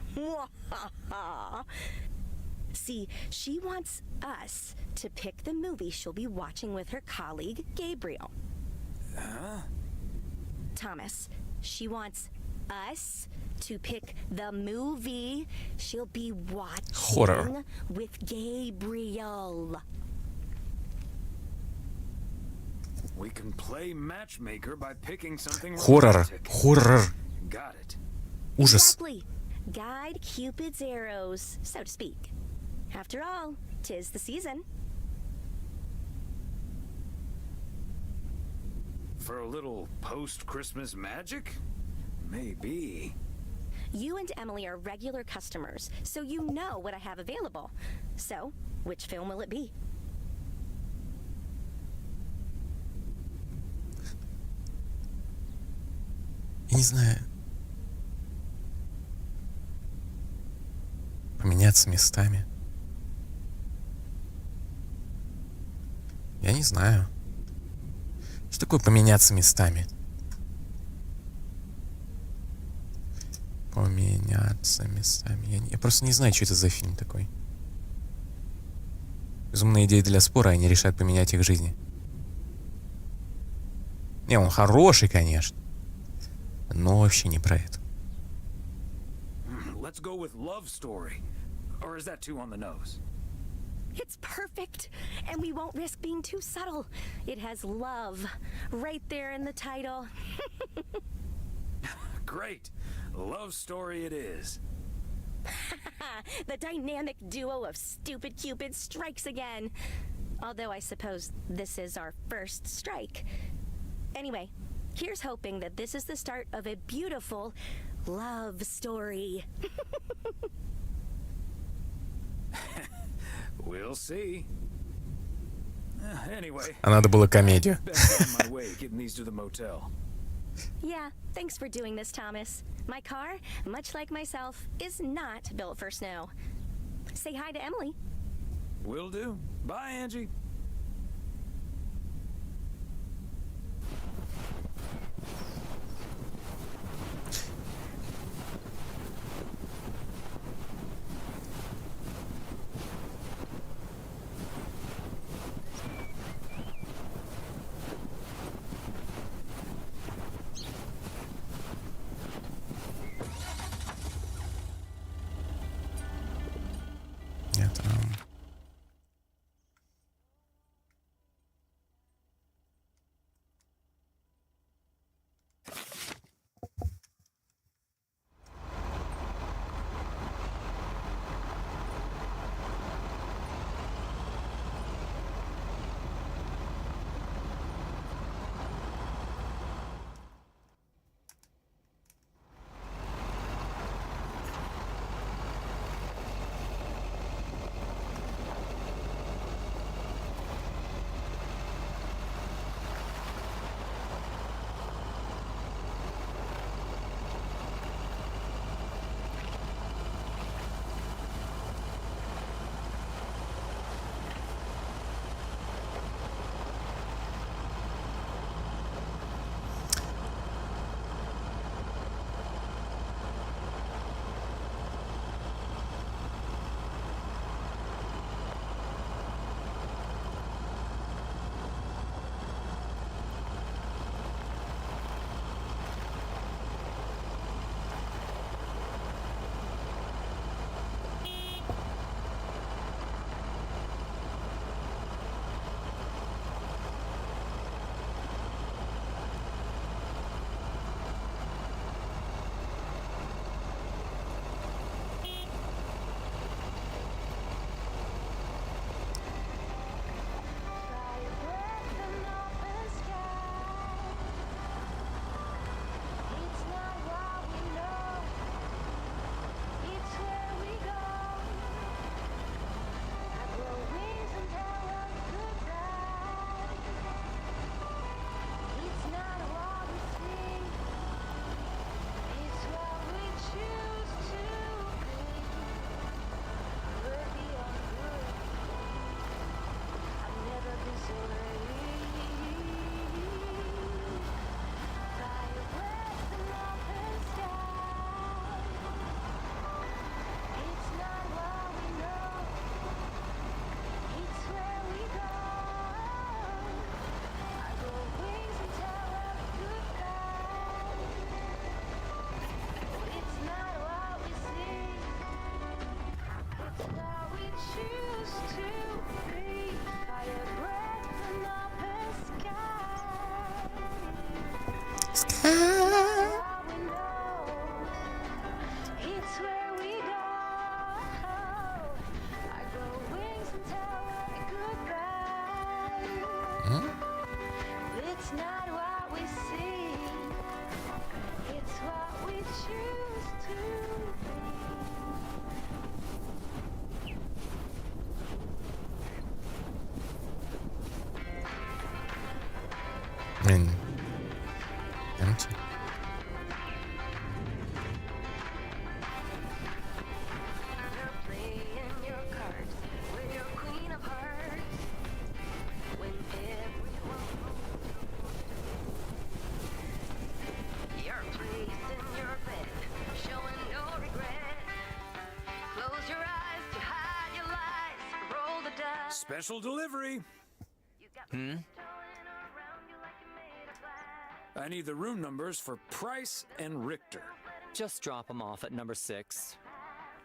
See, she wants us to pick the movie she'll be watching with her colleague, Gabriel. Huh? Thomas, she wants us to pick the movie she'll be watching Horror. with Gabriel. We can play matchmaker by picking something Хоррор. romantic. Хоррор. Got it. Ужас. Exactly. Guide Cupid's arrows, so to speak. After all, 'tis the season. For a little post-Christmas magic? Maybe. You and Emily are regular customers, so you know what I have available. So, which film will it be? Я не знаю. Поменяться местами. Я не знаю. Что такое поменяться местами? Поменяться местами. Я просто не знаю, что это за фильм такой. Безумная идея для спора, они решат поменять их жизни. Не, он хороший, конечно. Но вообще не про это. Let's go with love story. Or is that too on the nose? It's perfect, and we won't risk being too subtle. It has love right there in the title. Great. Love story it is. The dynamic duo of stupid Cupid strikes again. Although I suppose this is our first strike. Anyway, here's hoping that this is the start of a beautiful love story. We'll see. Anyway. А надо было комедию. Best on my way getting these to the motel. Yeah, thanks for doing this, Thomas. My car, much like myself, is not built for snow. Say hi to Emily. Will do. Bye, Angie. Нет, It's where we go. I grow wings and tell it goodbye. It's not what we see. It's what we choose to Блин. Empty. Special delivery. I need the room numbers for Price and Richter. Just drop them off at number 6.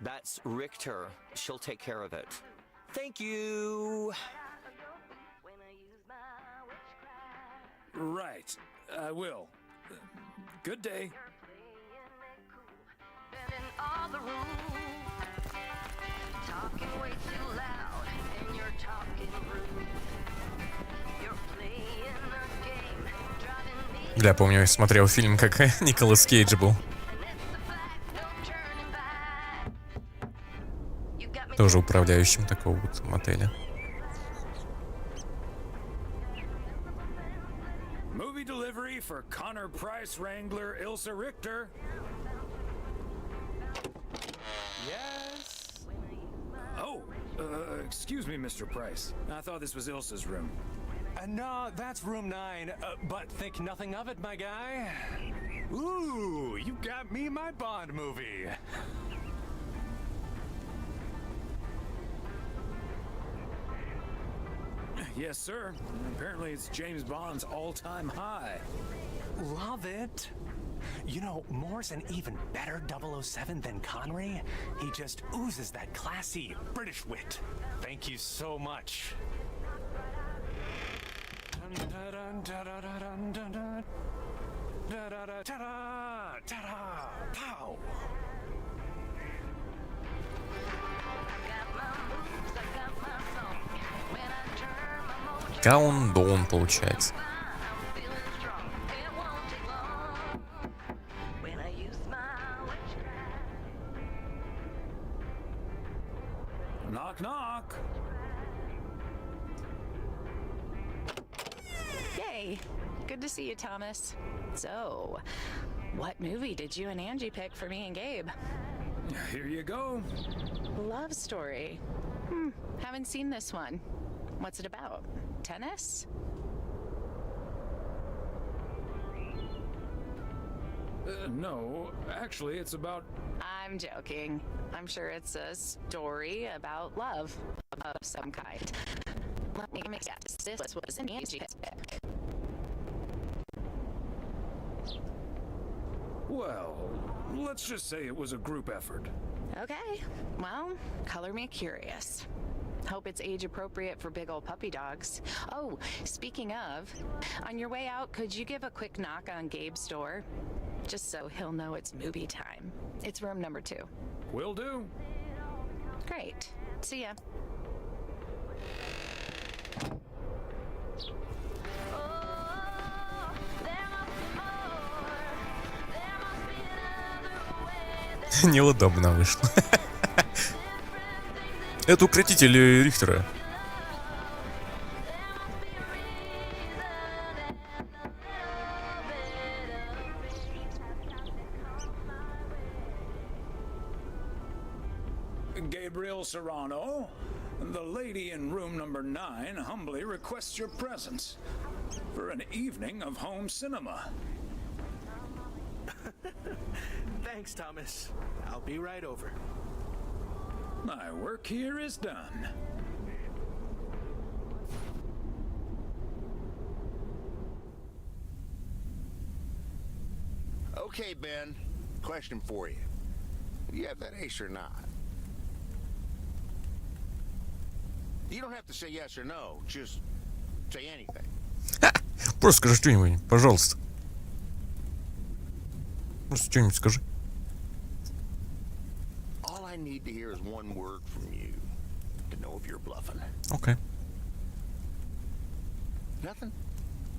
That's Richter. She'll take care of it. Thank you. Right. I will. Good day. all the rules. Talking way too loud, and you're talking rude. You're playing a game, driving me. Да, помню, я смотрел фильм, как Николас Кейдж был. Тоже управляющим такого вот мотеля. Movie delivery for Connor Price Wrangler Ilsa Richter. Yes? Oh, excuse me, Mr. Price. I thought this was Ilsa's room. No, that's room 9, but think nothing of it, my guy. Ooh, you got me my Bond movie. Yes, sir. Apparently it's James Bond's all-time high. Love it. You know, Moore's an even better 007 than Connery. He just oozes that classy British wit. Thank you so much. Pow. Каунтдаун получается. Knock, knock. Yay! Good to see you, Thomas. So, what movie did you and Angie pick for me and Gabe? Here you go. Love story. Haven't seen this one. What's it about? Tennis? No, actually, it's about... I'm joking. I'm sure it's a story about love of some kind. Let me guess. This was an Angie's pick. Well, let's just say it was a group effort. Okay. Well, color me curious. Hope it's age appropriate for big old puppy dogs. Oh, speaking of, on your way out, could you give a quick knock on Gabe's door? Just so he'll know it's movie time. It's room number 2. Will do. Great. See ya. Неудобно вышло. Это укротитель Рихтера. Gabriel Serrano, the lady in room number 9 humbly requests your presence for an evening of home cinema. Thanks, Thomas. I'll be right over. My work here is done. Okay, Ben. Question for you. Do you have that ace or not? You don't have to say yes or no. Just say anything. Просто скажи что-нибудь, пожалуйста. Просто что-нибудь скажи. All I need to hear is one word from you to know if you're bluffing. Окей. Nothing?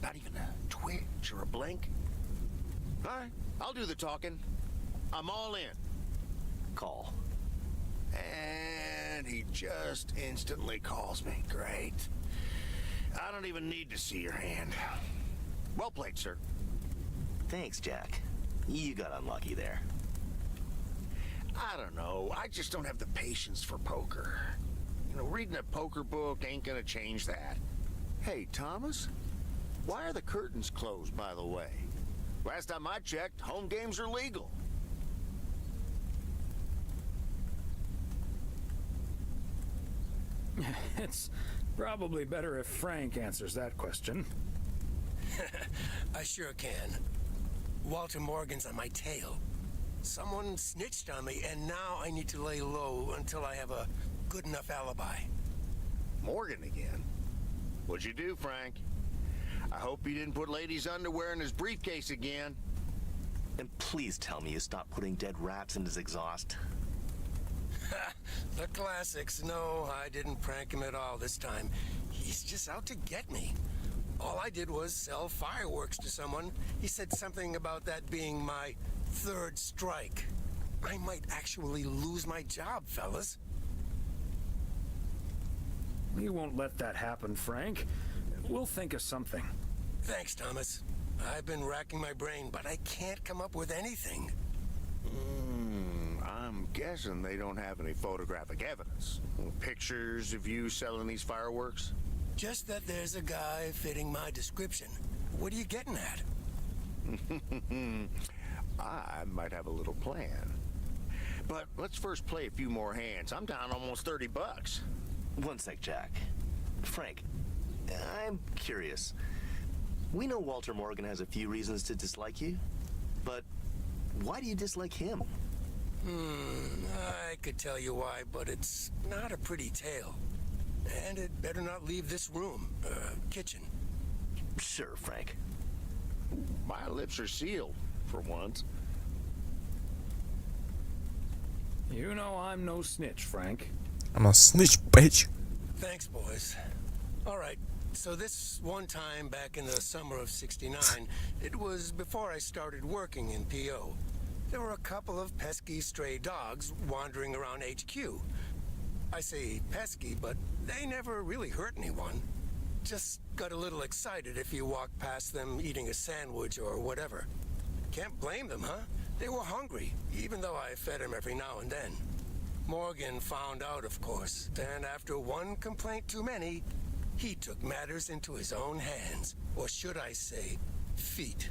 Not even a twitch or a blink? All right, I'll do the talking. I'm all in. Call. And he just instantly calls me. Great. I don't even need to see your hand. Well played, sir. Thanks, Jack. You got unlucky there. I don't know. I just don't have the patience for poker. You know, reading a poker book ain't gonna change that. Hey, Thomas? Why are the curtains closed, by the way? Last time I checked, home games are legal. It's probably better if Frank answers that question. I sure can. Walter Morgan's on my tail. Someone snitched on me, and now I need to lay low until I have a good enough alibi. Morgan again? What'd you do, Frank? I hope he didn't put ladies' underwear in his briefcase again. And please tell me you stopped putting dead rats in his exhaust. The classics. No, I didn't prank him at all this time. He's just out to get me. All I did was sell fireworks to someone. He said something about that being my third strike. I might actually lose my job, fellas. We won't let that happen, Frank. We'll think of something. Thanks, Thomas. I've been racking my brain, but I can't come up with anything. I'm guessing they don't have any photographic evidence. Pictures of you selling these fireworks? Just that there's a guy fitting my description. What are you getting at? I might have a little plan. But let's first play a few more hands. I'm down almost $30. One sec, Jack. Frank, I'm curious. We know Walter Morgan has a few reasons to dislike you, but why do you dislike him? I could tell you why, but it's not a pretty tale. And it better not leave this room, kitchen. Sure, Frank. My lips are sealed, for once. You know I'm no snitch, Frank. I'm a snitch, bitch. Thanks, boys. All right, so this one time back in the summer of '69, it was before I started working in PO. There were a couple of pesky stray dogs wandering around HQ. I say pesky, but they never really hurt anyone. Just got a little excited if you walked past them eating a sandwich or whatever. Can't blame them, huh? They were hungry, even though I fed them every now and then. Morgan found out, of course, and after one complaint too many, he took matters into his own hands, or should I say, feet.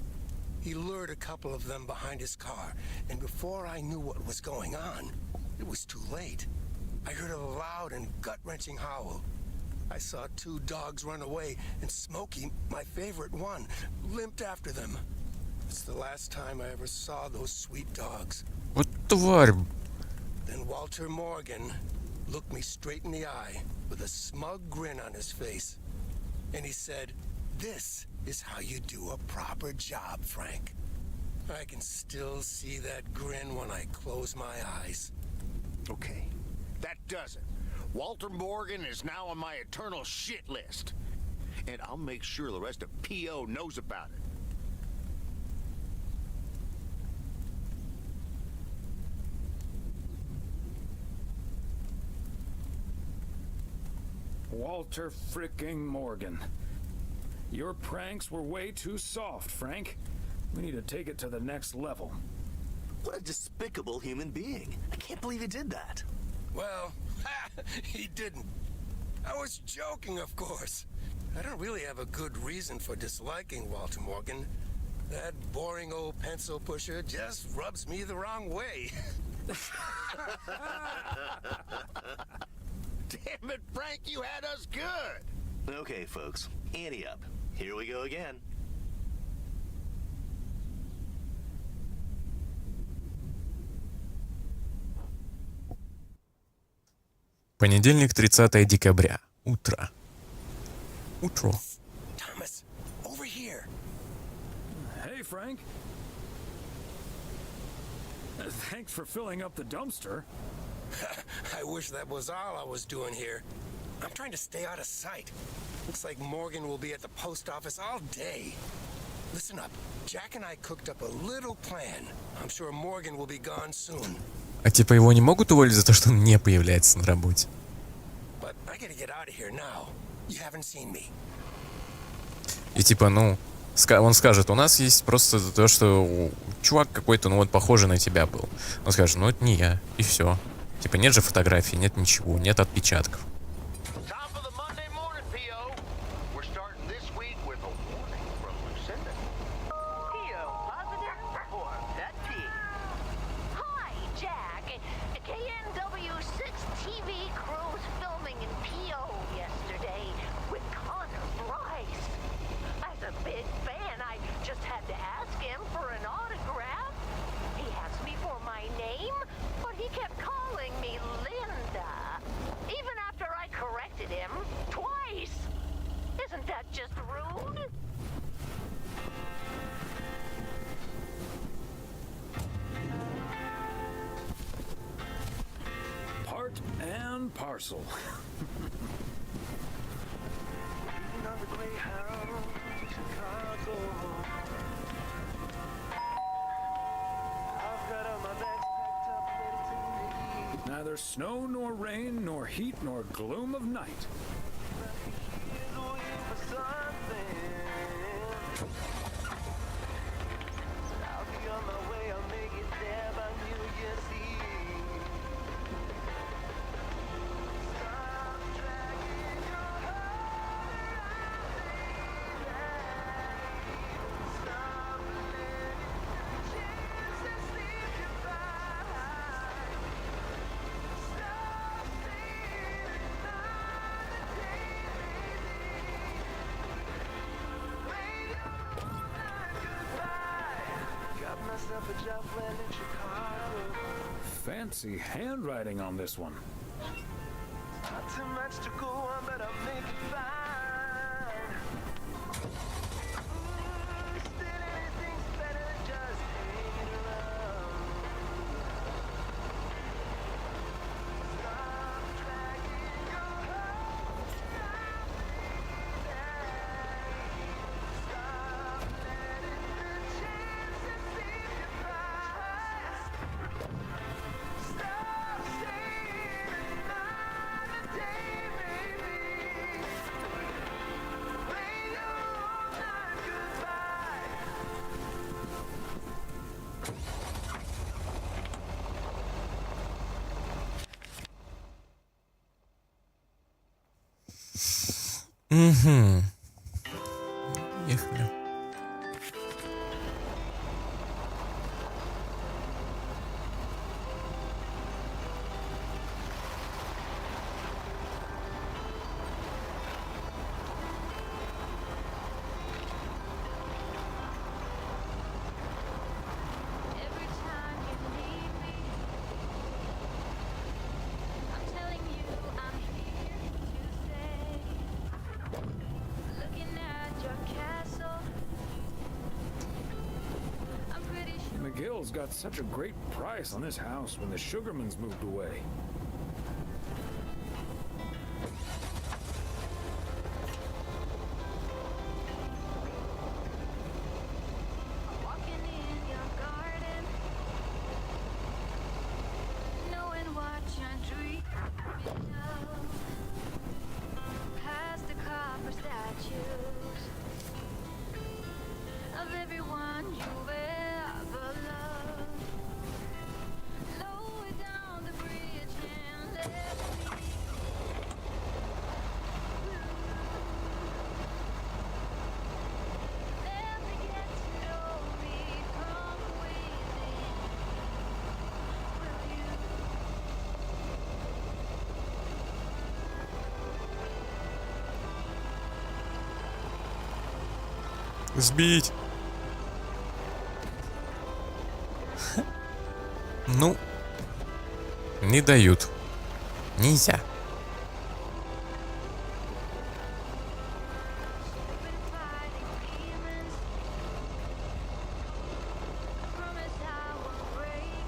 He lured a couple of them behind his car, and before I knew what was going on, it was too late. I heard a loud and gut-wrenching howl. I saw two dogs run away, and Smokey, my favorite one, limped after them. It's the last time I ever saw those sweet dogs. Вот тварь. Then Walter Morgan looked me straight in the eye with a smug grin on his face. And he said, "This is how you do a proper job, Frank." I can still see that grin when I close my eyes. Okay, that does it. Walter Morgan is now on my eternal shit list. And I'll make sure the rest of PO knows about it. Walter fricking Morgan. Your pranks were way too soft, Frank. We need to take it to the next level. What a despicable human being. I can't believe he did that. Well, he didn't. I was joking, of course. I don't really have a good reason for disliking Walter Morgan. That boring old pencil pusher just rubs me the wrong way. Damn it, Frank, you had us good. Okay, folks, ante up. Here we go again. Понедельник, 30 декабря. Утро. Утро. Thomas, over here. Hey, Frank. Thanks for filling up the dumpster. I wish that was all I was doing here. I'm trying to stay out of sight. Looks like Morgan will be at the post office all day. Listen up. Jack and I cooked up a little plan. I'm sure Morgan will be gone soon. А типа его не могут уволить за то, что он не появляется на работе? But I gotta get out of here now. You haven't seen me. И типа, ну, он скажет, у нас есть просто то, что чувак какой-то, ну вот, похожий на тебя был. Он скажет, ну это не я, и все. Типа, нет же фотографий, нет ничего, нет отпечатков. Part and parcel. Neither snow nor rain nor heat nor gloom of night. Fancy handwriting on this one. Not too much to go on, but I'll make it fine. Still anything's better than just hanging around. Stop dragging your heart. Stop letting the chances leave you by. Stop saying another day, baby. Play your night goodbye. Угу. Ехали. Every time you need me, I'm telling you I'm here to stay. Looking at your castle, I'm pretty sure. McGill's got such a great price on this house when the Sugarmans moved away. Walking in your garden, knowing what you're dreaming of. Past the copper statues of everyone you've ever loved. Lower down the bridge and let me. Let me get to know me from within. Will you? Сбить. Ну, не дают. Нельзя. Promise I won't break.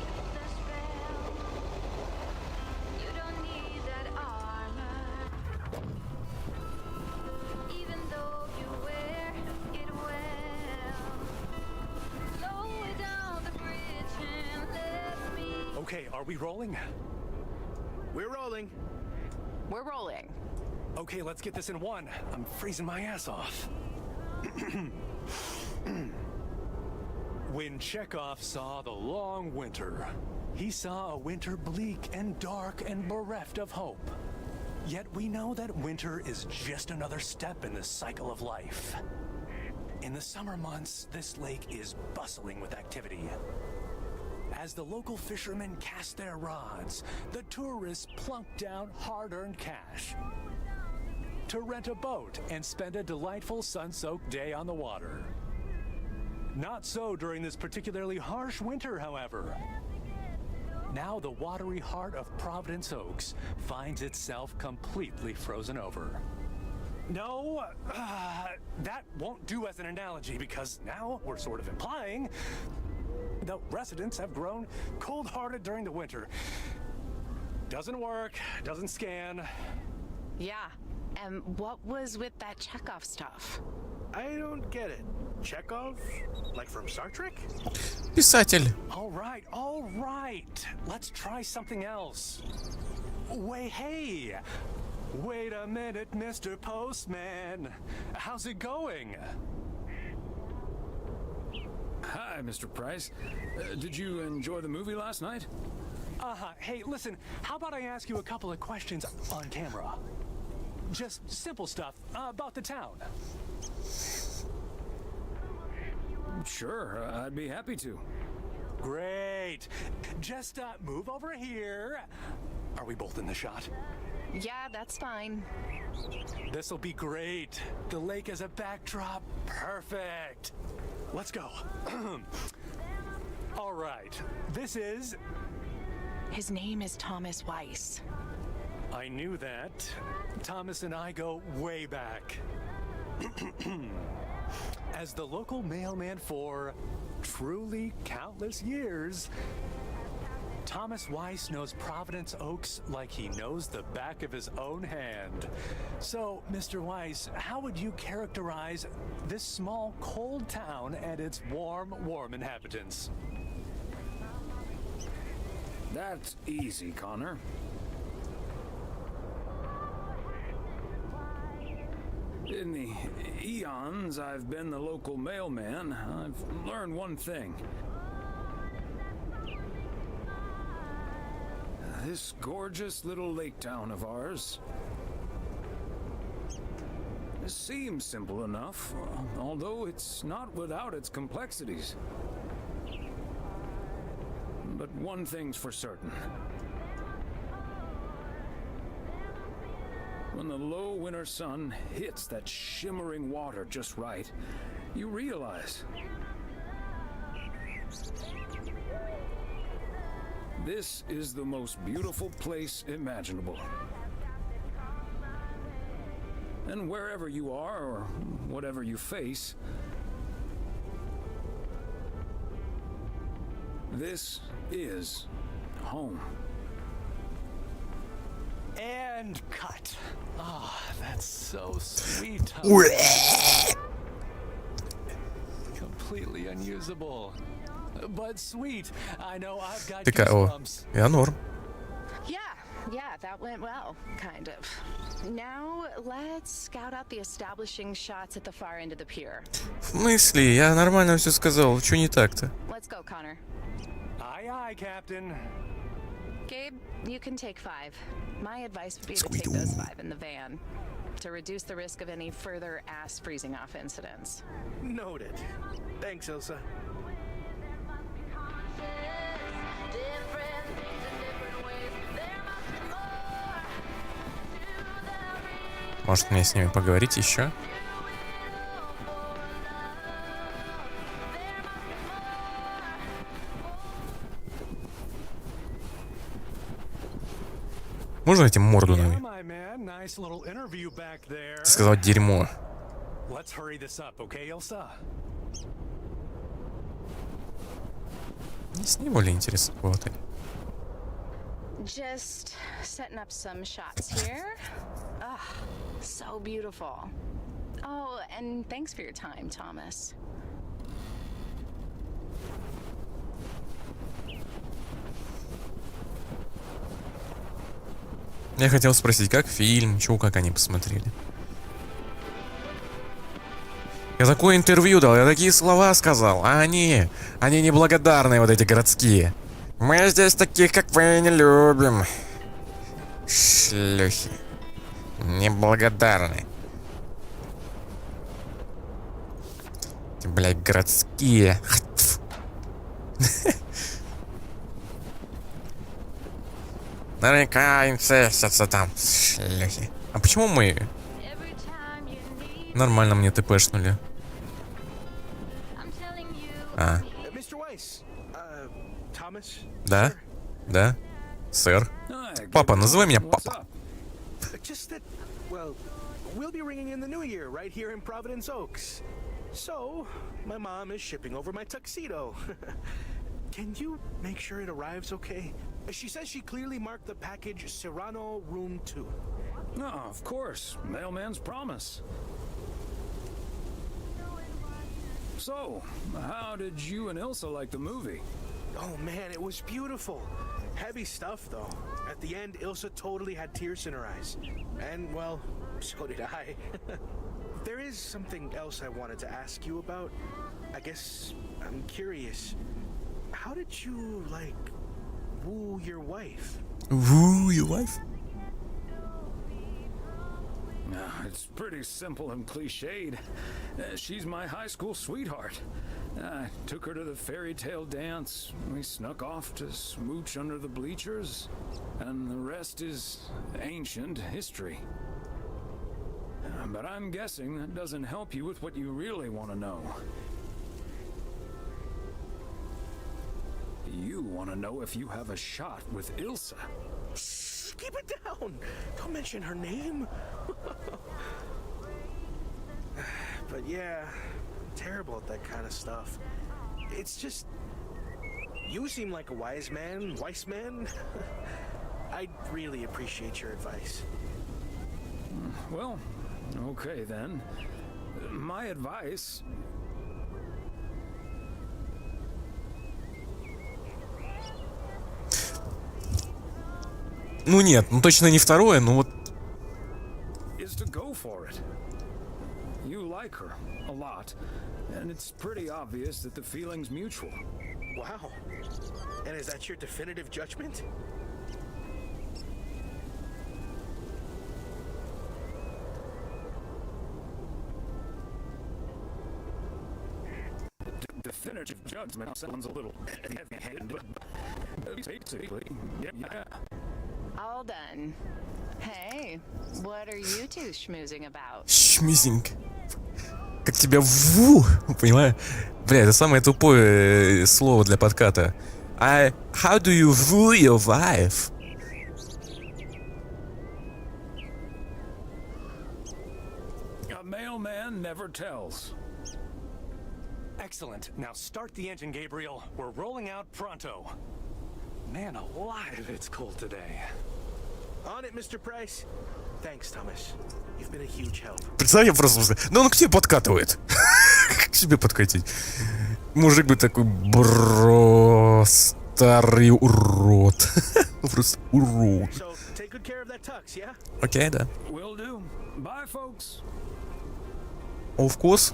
Okay, are we rolling? We're rolling. We're rolling. Okay, let's get this in one. I'm freezing my ass off. When Chekhov saw the long winter, he saw a winter bleak and dark and bereft of hope. Yet we know that winter is just another step in the cycle of life. In the summer months, this lake is bustling with activity. As the local fishermen cast their rods, the tourists plunk down hard-earned cash to rent a boat and spend a delightful sun-soaked day on the water. Not so during this particularly harsh winter, however. Now the watery heart of Providence Oaks finds itself completely frozen over. No, that won't do as an analogy because now we're sort of implying the residents have grown cold-hearted during the winter. Doesn't work, doesn't scan. Yeah, and what was with that Chekhov stuff? I don't get it. Chekhov? Like from Star Trek? Писатель. All right. Let's try something else. Hey. Wait a minute, Mr. Postman. How's it going? Hi, Mr. Price. Did you enjoy the movie last night? Hey, listen, how about I ask you a couple of questions on camera? Just simple stuff about the town. Sure, I'd be happy to. Great. Just move over here. Are we both in the shot? Yeah, that's fine. This'll be great. The lake as a backdrop. Perfect. Let's go. All right. This is... His name is Thomas Weiss. I knew that. Thomas and I go way back. As the local mailman for truly countless years, Thomas Weiss knows Providence Oaks like he knows the back of his own hand. So, Mr. Weiss, how would you characterize this small, cold town and its warm inhabitants? That's easy, Connor. In the eons I've been the local mailman, I've learned one thing. This gorgeous little lake town of ours seems simple enough, although it's not without its complexities. But one thing's for certain. When the low winter sun hits that shimmering water just right, you realize this is the most beautiful place imaginable. And wherever you are, or whatever you face, this is home. And cut. Ah, that's so sweet. Completely unusable. But sweet. I know I've got goosebumps. Я норм. Yeah, that went well, kind of. Now, let's scout out the establishing shots at the far end of the pier. В смысле? Я нормально все сказал. Что не так-то? Let's go, Connor. Aye, Captain. Gabe, you can take 5. My advice would be to take those 5 in the van to reduce the risk of any further ass freezing off incidents. Noted. Thanks, Ilsa. Может, мне с ними поговорить еще? Можно этим морду навести? Ты сказал дерьмо. Мне с ней более интересно поболтать. Just setting up some shots here. Ah, so beautiful. Oh, and thanks for your time, Thomas. Я хотел спросить, как фильм, чего, как они посмотрели. Я такое интервью дал, я такие слова сказал, а они неблагодарные, вот эти городские. Мы здесь таких, как вы, не любим. Шлюхи. Неблагодарные. Эти, блядь, городские. Наверняка инцестятся там, шлюхи. А почему мы нормально мне тпшнули? А. Да? Да? Сэр? Папа, называй меня папа. Just that, well, we'll be ringing in the new year right here in Providence Oaks. So, my mom is shipping over my tuxedo. Can you make sure it arrives okay? She says she clearly marked the package Serrano Room 2. No, of course. Mailman's promise. So, how did you and Ilsa like the movie? Oh man, it was beautiful. Heavy stuff though. At the end, Ilsa totally had tears in her eyes. And well, so did I. There is something else I wanted to ask you about. I guess I'm curious. How did you, like, woo your wife? Woo your wife? It's pretty simple and cliched. She's my high school sweetheart. I took her to the fairy tale dance. We snuck off to smooch under the bleachers. And the rest is ancient history. But I'm guessing that doesn't help you with what you really want to know. You want to know if you have a shot with Ilsa. Shh, keep it down. Don't mention her name. But yeah, I'm terrible at that kind of stuff. It's just, you seem like a wise man. I'd really appreciate your advice. Well, okay then. My advice... Ну нет, ну точно не второе, ну вот... is to go for it. You like her a lot, and it's pretty obvious that the feeling's mutual. Wow. And is that your definitive judgment? Definitive judgment sounds a little heavy-handed, but basically, yeah. All done. Hey, what are you two schmoozing about? Шмизинг. Как тебя ву, понимаю? Бля, это самое тупое слово для подката. How do you woo your wife? A mailman never tells. Excellent. Now start the engine, Gabriel. We're rolling out pronto. Man alive, it's cold today. On it, Mr. Price. Thanks, Thomas. You've been a huge help. Представь, я просто... Да он к тебе подкатывает. Как к тебе подкатить? Мужик бы такой, бро, старый урод. Просто урод. Окей, да. Will do. Bye, folks. Of course.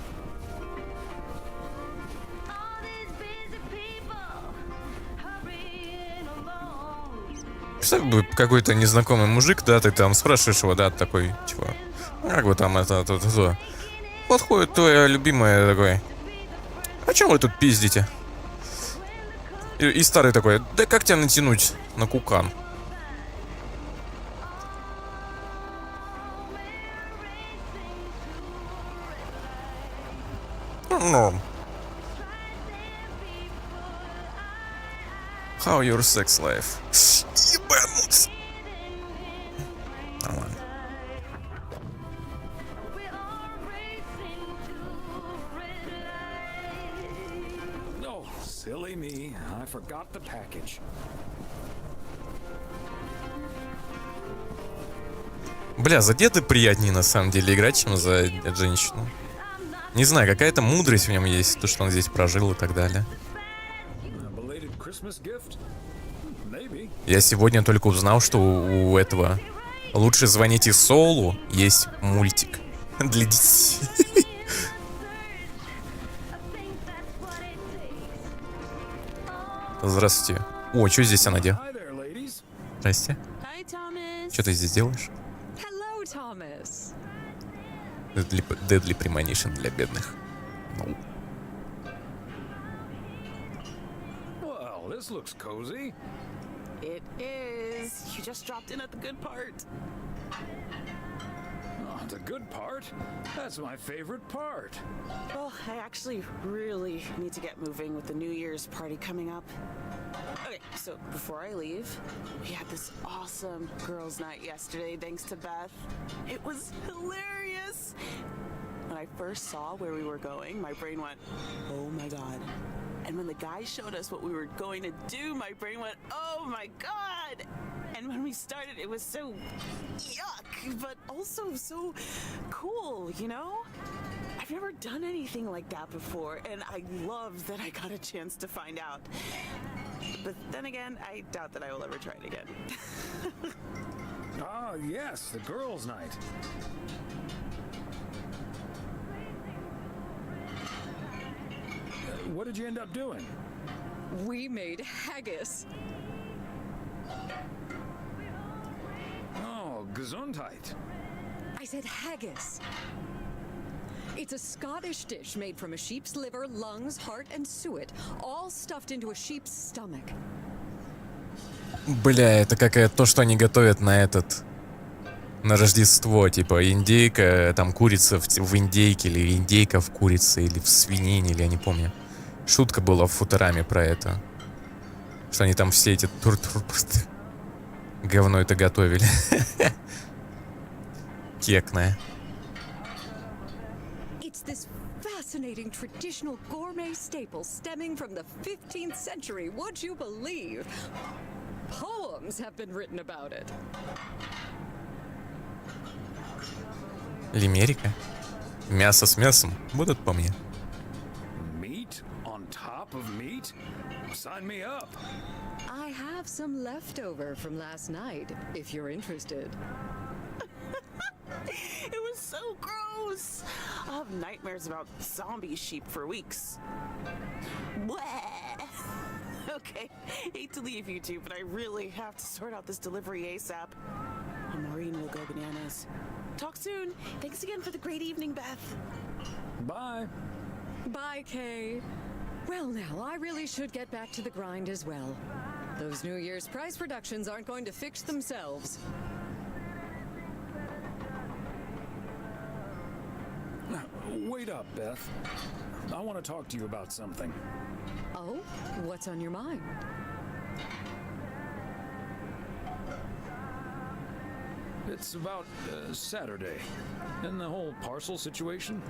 Представь, бы какой-то незнакомый мужик, да, ты там спрашиваешь его, да, такой, типа, как вы там это. Подходит твоя любимая такой, а чем вы тут пиздите? И старый такой, да как тебя натянуть на кукан? Ну. How your sex life? Ебануться. Нормально. Oh, silly me. I forgot the package. Бля, за деда приятнее на самом деле играть, чем за женщину. Не знаю, какая-то мудрость в нем есть, то, что он здесь прожил и так далее. Я сегодня только узнал, что у этого, Лучше звоните Солу, есть мультик для детей. Здравствуйте. О, что здесь она делает? Здрасте. Что ты здесь делаешь? Hello, Thomas. Deadly Premonition для бедных. Ну. Well, this looks cozy. It is. You just dropped in at the good part. Oh, the good part? That's my favorite part. Well, I actually really need to get moving with the New Year's party coming up. Okay, so before I leave, we had this awesome girls' night yesterday thanks to Beth. It was hilarious. When I first saw where we were going, my brain went, oh my god. And when the guy showed us what we were going to do, my brain went, oh my god. And when we started, it was so yuck, but also so cool, you know? I've never done anything like that before, and I love that I got a chance to find out. But then again, I doubt that I will ever try it again. Ah, yes, the girls' night. What did you end up doing? We made haggis. Oh, Gesundheit. I said haggis. It's a Scottish dish made from a sheep's liver, lungs, heart, and suet, all stuffed into a sheep's stomach. Бля, это как то, что они готовят на на Рождество, типа индейка, там курица в индейке, или индейка в курице, или в свинине, или я не помню. Шутка была в Футураме про это. Что они там все эти говно это готовили. Кекное. It's this fascinating traditional gourmet staple stemming from the 15th century. Would you believe? Poems have been written about it. Лимерика? Мясо с мясом будут по мне? Meat on top of meat? Sign me up. I have some leftover from last night, if you're interested. It was so gross. I'll have nightmares about zombie sheep for weeks. Bleh. Okay, hate to leave you two, but I really have to sort out this delivery ASAP. And Maureen will go bananas. Talk soon. Thanks again for the great evening, Beth. Bye. Bye, Kay. Well, now, I really should get back to the grind as well. Those New Year's prize reductions aren't going to fix themselves. Wait up, Beth. I want to talk to you about something. Oh? What's on your mind? It's about Saturday and the whole parcel situation.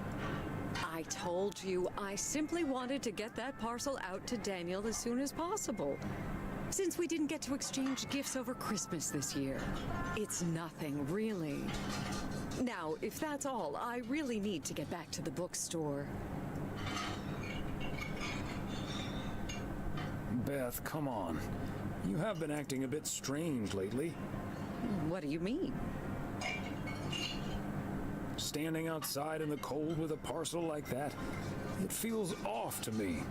I told you I simply wanted to get that parcel out to Daniel as soon as possible. Since we didn't get to exchange gifts over Christmas this year. It's nothing, really. Now, if that's all, I really need to get back to the bookstore. Beth, come on. You have been acting a bit strange lately. What do you mean? Standing outside in the cold with a parcel like that, it feels off to me.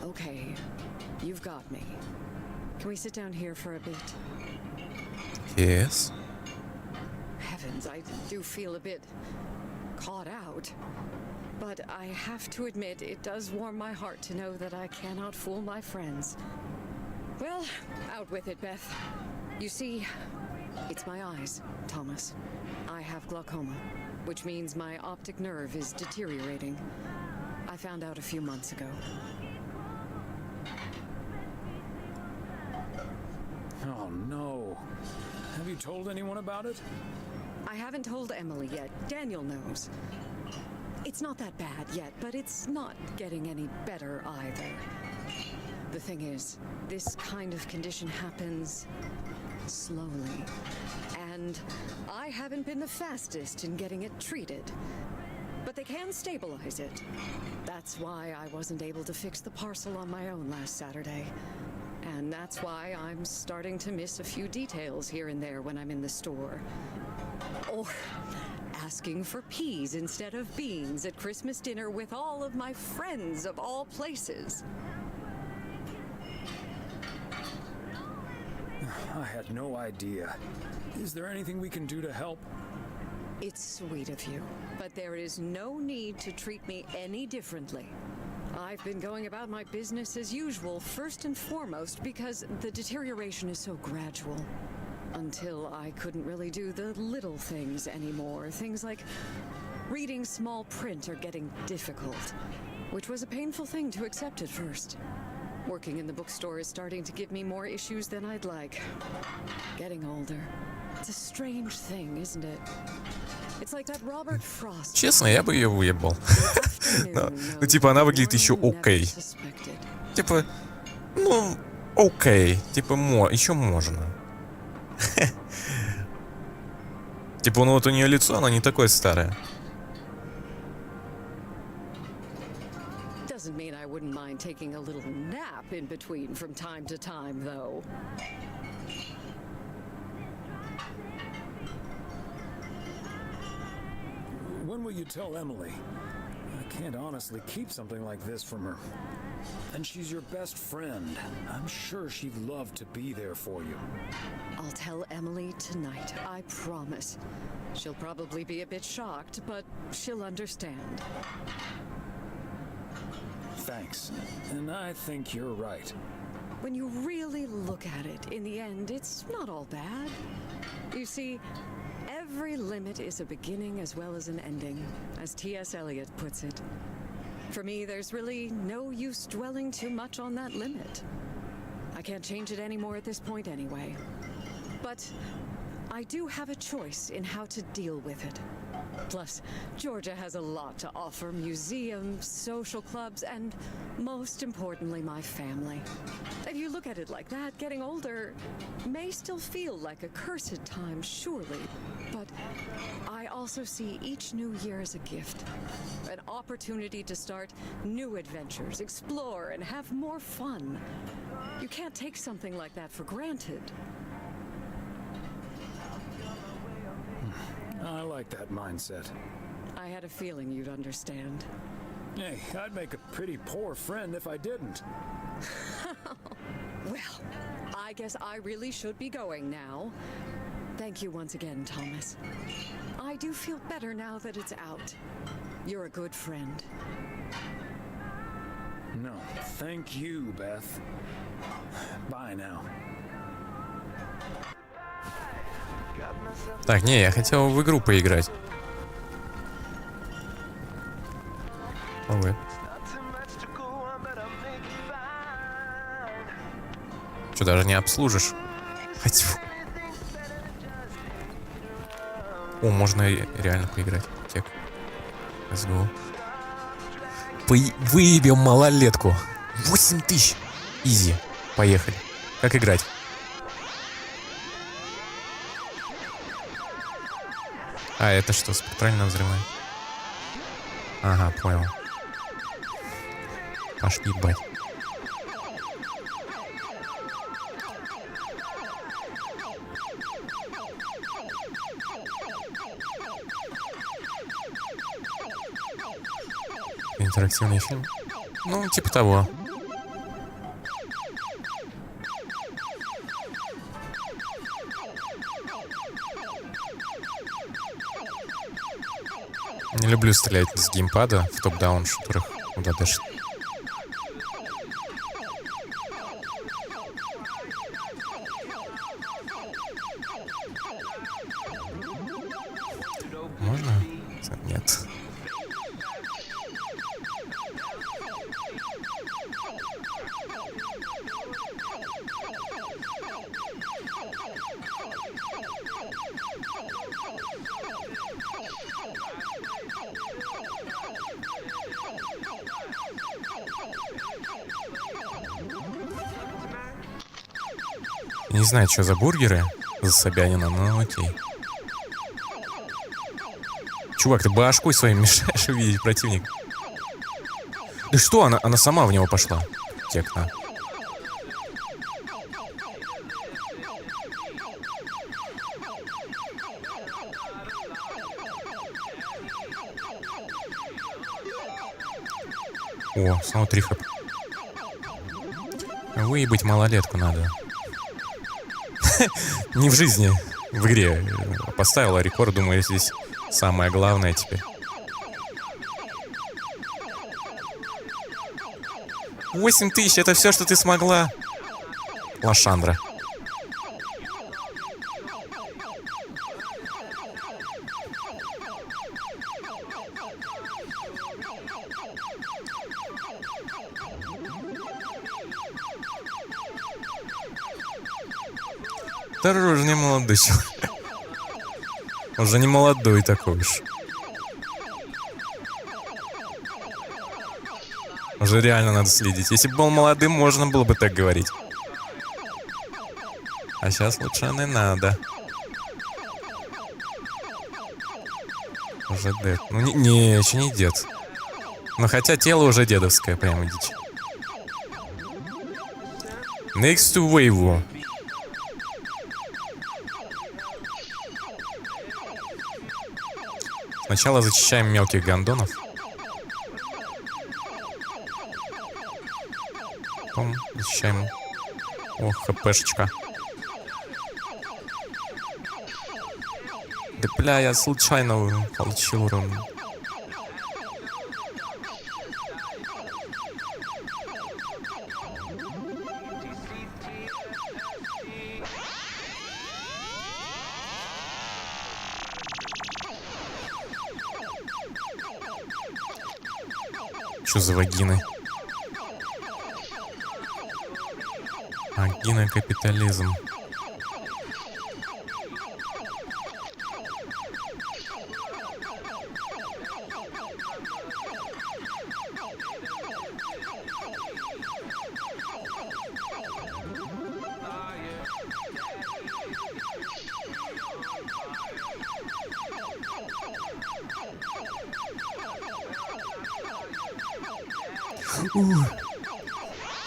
Okay, you've got me. Can we sit down here for a bit? Yes. Heavens, I do feel a bit caught out. But I have to admit, it does warm my heart to know that I cannot fool my friends. Well, out with it, Beth. You see, it's my eyes, Thomas. I have glaucoma, which means my optic nerve is deteriorating. I found out a few months ago. Oh no. Have you told anyone about it? I haven't told Emily yet. Daniel knows. It's not that bad yet, but it's not getting any better either. The thing is, this kind of condition happens slowly. And I haven't been the fastest in getting it treated. But they can stabilize it. That's why I wasn't able to fix the parcel on my own last Saturday. And that's why I'm starting to miss a few details here and there when I'm in the store. Or asking for peas instead of beans at Christmas dinner with all of my friends of all places. I had no idea. Is there anything we can do to help? It's sweet of you, but there is no need to treat me any differently. I've been going about my business as usual, first and foremost, because the deterioration is so gradual. Until I couldn't really do the little things anymore. Things like reading small print are getting difficult, which was a painful thing to accept at first. Working in the bookstore is starting to give me more issues than I'd like. Getting older. It's a strange thing, isn't it? It's like that Robert Frost. Честно, я бы ее выебал. Ну, типа, она выглядит еще окей. Типа, ну, окей. Типа, еще можно. Типа, ну вот у нее лицо, оно не такое старое. Doesn't mean I wouldn't mind taking a little nap in between from time to time, though. When will you tell Emily? I can't honestly keep something like this from her. And she's your best friend. I'm sure she'd love to be there for you. I'll tell Emily tonight, I promise. She'll probably be a bit shocked, but she'll understand. Thanks. And I think you're right. When you really look at it, in the end, it's not all bad. You see, every limit is a beginning as well as an ending, as T.S. Eliot puts it. For me, there's really no use dwelling too much on that limit. I can't change it anymore at this point anyway. But I do have a choice in how to deal with it. Plus, Georgia has a lot to offer: museums, social clubs, and most importantly, my family. If you look at it like that, getting older may still feel like a cursed time, surely. But I also see each new year as a gift. An opportunity to start new adventures, explore, and have more fun. You can't take something like that for granted. I like that mindset. I had a feeling you'd understand. Hey, I'd make a pretty poor friend if I didn't. Well, I guess I really should be going now. Thank you once again, Thomas. I do feel better now that it's out. You're a good friend. No, thank you, Beth. Bye now. Так, не, я хотел в игру поиграть. Ой. Что, даже не обслужишь? Хотя... О, можно реально поиграть. Тек. Let's go. Выебем малолетку. 8000. Изи. Поехали. Как играть? А, это что, спектрально взрываем? Ага, понял. Пошли, бать. Интерактивный фильм? Ну, типа того. Не люблю стрелять с геймпада в топ-даун шутерах. Куда даже. Можно? Нет. Не знаю, что за бургеры за Собянина, но окей. Чувак, ты башкой своим мешаешь увидеть противника. Да что, она сама в него пошла. Текна. О, снова 3 хп. Выебать малолетку надо. Не в жизни, в игре. Поставила рекорд, думаю, здесь самое главное теперь. 8000, это все, что ты смогла? Лошандра. Осторожней, молодой человек. Уже не молодой такой уж. Уже реально надо следить. Если бы был молодым, можно было бы так говорить. А сейчас лучше не надо. Уже дед. Ну не, еще не дед. Но хотя тело уже дедовское, прямо дичь. Next to wave. Сначала зачищаем мелких гондонов. Потом зачищаем... Ох, хпшечка. Да бля, я случайно получил урон. Что за вагины? Вагина капитализм.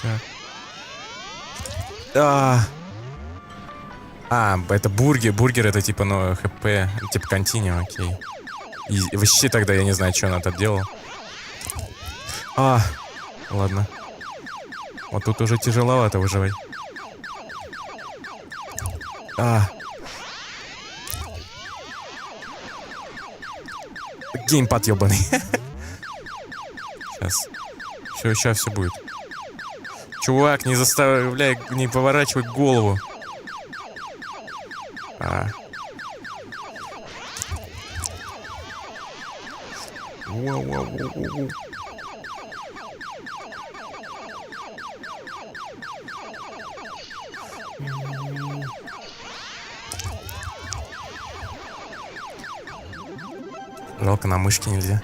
Так. Это бургер. Бургер это типа, ну, хп, типа континью, окей. И вообще тогда я не знаю, что она там делала. Ладно. Вот тут уже тяжеловато выживать. Геймпад ебаный. Сейчас все будет. Чувак, не заставляй, не поворачивай голову. Воу. Жалко, на мышке нельзя.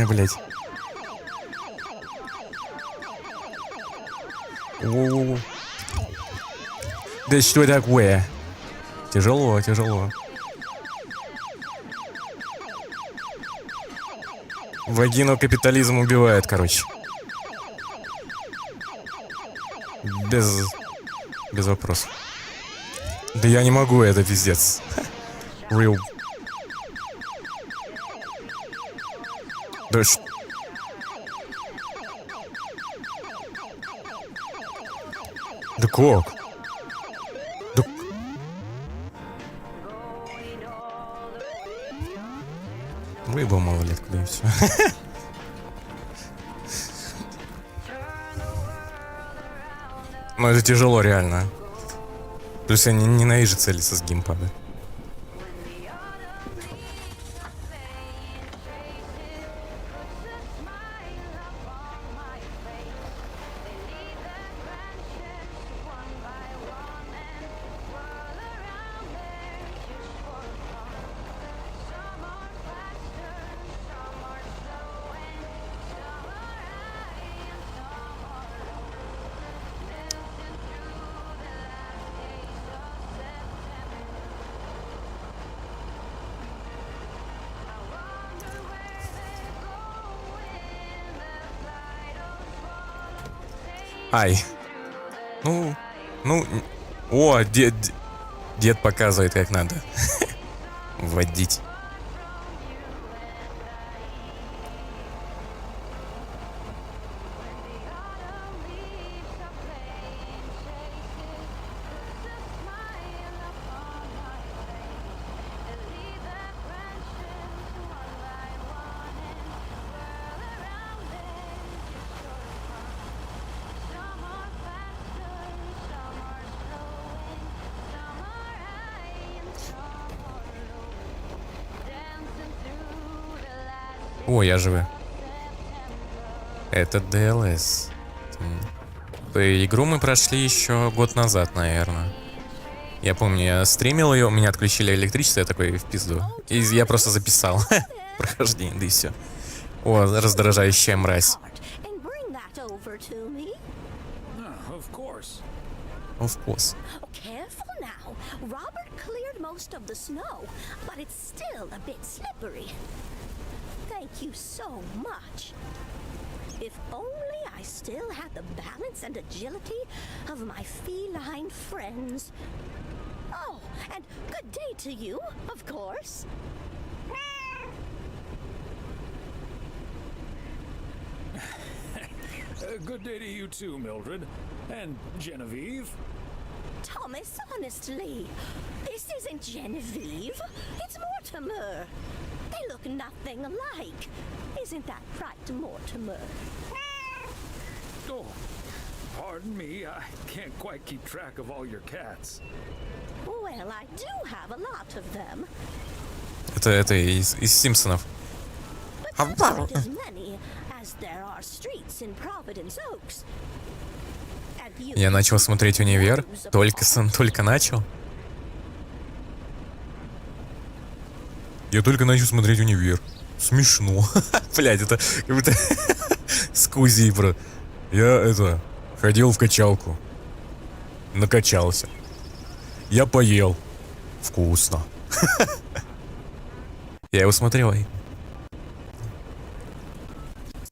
Блять. Да что такое? Тяжело. Вагину капитализм убивает, короче. Без вопросов. Да я не могу, это пиздец. Real. Да ш... Да как? Да... Выебал малолетку, да и все. Но это тяжело, реально. Плюс я ненавижу целиться с геймпада. Ай. Ну, о, дед показывает, как надо вводить. О, я живу. Это DLS. Игру мы прошли еще год назад, наверное. Я помню, я стримил ее, у меня отключили электричество, я такой в пизду. И я просто записал прохождение, да и все. О, раздражающая мразь. Of course. Careful now. Robert cleared most of the snow, but it's still a bit slippery. Thank you so much. If only I still had the balance and agility of my feline friends. Oh, and good day to you, of course. Good day to you too, Mildred. And Genevieve. Thomas, honestly, this isn't Genevieve. It's Mortimer. They look nothing alike. Isn't that right, Mortimer? Oh, pardon me. I can't quite keep track of all your cats. Well, I do have a lot of them. Это из Симпсонов. But not as many as there are streets in Providence Oaks. Я начал смотреть «Универ». Только начал. Я только начал смотреть «Универ». Смешно. Блядь, это как будто скузи, бро. Я ходил в качалку. Накачался. Я поел. Вкусно. Я его смотрел.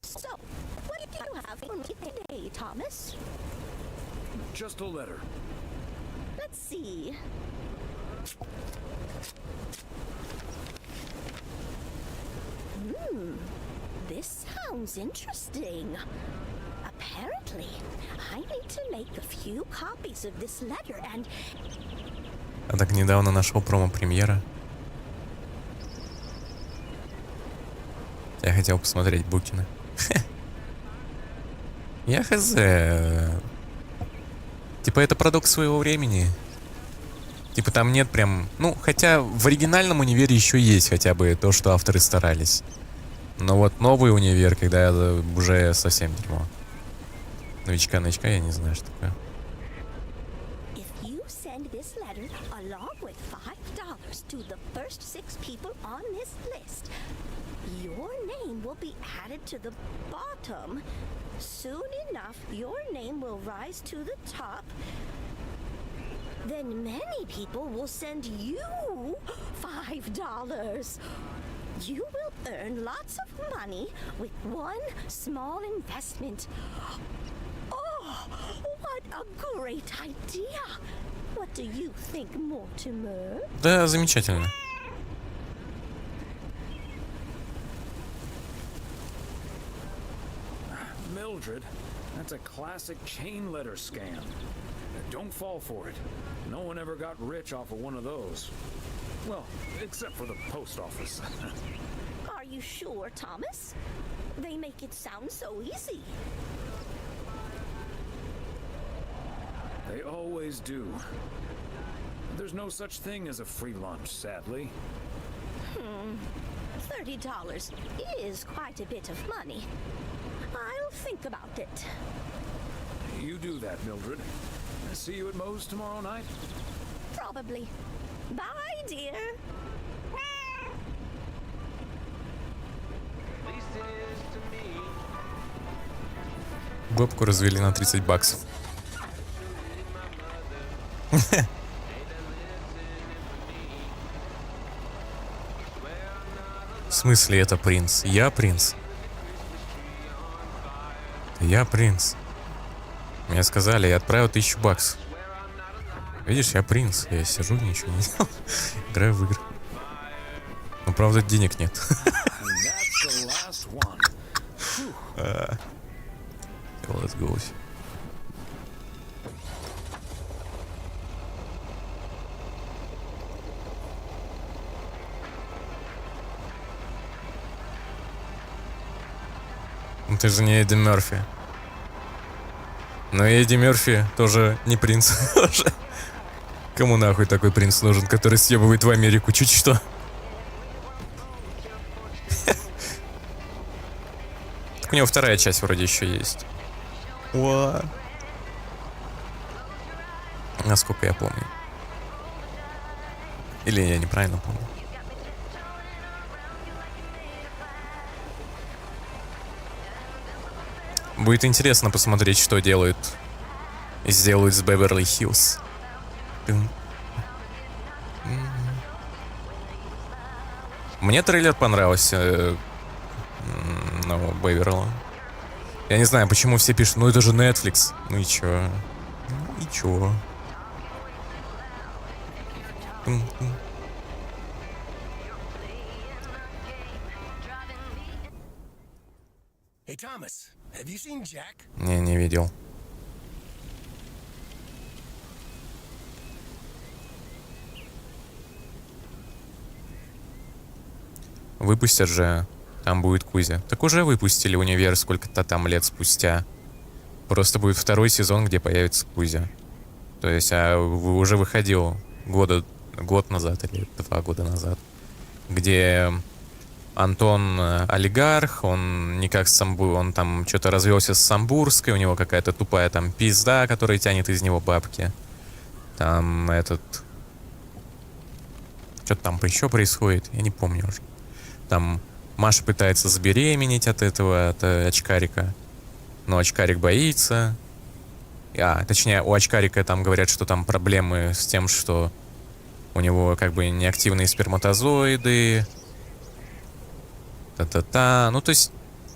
So, what did you have for me today, Thomas? Just a letter. Let's see. This sounds interesting. Apparently, I need to make a few copies of this letter and... А так недавно нашел промо-премьера. Я хотел посмотреть Букина. Я хз. Типа это продукт своего времени. Типа там нет прям... Ну, хотя в оригинальном универе еще есть хотя бы то, что авторы старались. Но вот новый универ, когда это уже совсем дерьмо. Новичка я не знаю, что такое. If you send this letter along with $5 to the first 6 people on this list, your name will be added to the bottom. Soon enough, your name will rise to the top. Then many people will send you $5. You will earn lots of money with one small investment. Oh, what a great idea! What do you think, Mortimer? Да, замечательно. Mildred, that's a classic chain letter scam. Don't fall for it. No one ever got rich off of one of those. Well, except for the post office. Are you sure, Thomas? They make it sound so easy. They always do. There's no such thing as a free lunch, sadly. $30 is quite a bit of money. I'll think about it. You do that, Mildred. See you at Moe's tomorrow night? Probably. Bye, dear. Бабку развели на $30. В смысле это принц? Я принц? Я принц. Мне сказали, я отправил $1000. Видишь, я принц, я сижу, ничего не делаю. Играю в игры. Но правда денег нет. Let's go. Ты же не Эдди Мерфи. Но Эдди Мерфи тоже не принц. Кому нахуй такой принц нужен, который съебывает в Америку? Чуть что. Так у него вторая часть вроде еще есть. Насколько я помню. Или я неправильно помню. Будет интересно посмотреть, что делают и сделают с Беверли-Хиллз. Мне трейлер понравился. Ну, Беверла. Я не знаю, почему все пишут, ну это же Netflix. Ну и чё? Ну и чё? Hey, Thomas, have you seen Jack? Не видел. Выпустят же, там будет Кузя. Так уже выпустили «Универ» сколько-то там лет спустя. Просто будет второй сезон, где появится Кузя. То есть, уже выходил год назад или 2 года назад, где Антон олигарх, он никак он там что-то развелся с Самбурской, у него какая-то тупая там пизда, которая тянет из него бабки. Там что-то там еще происходит, я не помню уже. Там Маша пытается забеременеть от очкарика, но очкарик боится. Точнее, у очкарика там говорят, что там проблемы с тем, что у него как бы неактивные сперматозоиды. Ну, то есть,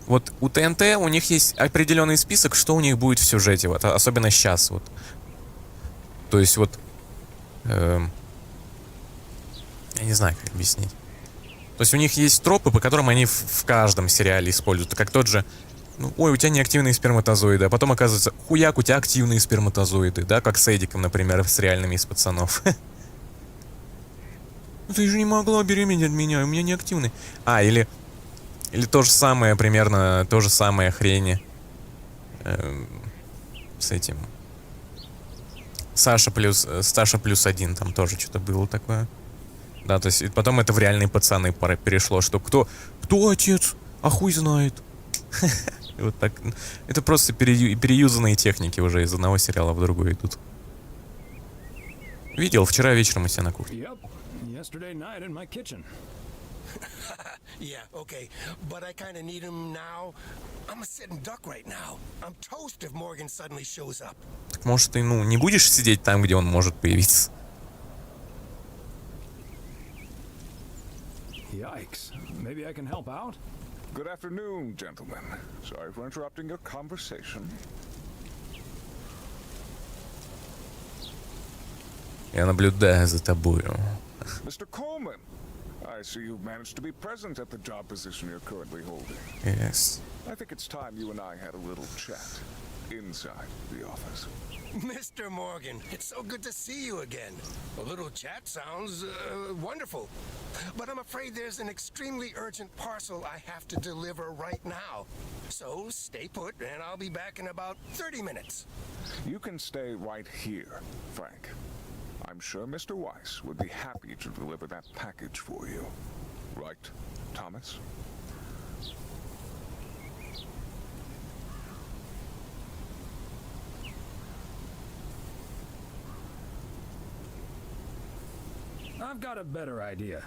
вот у ТНТ у них есть определенный список, что у них будет в сюжете, вот, особенно сейчас, вот. То есть, вот, я не знаю, как объяснить. То есть, у них есть тропы, по которым они в каждом сериале используют. Как тот же, ну, ой, у тебя неактивные сперматозоиды, а потом оказывается, хуяк, у тебя активные сперматозоиды, да, как с Эдиком, например, с реальными из пацанов. Ты же не могла беременеть от меня, у меня неактивные. Или то же самое, примерно, то же самое хрень с этим. Саша плюс 1, там тоже что-то было такое. Да, то есть потом это в реальные пацаны перешло, что кто отец, а хуй знает. Вот так. Это просто переюзанные техники уже из одного сериала в другой идут. Видел вчера вечером у себя на кухне. Yeah, okay, but I kind of need him now. I'm a sitting duck right now. I'm toast if Morgan suddenly shows up. Так может ты, не будешь сидеть там, где он может появиться? Yikes. Maybe I can help out? Good afternoon, gentlemen. Sorry for interrupting your conversation. Я наблюдаю за тобою. Mr. Coleman, I see you've managed to be present at the job position you're currently holding. Yes. I think it's time you and I had a little chat inside the office. Mr. Morgan, it's so good to see you again. A little chat sounds wonderful. But I'm afraid there's an extremely urgent parcel I have to deliver right now. So stay put and I'll be back in about 30 minutes. You can stay right here, Frank. I'm sure Mr. Weiss would be happy to deliver that package for you. Right, Thomas? I've got a better idea.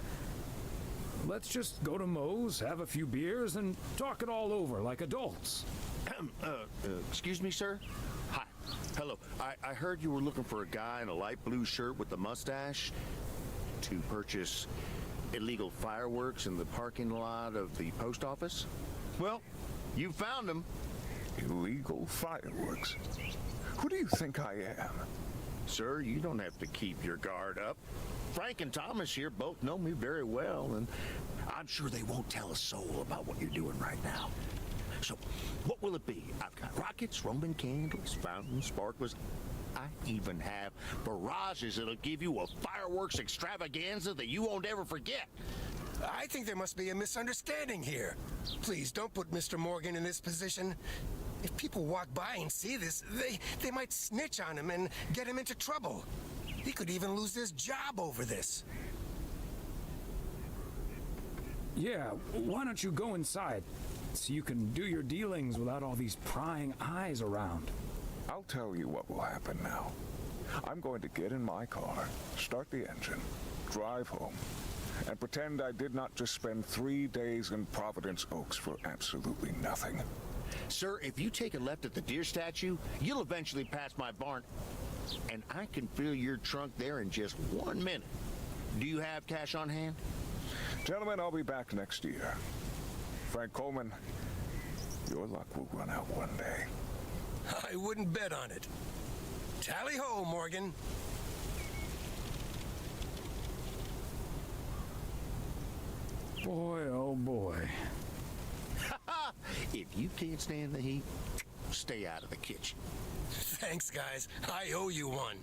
Let's just go to Moe's, have a few beers, and talk it all over like adults. Excuse me, sir? Hi. Hello. I heard you were looking for a guy in a light blue shirt with a mustache to purchase illegal fireworks in the parking lot of the post office? Well, you found him. Illegal fireworks? Who do you think I am? Sir, you don't have to keep your guard up. Frank and Thomas here both know me very well, and I'm sure they won't tell a soul about what you're doing right now. So, what will it be? I've got rockets, Roman candles, fountains, sparklers. I even have barrages that'll give you a fireworks extravaganza that you won't ever forget. I think there must be a misunderstanding here. Please don't put Mr. Morgan in this position. If people walk by and see this, they might snitch on him and get him into trouble. He could even lose his job over this. Yeah, why don't you go inside so you can do your dealings without all these prying eyes around? I'll tell you what will happen now. I'm going to get in my car, start the engine, drive home, and pretend I did not just spend 3 days in Providence Oaks for absolutely nothing. Sir, if you take a left at the deer statue, you'll eventually pass my barn, and I can fill your trunk there in just 1 minute. Do you have cash on hand? Gentlemen, I'll be back next year. Frank Coleman, your luck will run out one day. I wouldn't bet on it. Tally ho, Morgan. Boy, oh boy. If you can't stand the heat, stay out of the kitchen. Thanks, guys. I owe you one.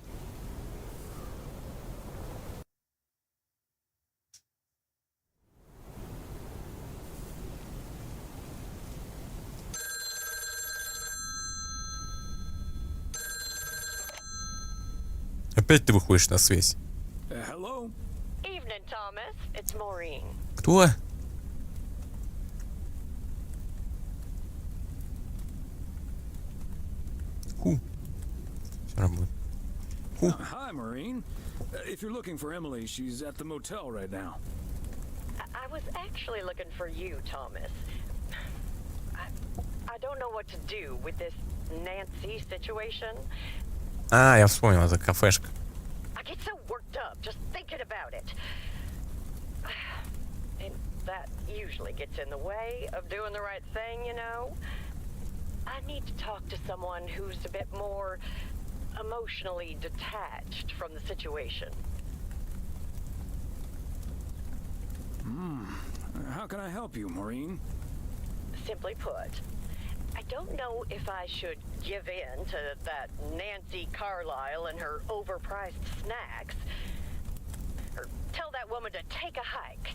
Опять ты выходишь на связь. Hello? Evening, Thomas. It's Maureen. Кто? Все работает. Hi, Maureen. If you're looking for Emily, she's at the motel right now. I was actually looking for you, Thomas. I don't know what to do with this Nancy situation. А, я вспомнил, это кафешка. I get so worked up just thinking about it. And that usually gets in the way of doing the right thing, you know? I need to talk to someone who's a bit more emotionally detached from the situation. How can I help you, Maureen? Simply put, I don't know if I should give in to that Nancy Carlisle and her overpriced snacks, or tell that woman to take a hike.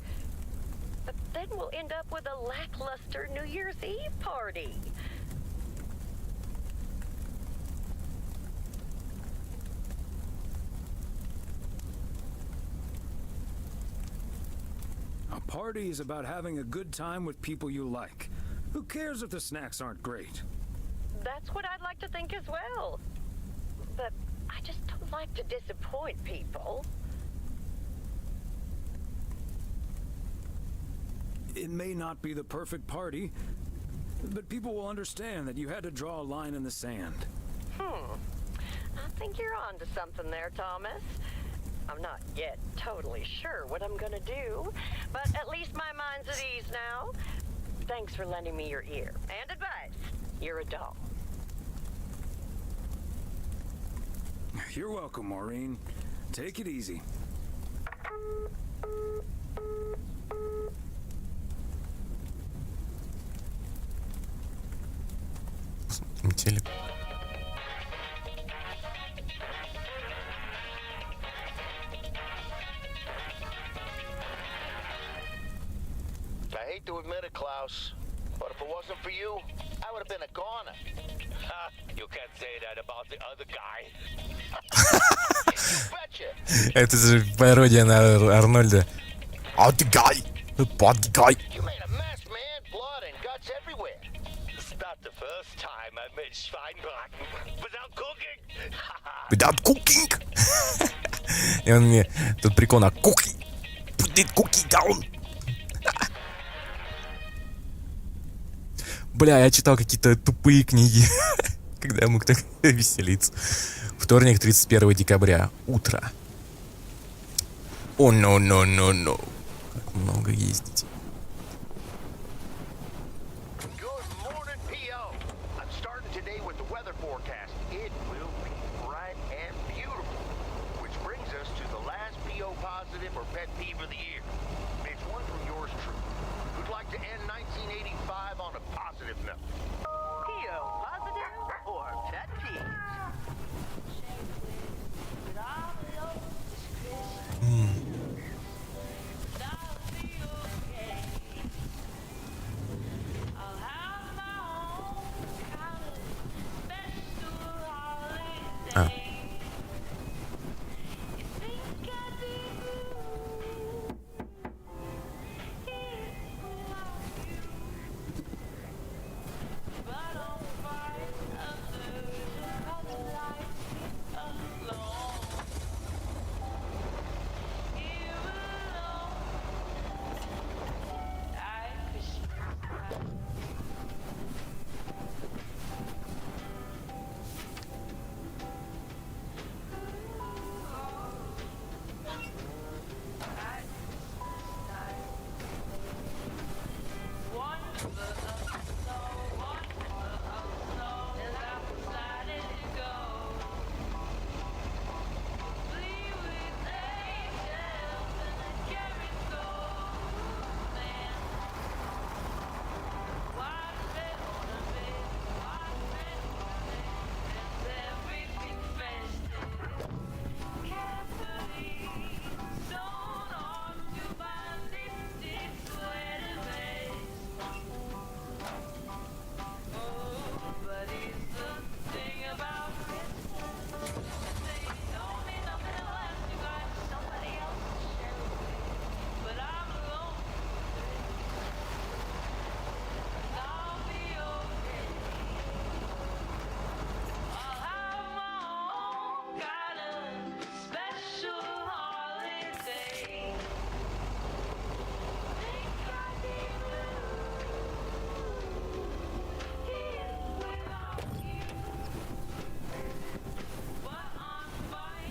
But then we'll end up with a lackluster New Year's Eve party. A party is about having a good time with people you like. Who cares if the snacks aren't great? That's what I'd like to think as well. But I just don't like to disappoint people. It may not be the perfect party, but people will understand that you had to draw a line in the sand. I think you're on to something there, Thomas. I'm not yet totally sure what I'm gonna do, but at least my mind's at ease now. Thanks for lending me your ear and advice. You're a doll. You're welcome, Maureen. Take it easy. Телек. I hate to admit it, Klaus, but if it wasn't for you, I would have been a goner. You can't say that about the other guy. Это же пародия на Арнольда. Bad guy. Bad guy. You made a mess, man. Blood and guts everywhere. It's not the first time I made Schweinbraten without cooking. Without cooking. И он мне тут прикол на cookie. Put it cookie down. Бля, я читал какие-то тупые книги, когда я мог так веселиться. Вторник, 31 декабря. Утро. О, no. Как много ездить. Good morning, P.O. I'm starting today with the weather forecast. It will pet peeve of the year. It's one from yours truly, who'd like to end 1985 on a positive note. P.O. positive or pet peeves? А.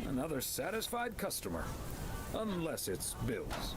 Another satisfied customer. Unless it's Bill's.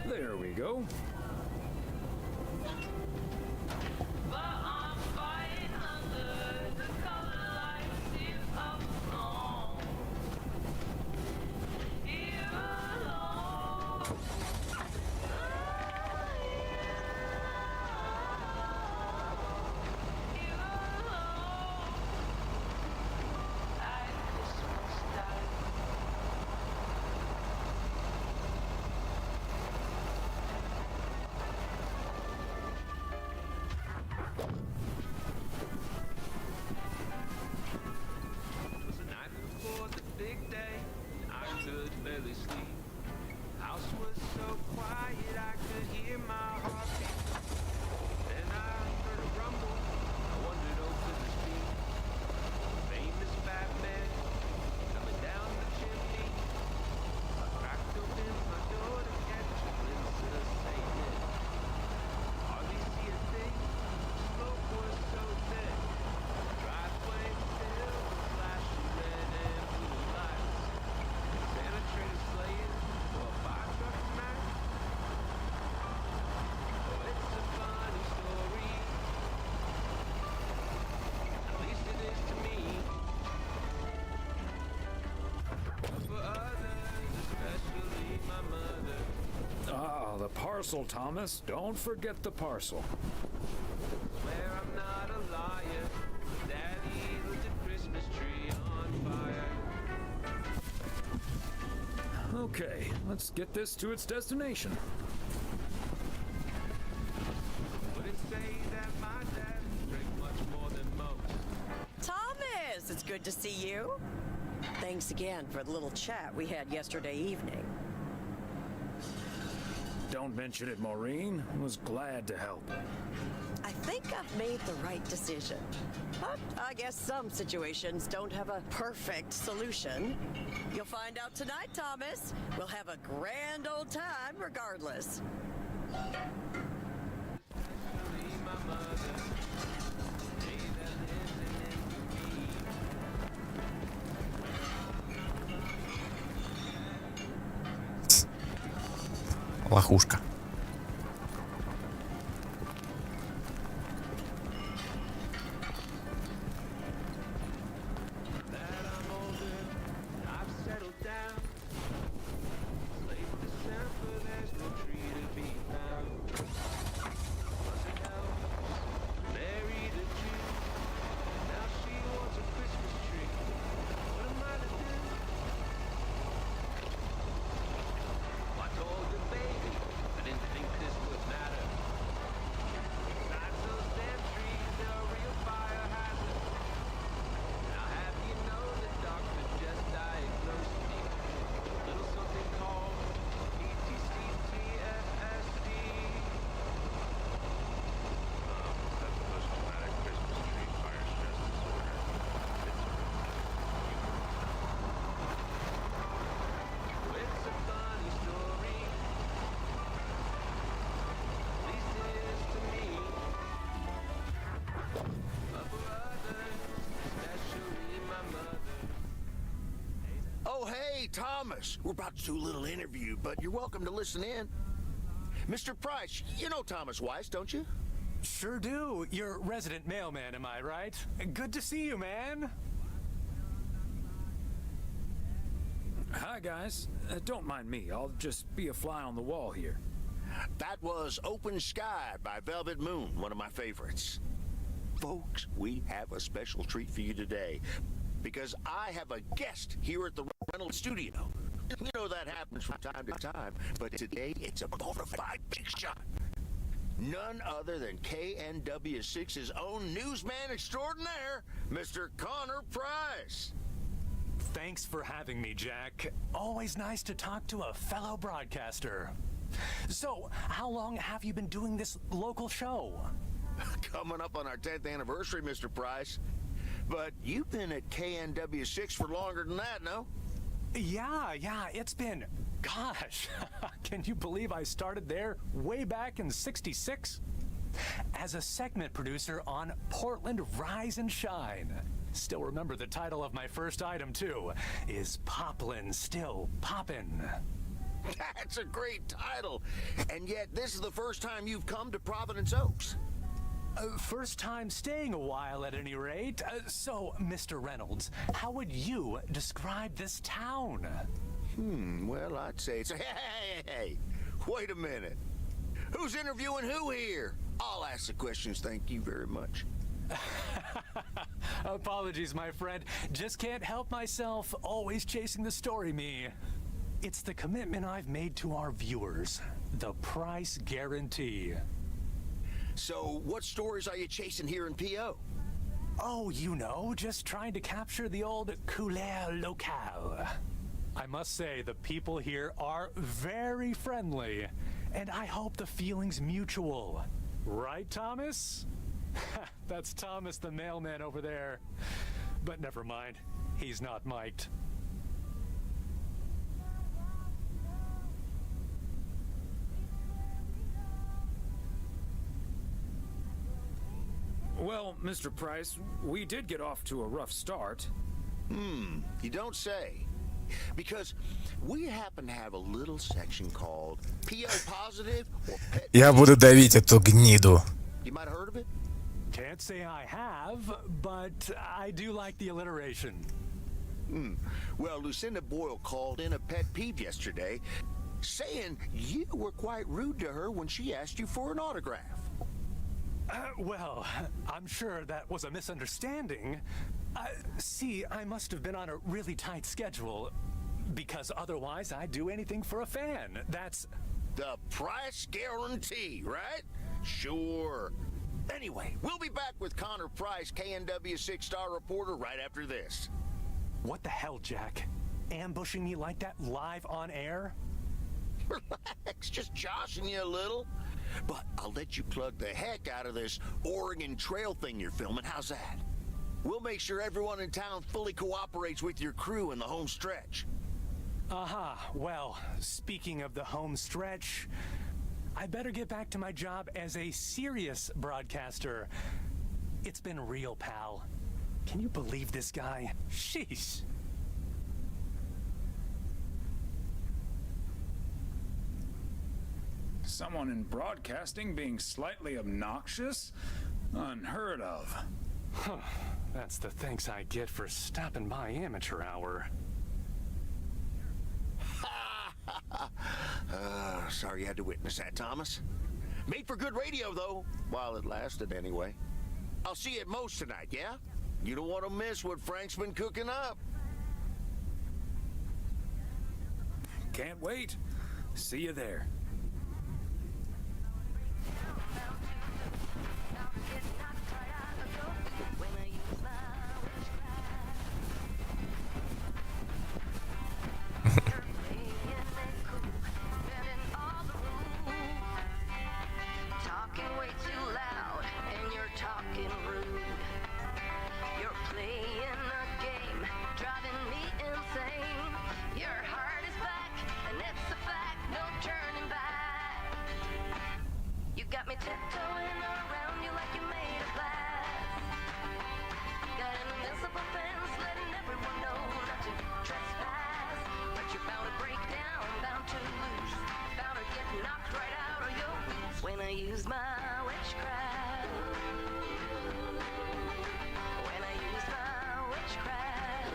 There we go. The parcel, Thomas. Don't forget the parcel. Swear I'm not a liar. Daddy lit the Christmas tree on fire. Okay, let's get this to its destination. Wouldn't say that my dad drank much more than most. Thomas, it's good to see you. thanks again for the little chat we had yesterday evening. Don't mention it, Maureen. I was glad to help. I think I've made the right decision. But I guess some situations don't have a perfect solution. You'll find out tonight, Thomas. We'll have a grand old time regardless. Лохушка. Hey, Thomas, we're about to do a little interview, but you're welcome to listen in. Mr. Price, you know Thomas Weiss, don't you? Sure do. You're resident mailman, am I right? Good to see you, man. Hi, guys. Don't mind me. I'll just be a fly on the wall here. That was Open Sky by Velvet Moon, one of my favorites. Folks, we have a special treat for you today, because I have a guest here at the Reynolds studio. We know that happens from time to time, but today it's a bona fide big shot. None other than KNW6's own newsman extraordinaire, Mr. Connor Price. Thanks for having me, Jack. Always nice to talk to a fellow broadcaster. So, how long have you been doing this local show? Coming up on our 10th anniversary, Mr. Price. But you've been at KNW6 for longer than that, no? Yeah, it's been... Gosh, can you believe I started there way back in '66? As a segment producer on Portland Rise and Shine. Still remember the title of my first item, too. Is Poplin Still Poppin'? That's a great title. And yet, this is the first time you've come to Providence Oaks. First time staying a while, at any rate. So, Mr. Reynolds, how would you describe this town? Well, I'd say it's... Hey, wait a minute. Who's interviewing who here? I'll ask the questions, thank you very much. Apologies, my friend. Just can't help myself. Always chasing the story, me. It's the commitment I've made to our viewers. The price guarantee. So, what stories are you chasing here in P.O.? Oh, you know, just trying to capture the old couleur locale. I must say, the people here are very friendly, and I hope the feeling's mutual. Right, Thomas? That's Thomas the mailman over there. But never mind, he's not mic'd. Well, Mr. Price, we did get off to a rough start. You don't say. Because we happen to have a little section called PO Positive or Pet. Я буду давить эту гниду. You might have heard of it? Can't say I have, but I do like the alliteration. Well, Lucinda Boyle called in a pet peeve yesterday, saying you were quite rude to her when she asked you for an autograph. Well, I'm sure that was a misunderstanding. See, I must have been on a really tight schedule, because otherwise I'd do anything for a fan. That's... The price guarantee, right? Sure. Anyway, we'll be back with Connor Price, KNW 6-star reporter, right after this. What the hell, Jack? Ambushing me like that live on air? Relax, just joshing you a little. But I'll let you plug the heck out of this Oregon Trail thing you're filming. How's that? We'll make sure everyone in town fully cooperates with your crew in the home stretch. Well, speaking of the home stretch, I better get back to my job as a serious broadcaster. It's been real, pal. Can you believe this guy? Sheesh. Someone in broadcasting being slightly obnoxious? Unheard of. That's the thanks I get for stopping by amateur hour. Sorry you had to witness that, Thomas. Made for good radio, though, while it lasted anyway. I'll see you at Moe's tonight, yeah? You don't want to miss what Frank's been cooking up. Can't wait. See you there. Talking way too loud, and you're talking rude. You're playing a game, driving me insane. Your heart is back, and it's a fact, no turning back. You got me tiptoeing around you like you made of glass. Got an invincible fence, letting everyone know not to trespass. But you're bound to break down, bound to lose, bound to get knocked right out of your boots when I use my witchcraft. When I use my witchcraft.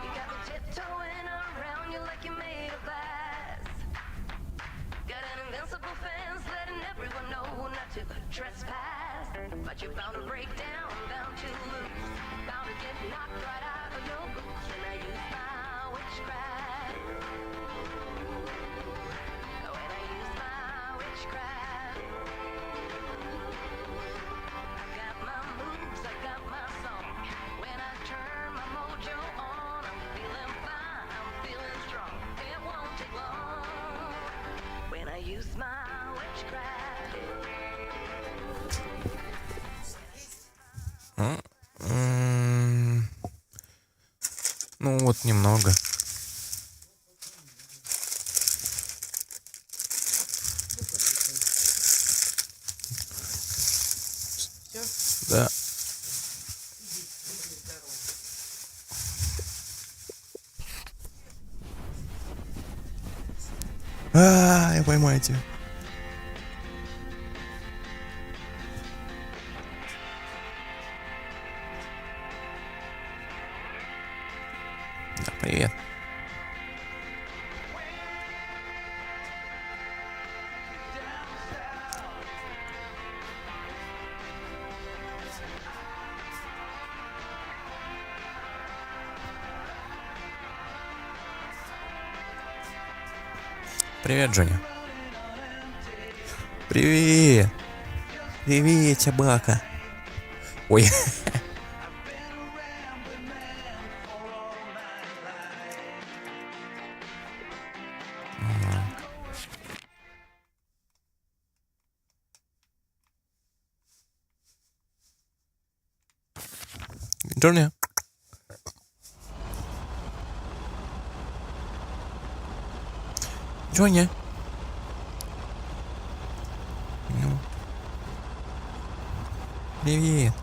You got me tiptoeing around you like you made of glass. Got an invincible fence, letting everyone know not to trespass. But you're bound to break down, bound to lose, bound to get knocked right out of your boots when I use my witchcraft. When I use my witchcraft. I got my moves, I got my song. When I turn my mojo on, I'm feeling fine, I'm feeling strong. It won't take long when I use my witchcraft. Ну вот немного. Да. Я поймаю тебя. Да, привет. Привет, Джонни. Привет. Привет, собака. Ой. Джонни. Джонни. Ну. Привет.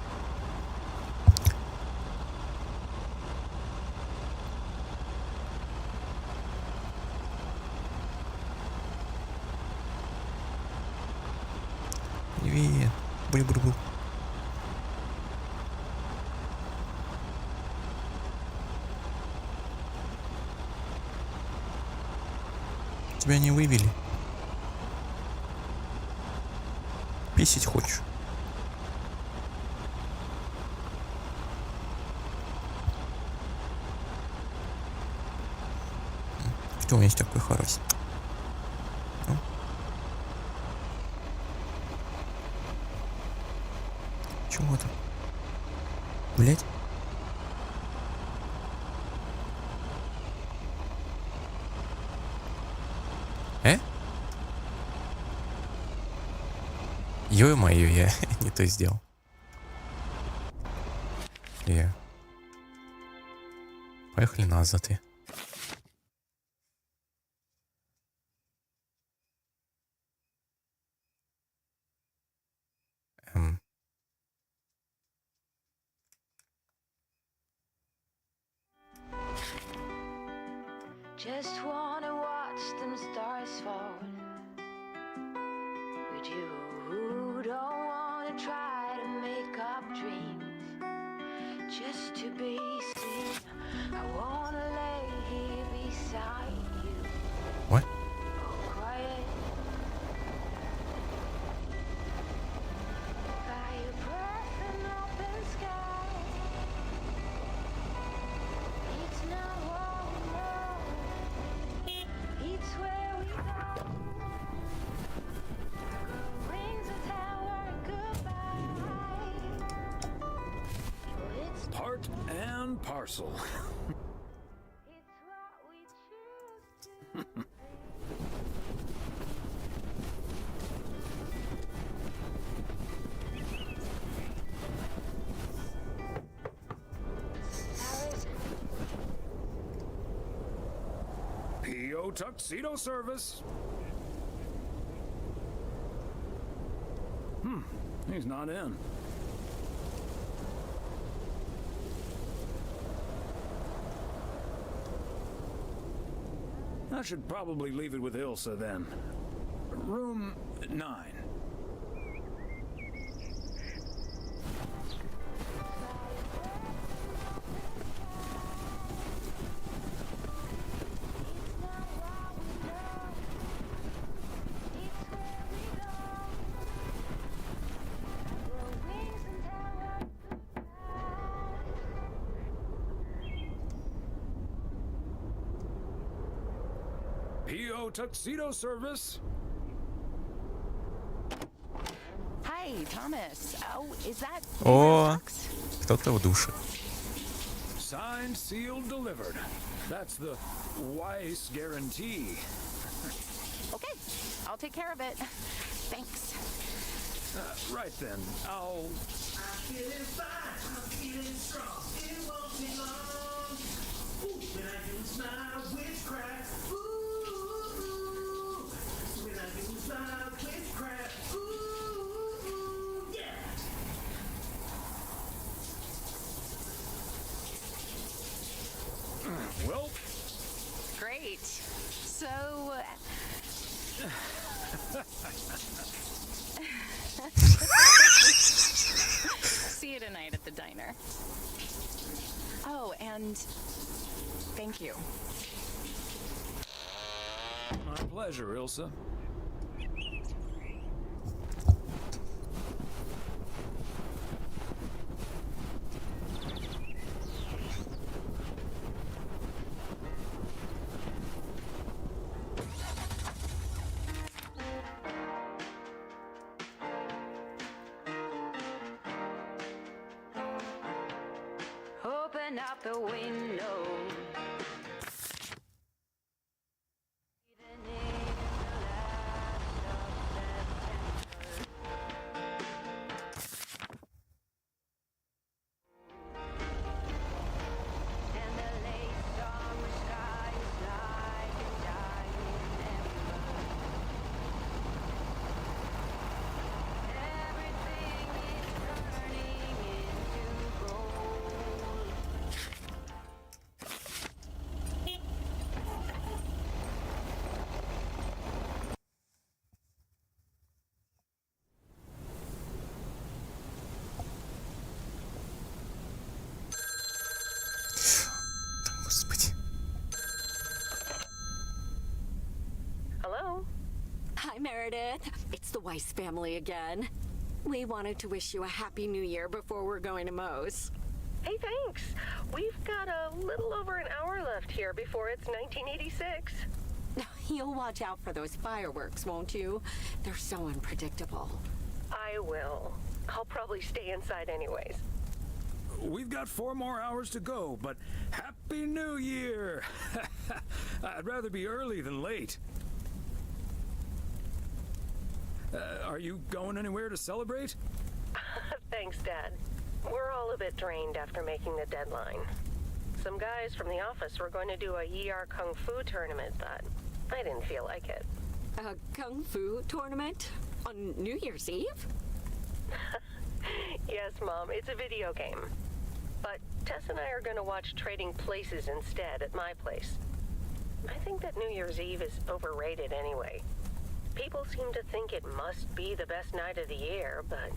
Привет. Буль-буль-буль. Тебя не вывели. Писать хочешь? Что у меня такой хороший? Ну. Чего там? Блять? Ё-моё, я не то сделал. Поехали назад. Just wanna watch them stars fall. But you don't wanna try to make up dreams just to be seen. I wanna lay here beside you. What? Oh, quiet. By your breath and open sky. It's not what we know. It's where we go. Rings a tower goodbye. It's Part and parcel. what we choose to P.O. Tuxedo Service. He's not in. I should probably leave it with Ilsa then. Room 9. P.O. Tuxedo Service. Hi, Thomas. Oh, is that О, кто-то в душе. Signed, sealed, delivered. That's the Weiss guarantee. Okay, I'll take care of it. Thanks. Right then, I'll... I'm feeling fine, I'm feeling strong. It won't be long. Ooh, when I use my witchcraft. Ooh, when I use my witchcraft. Ooh, yeah. Well... Great. So... See you tonight at the diner. Oh, and thank you. My pleasure, Ilsa. open up the window. Господи. Hello? Hi, Meredith. It's the Weiss family again. We wanted to wish you a happy new year before we're going to Moe's. Hey, thanks. We've got a little over an hour left here before it's 1986. You'll watch out for those fireworks, won't you? They're so unpredictable. I will. I'll probably stay inside anyways. We've got 4 more hours to go, but Happy New Year! I'd rather be early than late. Are you going anywhere to celebrate? Thanks, Dad. We're all a bit drained after making the deadline. Some guys from the office were going to do a ER Kung Fu tournament, but I didn't feel like it. A Kung Fu tournament? On New Year's Eve? Yes, Mom, it's a video game. But Tess and I are going to watch Trading Places instead at my place. I think that New Year's Eve is overrated anyway. People seem to think it must be the best night of the year, but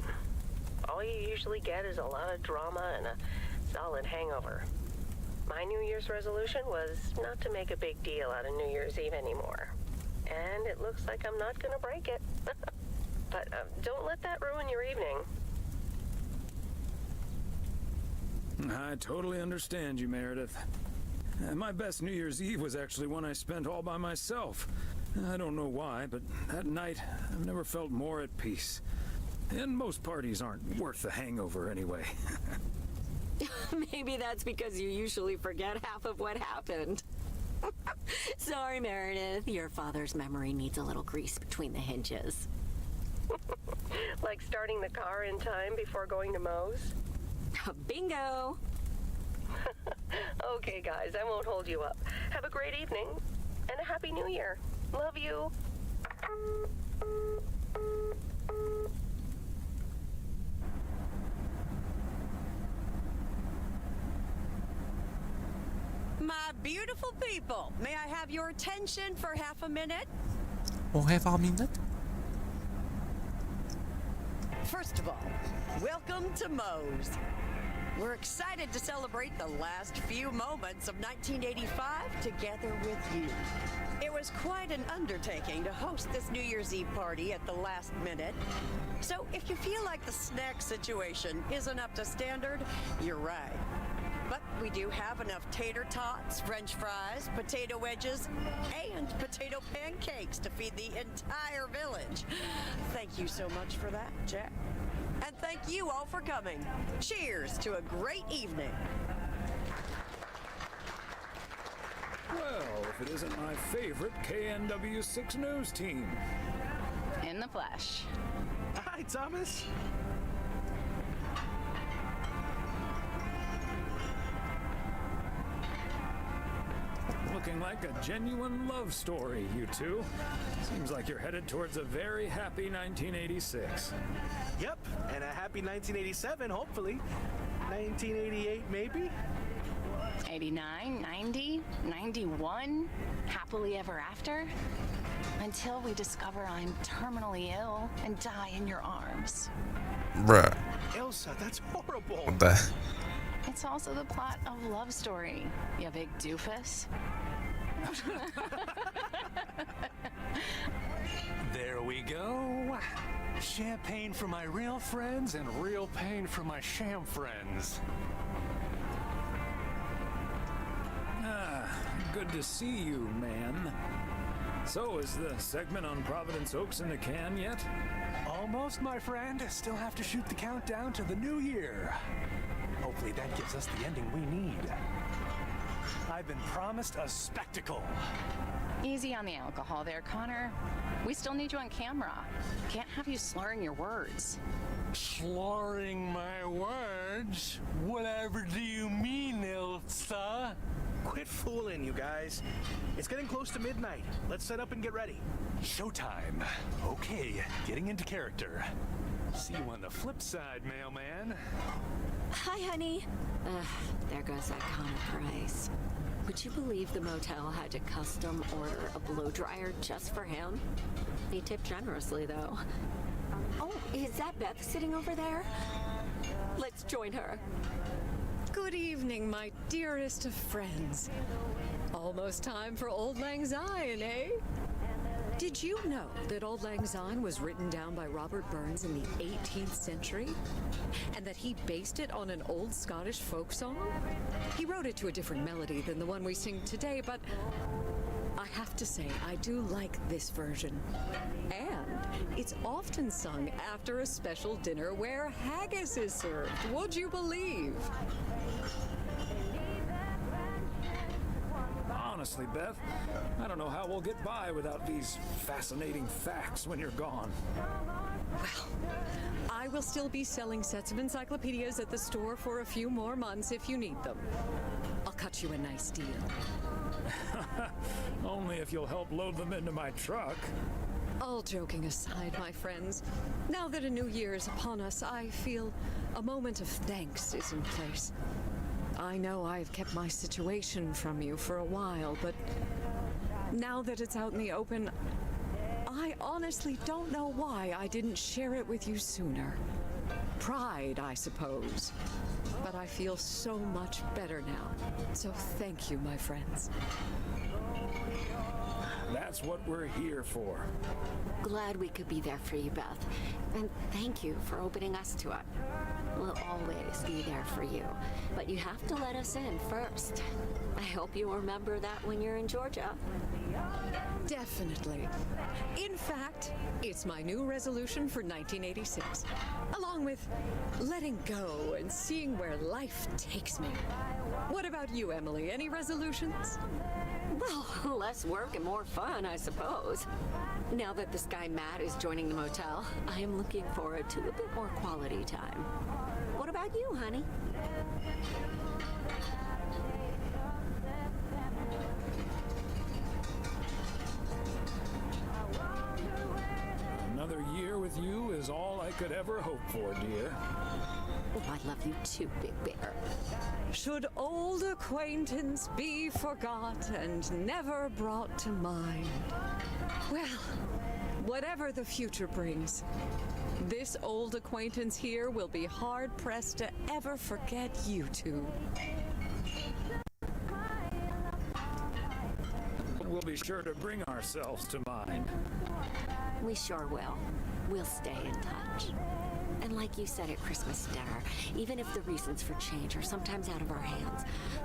all you usually get is a lot of drama and a solid hangover. My New Year's resolution was not to make a big deal out of New Year's Eve anymore. And it looks like I'm not going to break it. But don't let that ruin your evening. I totally understand you, Meredith. My best New Year's Eve was actually one I spent all by myself. I don't know why, but that night I've never felt more at peace. And most parties aren't worth the hangover anyway. Maybe that's because you usually forget half of what happened. Sorry, Meredith. Your father's memory needs a little grease between the hinges. Like starting the car in time before going to Moe's? Bingo! Okay, guys, I won't hold you up. Have a great evening, and a Happy New Year. Love you. My beautiful people, may I have your attention for half a minute? Oh, half a minute? First of all, welcome to Moe's. We're excited to celebrate the last few moments of 1985 together with you. It was quite an undertaking to host this New Year's Eve party at the last minute. So if you feel like the snack situation isn't up to standard, you're right. But we do have enough tater tots, french fries, potato wedges, and potato pancakes to feed the entire village. Thank you so much for that, Jack. And thank you all for coming. Cheers to a great evening. Well, if it isn't my favorite KNW6 news team. In the flesh. Hi, Thomas. Looking like a genuine love story, you two. Seems like you're headed towards a very happy 1986. Yep, and a happy 1987, hopefully. 1988, maybe? 89, 90, 91, happily ever after. Until we discover I'm terminally ill and die in your arms. Bruh. Elsa, that's horrible. What the? It's also the plot of Love Story, you big doofus. There we go. Champagne for my real friends and real pain for my sham friends. Ah, good to see you, man. So, is the segment on Providence Oaks in the can yet? Almost, my friend. Still have to shoot the countdown to the new year. Hopefully that gives us the ending we need. I've been promised a spectacle. Easy on the alcohol there, Connor. We still need you on camera. Can't have you slurring your words. Slurring my words? Whatever do you mean, Ilsa? Quit fooling, you guys. It's getting close to midnight. Let's set up and get ready. Showtime. Okay, getting into character. See you on the flip side, mailman. Hi, honey. There goes that Connor Price. Would you believe the motel had to custom order a blow dryer just for him? He tipped generously, though. Oh, is that Beth sitting over there? Let's join her. Good evening, my dearest of friends. Almost time for Auld Lang Syne, eh? Did you know that Auld Lang Syne was written down by Robert Burns in the 18th century? And that he based it on an old Scottish folk song? He wrote it to a different melody than the one we sing today, but I have to say, I do like this version. And it's often sung after a special dinner where haggis is served. Would you believe? Honestly, Beth, I don't know how we'll get by without these fascinating facts when you're gone. Well, I will still be selling sets of encyclopedias at the store for a few more months if you need them. I'll cut you a nice deal. Only if you'll help load them into my truck. All joking aside, my friends, now that a new year is upon us, I feel a moment of thanks is in place. I know I've kept my situation from you for a while, but now that it's out in the open, I honestly don't know why I didn't share it with you sooner. Pride, I suppose. But I feel so much better now. So thank you, my friends. That's what we're here for. Glad we could be there for you, Beth. And thank you for opening us to it. We'll always be there for you. But you have to let us in first. I hope you remember that when you're in Georgia. Definitely. In fact, it's my new resolution for 1986, along with letting go and seeing where life takes me. What about you, Emily? Any resolutions? Well, less work and more fun, I suppose. Now that this guy Matt is joining the motel, I am looking forward to a bit more quality time. What about you, honey? Another year with you is all I could ever hope for, dear. Oh, I love you too, Big Bear. Should old acquaintance be forgot and never brought to mind? Well, whatever the future brings, this old acquaintance here will be hard-pressed to ever forget you two. We'll be sure to bring ourselves to mind. We sure will. We'll stay in touch. And like you said at Christmas dinner, even if the reasons for change are sometimes out of our hands,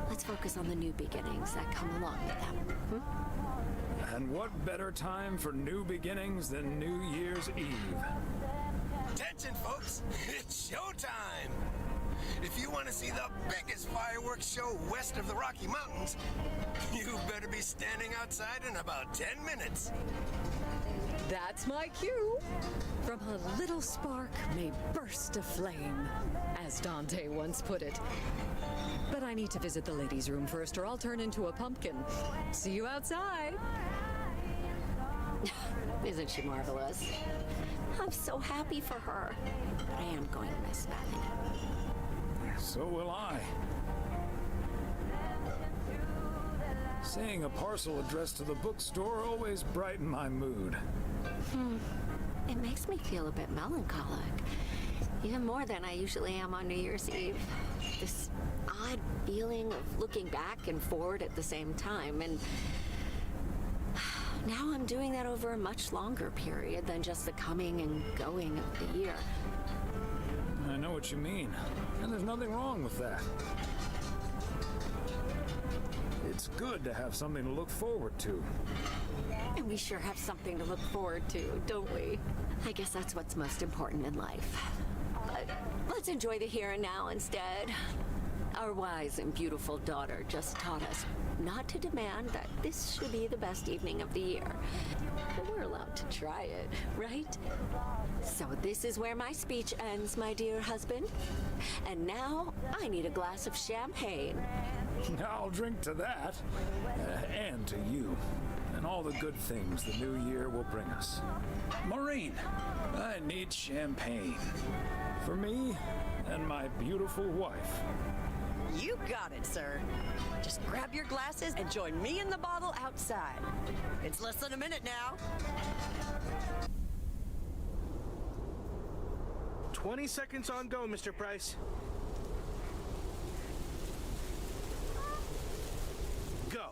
let's focus on the new beginnings that come along with them. And what better time for new beginnings than New Year's Eve? Attention, folks! It's showtime! If you want to see the biggest fireworks show west of the Rocky Mountains, you better be standing outside in about 10 minutes. That's my cue. From a little spark may burst a flame, as Dante once put it. But I need to visit the ladies' room first, or I'll turn into a pumpkin. See you outside. Isn't she marvelous? I'm so happy for her. But I am going to miss Bethany. So will I. Seeing a parcel addressed to the bookstore always brightened my mood. It makes me feel a bit melancholic. Even more than I usually am on New Year's Eve. This odd feeling of looking back and forward at the same time. And now I'm doing that over a much longer period than just the coming and going of the year. I know what you mean. And there's nothing wrong with that. It's good to have something to look forward to. And we sure have something to look forward to, don't we? I guess that's what's most important in life. But let's enjoy the here and now instead. Our wise and beautiful daughter just taught us not to demand that this should be the best evening of the year. But we're allowed to try it, right? So this is where my speech ends, my dear husband. And now I need a glass of champagne. I'll drink to that. And to you. And all the good things the new year will bring us. Maureen, I need champagne. For me and my beautiful wife. You got it, sir. Just grab your glasses and join me in the bottle outside. It's less than a minute now. 20 seconds on go, Mr. Price. Go.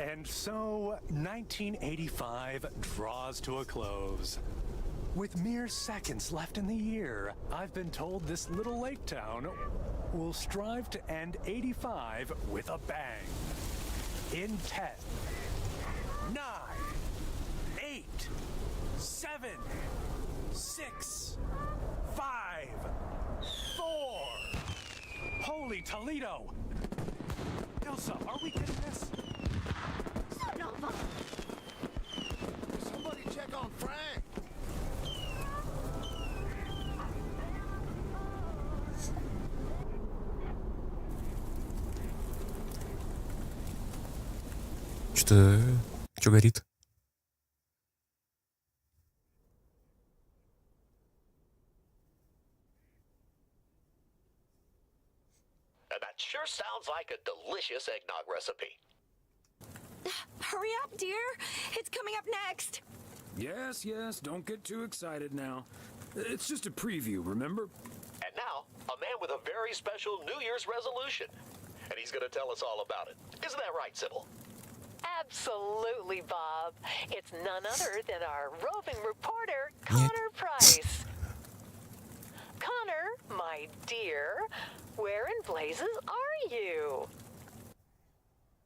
And so, 1985 draws to a close. With mere seconds left in the year, I've been told this little lake town will strive to end 85 with a bang. In 10, 7, 6, 5, 4. Holy Toledo! Ilsa, are we getting this? Somebody check on Frank. Что горит? That sure sounds like a delicious eggnog recipe. Hurry up, dear. It's coming up next. Yes, yes, don't get too excited now. It's just a preview, remember? And now, a man with a very special New Year's resolution. And he's going to tell us all about it. Isn't that right, Sybil? Absolutely, Bob. It's none other than our roving reporter, Connor Price. Connor, my dear, where in blazes are you?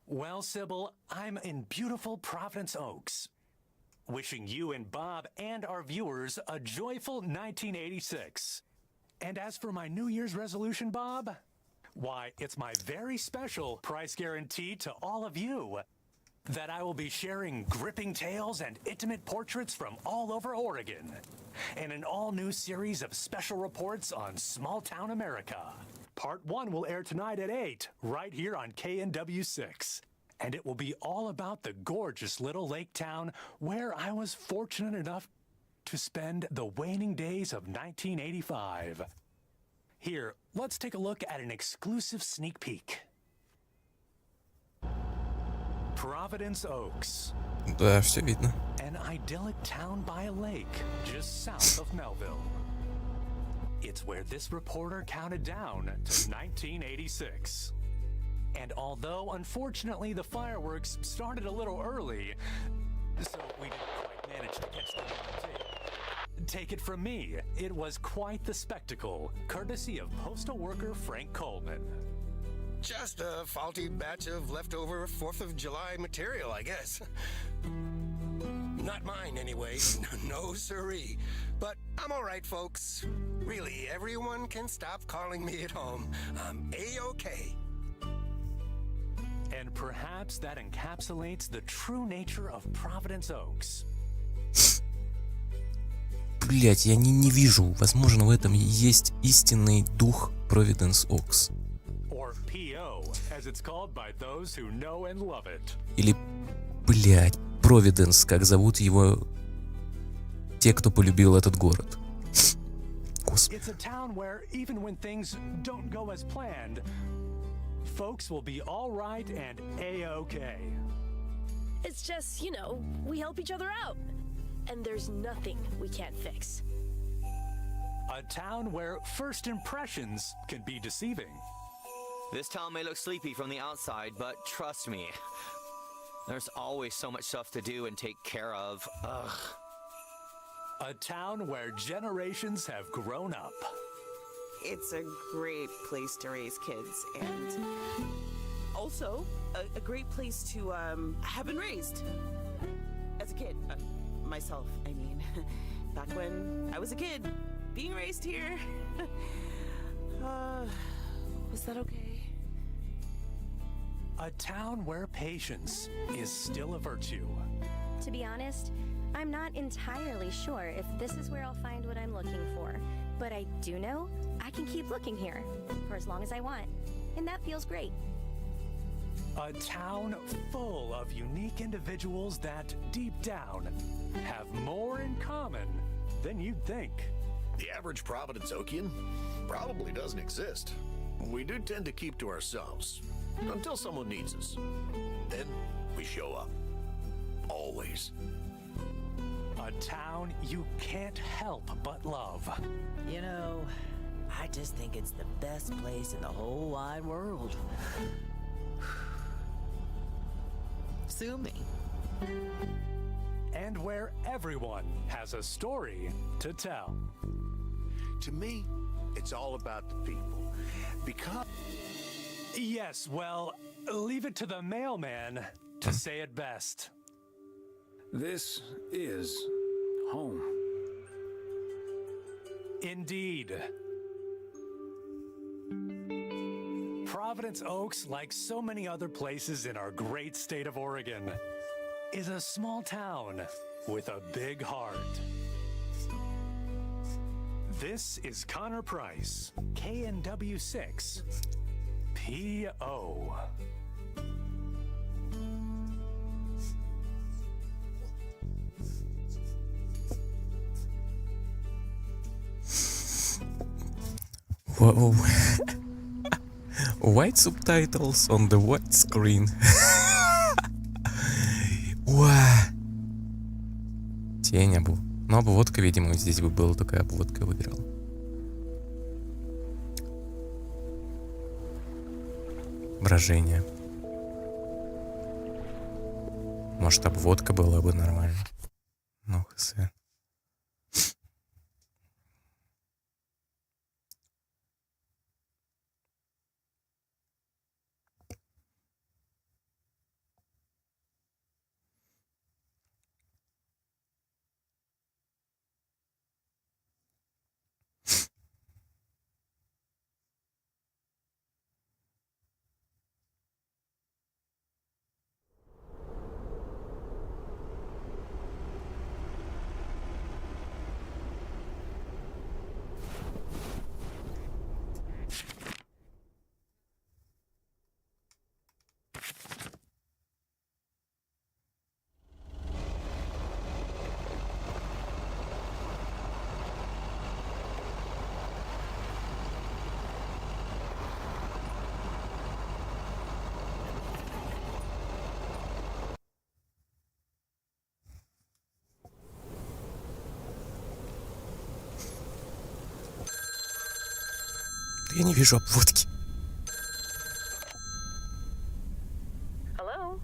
Well, Sybil, I'm in beautiful Providence Oaks. Wishing you and Bob and our viewers a joyful 1986. And as for my New Year's resolution, Bob, why, it's my very special price guarantee to all of you that I will be sharing gripping tales and intimate portraits from all over Oregon in an all-new series of special reports on small-town America. Part 1 will air tonight at 8, right here on KNW6. And it will be all about the gorgeous little lake town where I was fortunate enough to spend the waning days of 1985. Here, let's take a look at an exclusive sneak peek. Providence Oaks. Да, все видно. An idyllic town by a lake just south of Melville. It's where this reporter counted down to 1986. And although, unfortunately, the fireworks started a little early, so we didn't quite manage to catch them on tape. Take it from me, it was quite the spectacle, courtesy of postal worker Frank Coleman. Just a faulty batch of leftover 4th of July material, I guess. Not mine, anyway. No siree. But I'm all right, folks. Really, everyone can stop calling me at home. I'm A-okay. And perhaps that encapsulates the true nature of Providence Oaks. Блять, я не вижу. Возможно, в этом есть истинный дух Providence Oaks. Or PO, as it's called by those who know and love it. Или, блять, Providence, как зовут его те, кто полюбил этот город. Господи. It's a town where even when things don't go as planned, folks will be all right and A-okay. It's just, you know, we help each other out. And there's nothing we can't fix. A town where first impressions can be deceiving. This town may look sleepy from the outside, but trust me, there's always so much stuff to do and take care of. Ugh. A town where generations have grown up. It's a great place to raise kids, and also a great place to have been raised as a kid. Myself, I mean, back when I was a kid, being raised here. Was that okay? A town where patience is still a virtue. To be honest, I'm not entirely sure if this is where I'll find what I'm looking for. But I do know I can keep looking here for as long as I want. And that feels great. A town full of unique individuals that, deep down, have more in common than you'd think. The average Providence Okian probably doesn't exist. We do tend to keep to ourselves until someone needs us. Then we show up. Always. A town you can't help but love. You know, I just think it's the best place in the whole wide world. Sue me. And where everyone has a story to tell. To me, it's all about the people. Because... Yes, well, leave it to the mailman to say it best. This is home. Indeed. Providence Oaks, like so many other places in our great state of Oregon, is a small town with a big heart. This is Connor Price, KNW6, PO. Whoa. White subtitles on the white screen. Уа. Тень обу. Но обводка, видимо, здесь бы была, только обводка выиграла. Брожение. Может, обводка была бы нормально. Ну, хз. Я не вижу обводки. Hello?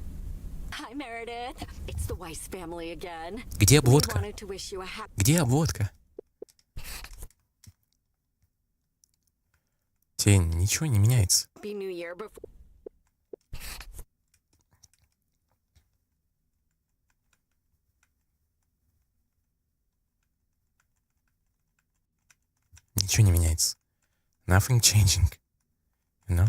Hi, Meredith. It's the Weiss family again. Где We обводка? wanted to wish you a happy Где обводка? Тень, ничего не меняется. New Year before. Ничего не меняется. Nothing changing. You know?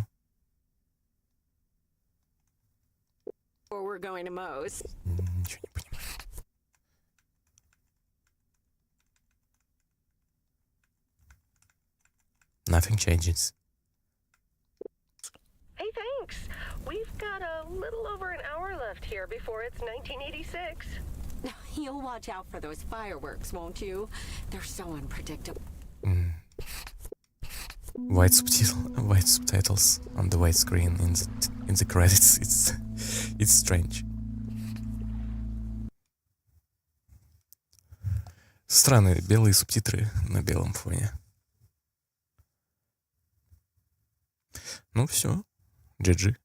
Or we're going to Moe's. Ничего не понимаю. Nothing changes. Hey, thanks. We've got a little over an hour left here before it's 1986. You'll watch out for those fireworks, won't you? They're so unpredictable. White subtitles on the white screen in the credits. It's strange. Странные белые субтитры на белом фоне. Ну все, GG.